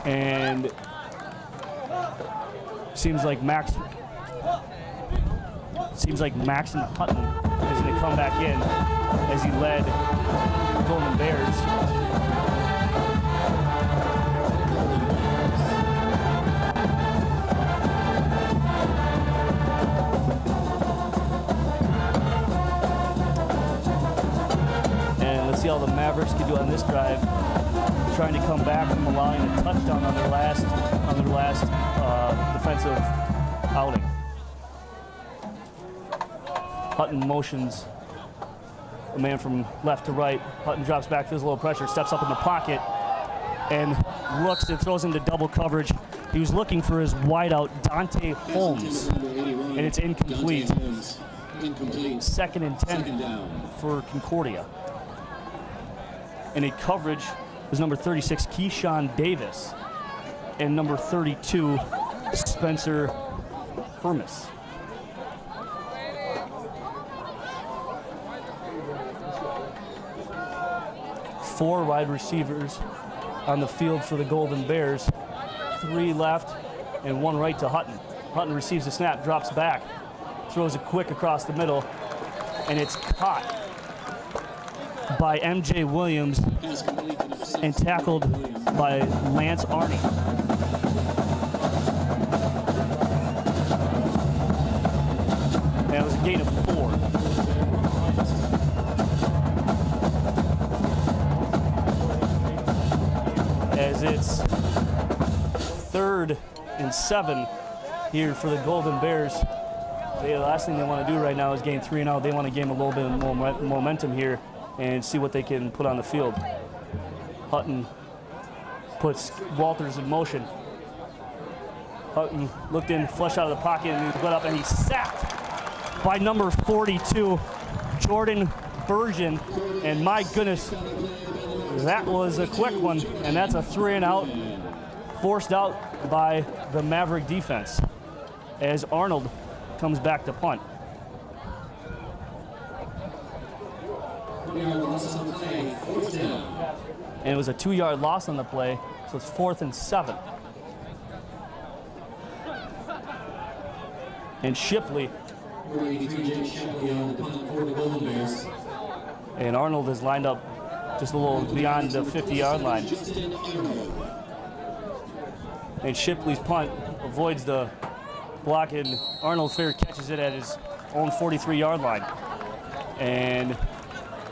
And seems like Maxon Hutton is going to come back in as he led the Golden Bears. See how the Mavericks can do on this drive, trying to come back from allowing a touchdown on their last defensive outing. Hutton motions a man from left to right. Hutton drops back, feels a little pressure, steps up in the pocket, and looks and throws into double coverage. He was looking for his wideout, Dante Holmes, and it's incomplete. 2nd and 10 for Concordia. And in coverage was number 36, Keyshawn Davis, and number 32, Spencer Hermes. Four wide receivers on the field for the Golden Bears. 3 left and 1 right to Hutton. Hutton receives the snap, drops back, throws it quick across the middle, and it's caught by MJ Williams and tackled by Lance Arney. And it was a gain of 4. As it's 3rd and 7 here for the Golden Bears. The last thing they want to do right now is gain 3 and out. They want to gain a little bit more momentum here and see what they can put on the field. Hutton puts Walters in motion. Hutton looked in, flushed out of the pocket, and he went up, and he's sacked by number 42, Jordan Bergen. And my goodness, that was a quick one, and that's a 3-and-out, forced out by the Maverick defense as Arnold comes back to punt. And it was a 2-yard loss on the play, so it's 4th and 7. And Shipley. And Arnold is lined up just a little beyond the 50-yard line. And Shipley's punt avoids the block, and Arnold fair catches it at his own 43-yard line. And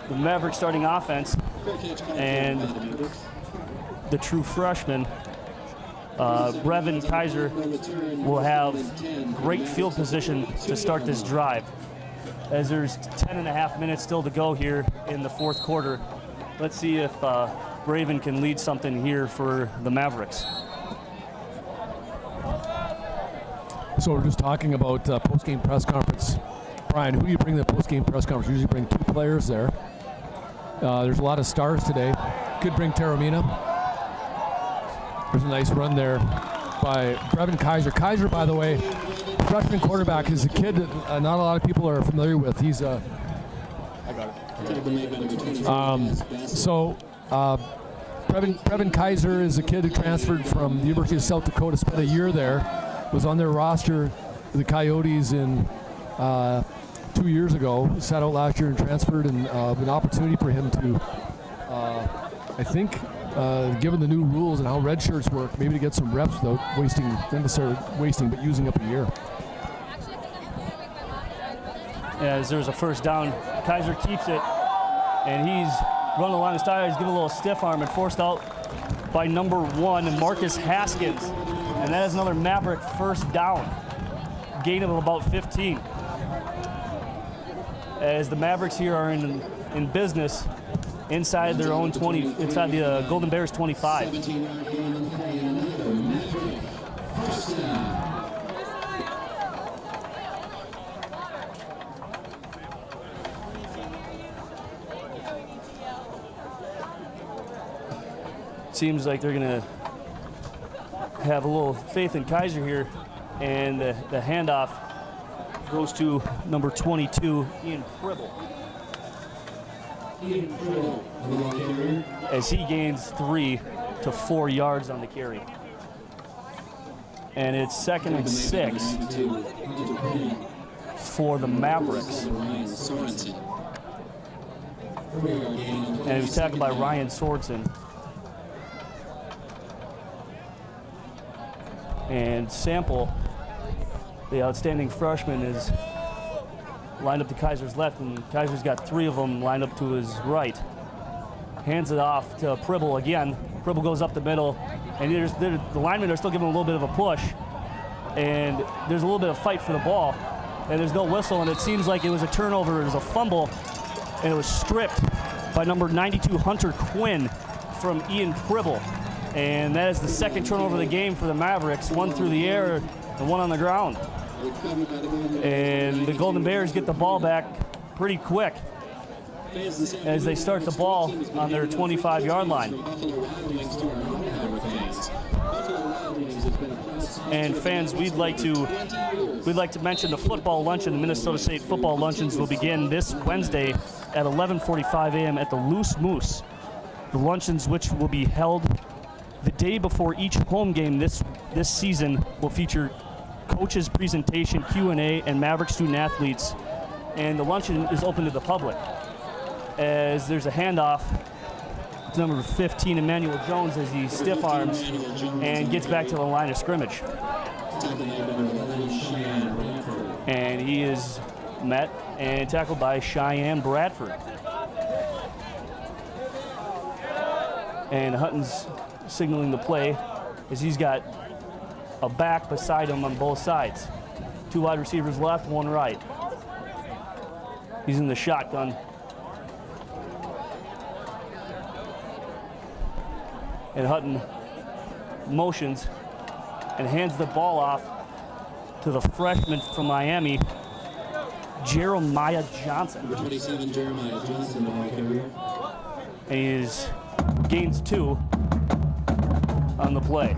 the Maverick starting offense and the true freshman, Brevin Kaiser, will have great field position to start this drive, as there's 10.5 minutes still to go here in the fourth quarter. Let's see if Brevin can lead something here for the Mavericks. So we're just talking about post-game press conference. Brian, who do you bring to the post-game press conference? You usually bring 2 players there. There's a lot of stars today. Could bring Taramina. There's a nice run there by Brevin Kaiser. Kaiser, by the way, freshman quarterback, is a kid that not a lot of people are familiar with. He's a... I got it. Brevin Kaiser is a kid who transferred from the University of South Dakota, spent a year there, was on their roster, the Coyotes, in 2 years ago, sat out last year and transferred, and an opportunity for him to, I think, given the new rules and how red shirts work, maybe to get some reps without wasting, not necessarily wasting, but using up a year. As there's a first down, Kaiser keeps it, and he's running along the side. He's giving a little stiff arm and forced out by number 1, Marcus Haskins. And that is another Maverick first down, gain of about 15. As the Mavericks here are in business inside their own 20, inside the Golden Bears 25. Seems like they're gonna have a little faith in Kaiser here, and the handoff goes to number 22, Ian Pribble. As he gains 3 to 4 yards on the carry. And it's 2nd and 6 for the Mavericks. And it was tackled by Ryan Sorensen. And Sample, the outstanding freshman, is lined up to Kaiser's left, and Kaiser's got 3 of them lined up to his right. Hands it off to Pribble again. Pribble goes up the middle, and the linemen are still giving him a little bit of a push. And there's a little bit of fight for the ball, and there's no whistle, and it seems like it was a turnover. It was a fumble, and it was stripped by number 92, Hunter Quinn, from Ian Pribble. And that is the 2nd turnover of the game for the Mavericks, 1 through the air and 1 on the ground. And the Golden Bears get the ball back pretty quick as they start the ball on their 25-yard line. And fans, we'd like to mention the football luncheon. The Minnesota State football luncheons will begin this Wednesday at 11:45 a.m. at the Loose Moose. The luncheons, which will be held the day before each home game this season, will feature coaches' presentation, Q&A, and Maverick student athletes. And the luncheon is open to the public, as there's a handoff to number 15, Emmanuel Jones, as he stiff arms and gets back to the line of scrimmage. And he is met and tackled by Cheyenne Bradford. And Hutton's signaling the play as he's got a back beside him on both sides. 2 wide receivers left, 1 right. He's in the shotgun. And Hutton motions and hands the ball off to the freshman from Miami, Jeremiah Johnson. Number 27, Jeremiah Johnson, the ball carrier. And he gains 2 on the play.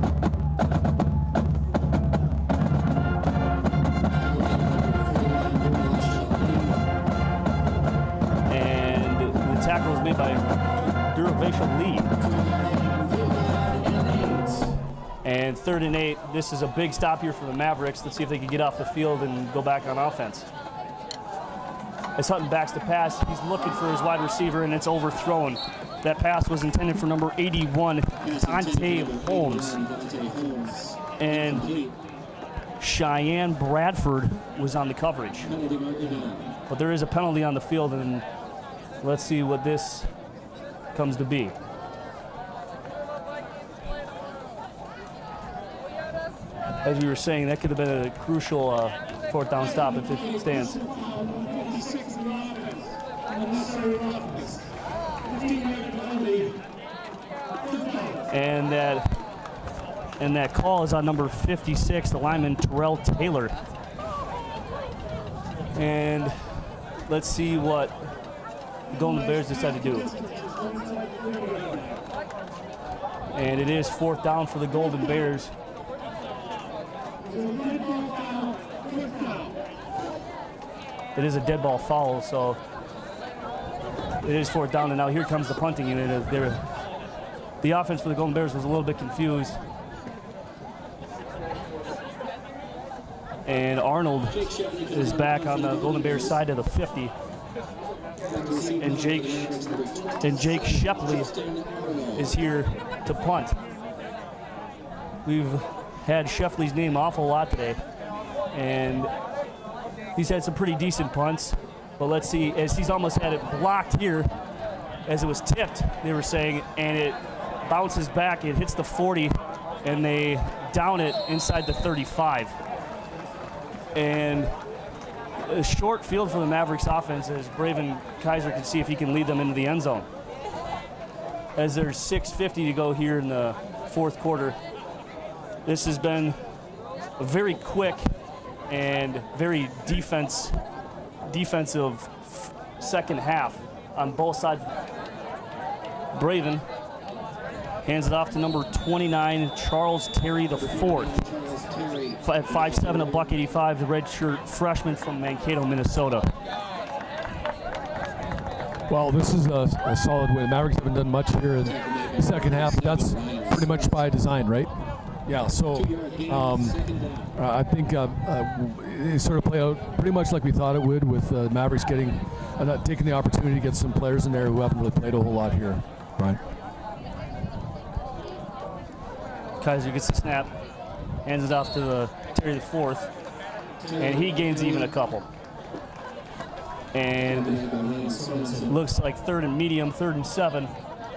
And the tackle is made by Duravish Lee. And 3rd and 8. This is a big stop here for the Mavericks. Let's see if they can get off the field and go back on offense. As Hutton backs the pass, he's looking for his wide receiver, and it's overthrown. That pass was intended for number 81, Dante Holmes. And Cheyenne Bradford was on the coverage. But there is a penalty on the field, and let's see what this comes to be. As we were saying, that could have been a crucial 4th down stop if it stands. And that call is on number 56, the lineman Terrell Taylor. And let's see what the Golden Bears decide to do. And it is 4th down for the Golden Bears. It is a dead ball foul, so it is 4th down, and now here comes the punting unit. The offense for the Golden Bears was a little bit confused. And Arnold is back on the Golden Bears side of the 50. And Jake Shepley is here to punt. We've had Shepley's name awful lot today, and he's had some pretty decent punts. But let's see, as he's almost had it blocked here, as it was tipped, they were saying, and it bounces back, it hits the 40, and they down it inside the 35. And a short field for the Mavericks offense as Braven Kaiser can see if he can lead them into the end zone. As there's 6:50 to go here in the 4th quarter. This has been a very quick and very defensive second half on both sides. Braven hands it off to number 29, Charles Terry the 4th. At 5'7", a buck 85, the redshirt freshman from Mankato, Minnesota. Well, this is a solid win. Mavericks haven't done much here in the second half. That's pretty much by design, right? Yeah, so I think it sort of played out pretty much like we thought it would, with Mavericks taking the opportunity to get some players in there who haven't really played a whole lot here. Brian. Kaiser gets the snap, hands it off to Terry the 4th, and he gains even a couple. And looks like 3rd and medium, 3rd and 7,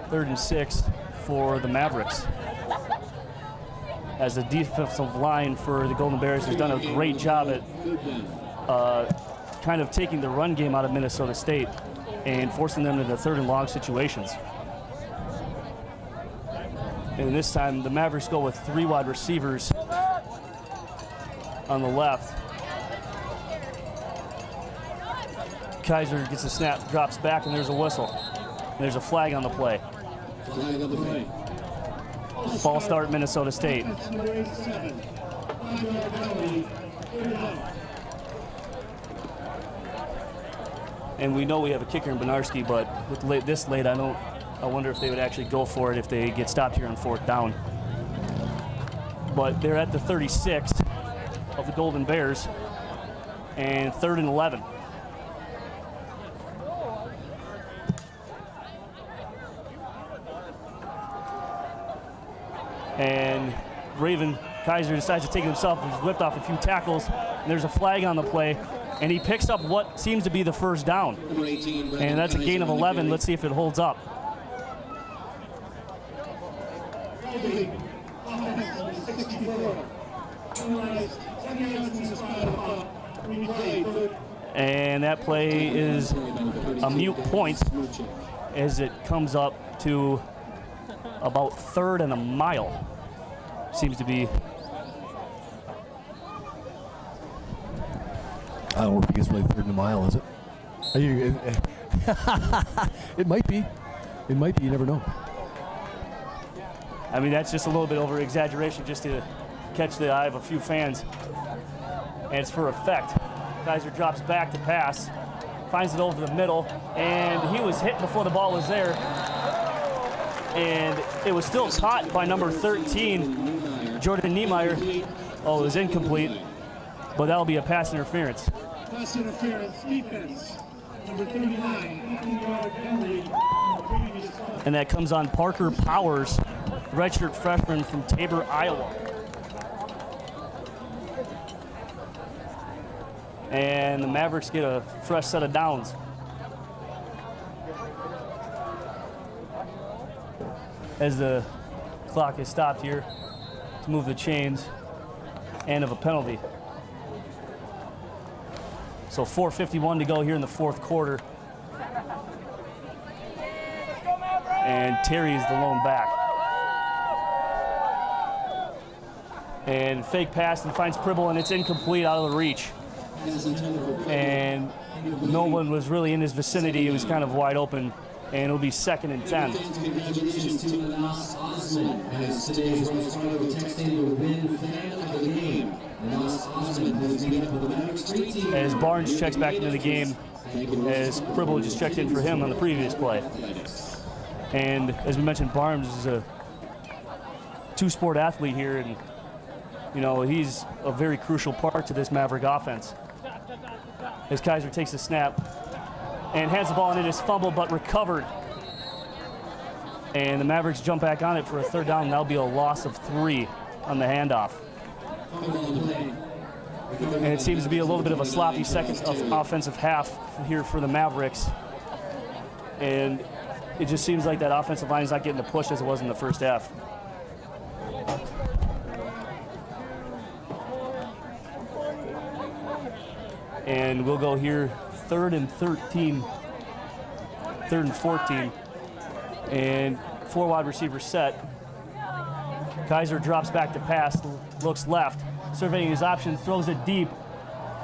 3rd and 6 for the Mavericks. As the defensive line for the Golden Bears has done a great job at kind of taking the run game out of Minnesota State and forcing them into 3rd and long situations. And this time the Mavericks go with 3 wide receivers on the left. Kaiser gets a snap, drops back, and there's a whistle. And there's a flag on the play. False start, Minnesota State. And we know we have a kicker in Benarski, but with this late, I wonder if they would actually go for it if they get stopped here on 4th down. But they're at the 36 of the Golden Bears, and 3rd and 11. And Braven Kaiser decides to take it himself. He's whipped off a few tackles, and there's a flag on the play, and he picks up what seems to be the 1st down. And that's a gain of 11. Let's see if it holds up. And that play is a mute point as it comes up to about 3rd and a mile. Seems to be I don't think it's really third and a mile, is it? Are you, it might be. It might be. You never know. I mean, that's just a little bit over exaggeration just to catch the eye of a few fans. And it's for effect. Kaiser drops back to pass, finds it over the middle, and he was hit before the ball was there. And it was still caught by number 13, Jordan Niemeyer. Oh, it was incomplete, but that'll be a pass interference. Pass interference, defense, number 39. And that comes on Parker Powers, redshirt freshman from Tabor, Iowa. And the Mavericks get a fresh set of downs. As the clock is stopped here to move the chains and of a penalty. So 4:51 to go here in the fourth quarter. And Terry is the lone back. And fake pass and finds Pribble, and it's incomplete, out of the reach. And no one was really in his vicinity. It was kind of wide open, and it'll be 2nd and 10. Congratulations to Anas Osman as today's Rose Fargo Texting Win Fan of the Game. Anas Osman has made up with the Mavericks 3 team. As Barnes checks back into the game, as Pribble just checked in for him on the previous play. And as we mentioned, Barnes is a two-sport athlete here, and you know, he's a very crucial part to this Maverick offense. As Kaiser takes the snap and hands the ball, and it is fumbled but recovered. And the Mavericks jump back on it for a 3rd down, and that'll be a loss of 3 on the handoff. And it seems to be a little bit of a sloppy second offensive half here for the Mavericks. And it just seems like that offensive line is not getting the push as it was in the first half. And we'll go here 3rd and 13, 3rd and 14. And 4 wide receivers set. Kaiser drops back to pass, looks left, surveying his options, throws it deep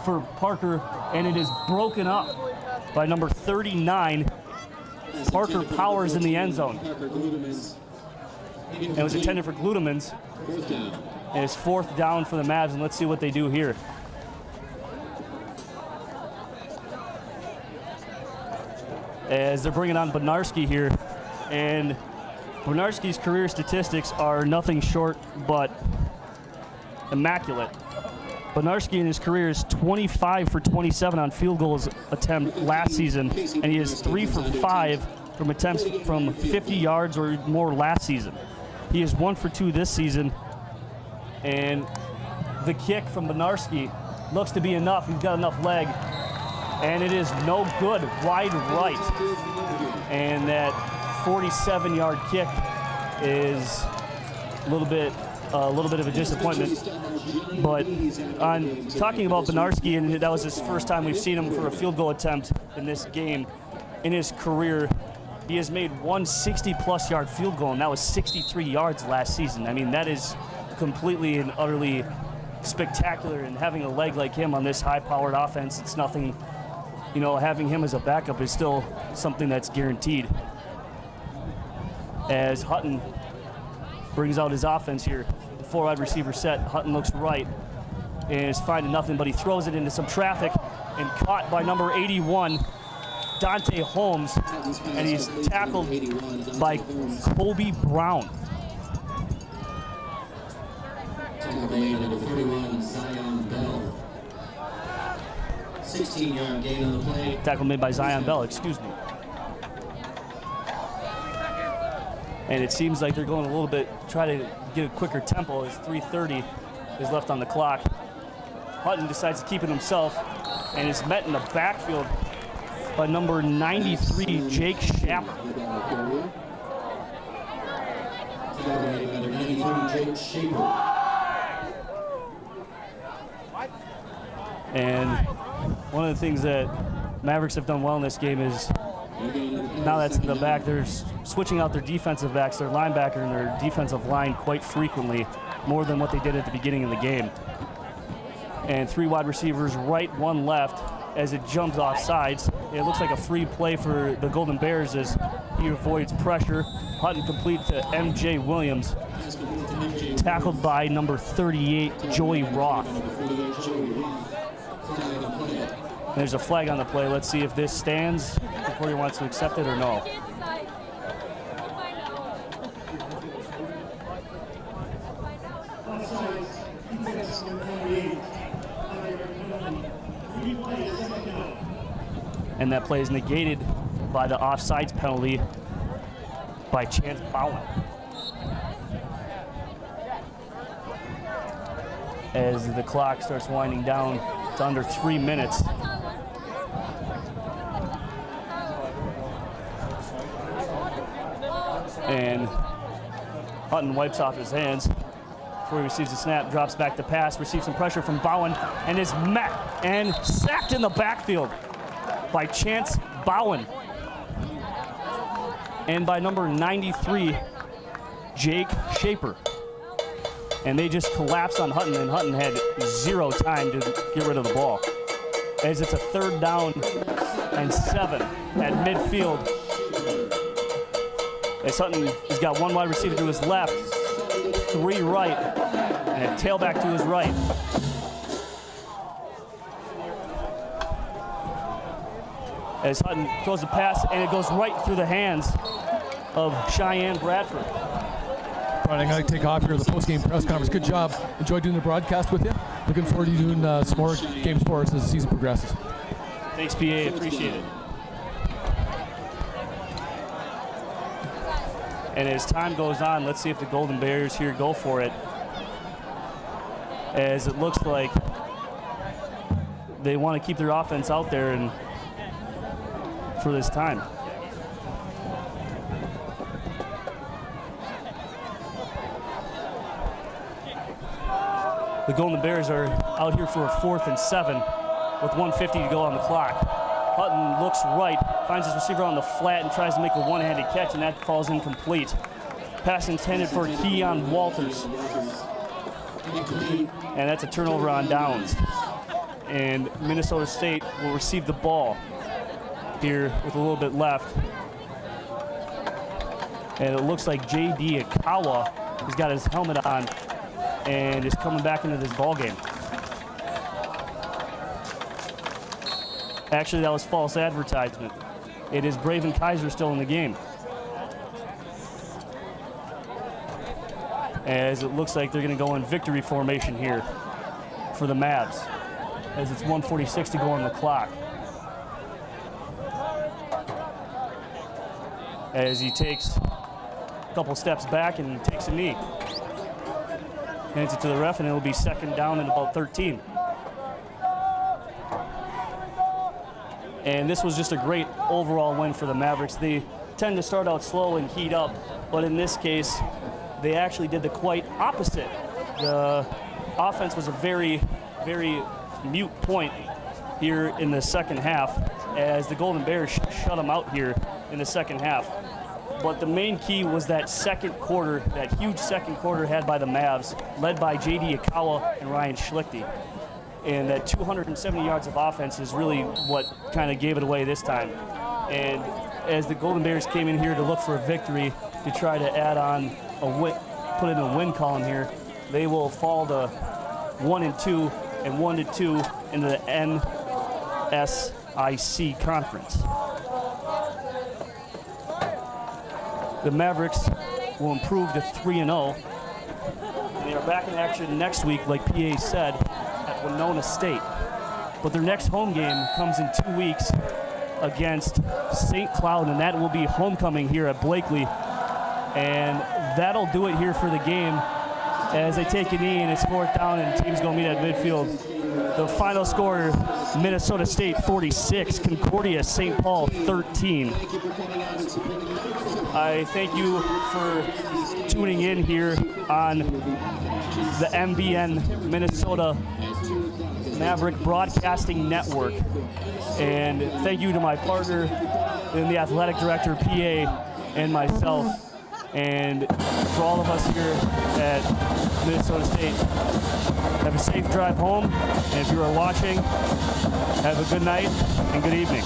for Parker, and it is broken up by number 39, Parker Powers, in the end zone. And it was intended for Glutamins. And it's 4th down for the Mavs, and let's see what they do here. As they're bringing on Benarski here, and Benarski's career statistics are nothing short but immaculate. Benarski in his career is 25 for 27 on field goals attempt last season, and he is 3 for 5 from attempts from 50 yards or more last season. He is 1 for 2 this season, and the kick from Benarski looks to be enough. He's got enough leg, and it is no good, wide right. And that 47-yard kick is a little bit of a disappointment. But on talking about Benarski, and that was his first time we've seen him for a field goal attempt in this game in his career. He has made one 60-plus yard field goal, and that was 63 yards last season. I mean, that is completely and utterly spectacular, and having a leg like him on this high-powered offense, it's nothing, you know, having him as a backup is still something that's guaranteed. As Hutton brings out his offense here, the 4 wide receiver set, Hutton looks right and is finding nothing, but he throws it into some traffic and caught by number 81, Dante Holmes, and he's tackled by Kobe Brown. Number 31, Zion Bell. 16-yard gain on the play. Tackle made by Zion Bell, excuse me. And it seems like they're going a little bit, try to get a quicker tempo as 3:30 is left on the clock. Hutton decides to keep it himself and is met in the backfield by number 93, Jake Schapper. And one of the things that Mavericks have done well in this game is, now that's in the back, they're switching out their defensive backs, their linebacker and their defensive line quite frequently, more than what they did at the beginning of the game. and 3 wide receivers right, 1 left as it jumps off sides. It looks like a free play for the Golden Bears as he avoids pressure. Hutton complete to MJ Williams, tackled by number 38, Joey Roth. There's a flag on the play. Let's see if this stands. Concordia wants to accept it or no. And that play is negated by the offsides penalty by Chance Bowen. As the clock starts winding down to under 3 minutes. And Hutton wipes off his hands before he receives the snap, drops back to pass, receives some pressure from Bowen, and is met and sacked in the backfield by Chance Bowen. And by number 93, Jake Shaper. And they just collapsed on Hutton, and Hutton had 0 time to get rid of the ball. As it's a 3rd down and 7 at midfield. As Hutton has got 1 wide receiver to his left, 3 right, and a tailback to his right. As Hutton throws a pass, and it goes right through the hands of Cheyenne Bradford. Brian, I'm going to take off here the post-game press conference. Good job. Enjoyed doing the broadcast with you. Looking forward to you doing some more games for us as the season progresses. Thanks, PA. Appreciate it. And as time goes on, let's see if the Golden Bears here go for it. As it looks like they want to keep their offense out there and for this time. The Golden Bears are out here for a 4th and 7 with 1:50 to go on the clock. Hutton looks right, finds his receiver on the flat and tries to make a one-handed catch, and that falls incomplete. Pass intended for Keon Walters. And that's a turnover on downs. And Minnesota State will receive the ball here with a little bit left. And it looks like J.D. Akawa has got his helmet on and is coming back into this ball game. Actually, that was false advertisement. It is Braven Kaiser still in the game. As it looks like they're going to go in victory formation here for the Mavs, as it's 1:46 to go on the clock. As he takes a couple steps back and takes a knee. Hands it to the ref, and it'll be 2nd down and about 13. And this was just a great overall win for the Mavericks. They tend to start out slow and heat up, but in this case, they actually did the quite opposite. The offense was a very, very mute point here in the second half as the Golden Bears shut them out here in the second half. But the main key was that second quarter, that huge second quarter had by the Mavs, led by J.D. Akawa and Ryan Schlichty. And that 270 yards of offense is really what kind of gave it away this time. And as the Golden Bears came in here to look for a victory, to try to add on a win, put in a win column here, they will fall to 1-2 and 1-2 into the NSIC conference. The Mavericks will improve to 3-0. And they are back in action next week, like PA said, at Winona State. But their next home game comes in 2 weeks against St. Cloud, and that will be homecoming here at Blakely. And that'll do it here for the game as they take a knee, and it's 4th down, and teams going to meet at midfield. The final score, Minnesota State 46, Concordia-St. Paul 13. I thank you for tuning in here on the MBN Minnesota Maverick Broadcasting Network. And thank you to my partner and the athletic director, PA, and myself. And for all of us here at Minnesota State. Have a safe drive home, and if you are watching, have a good night and good evening.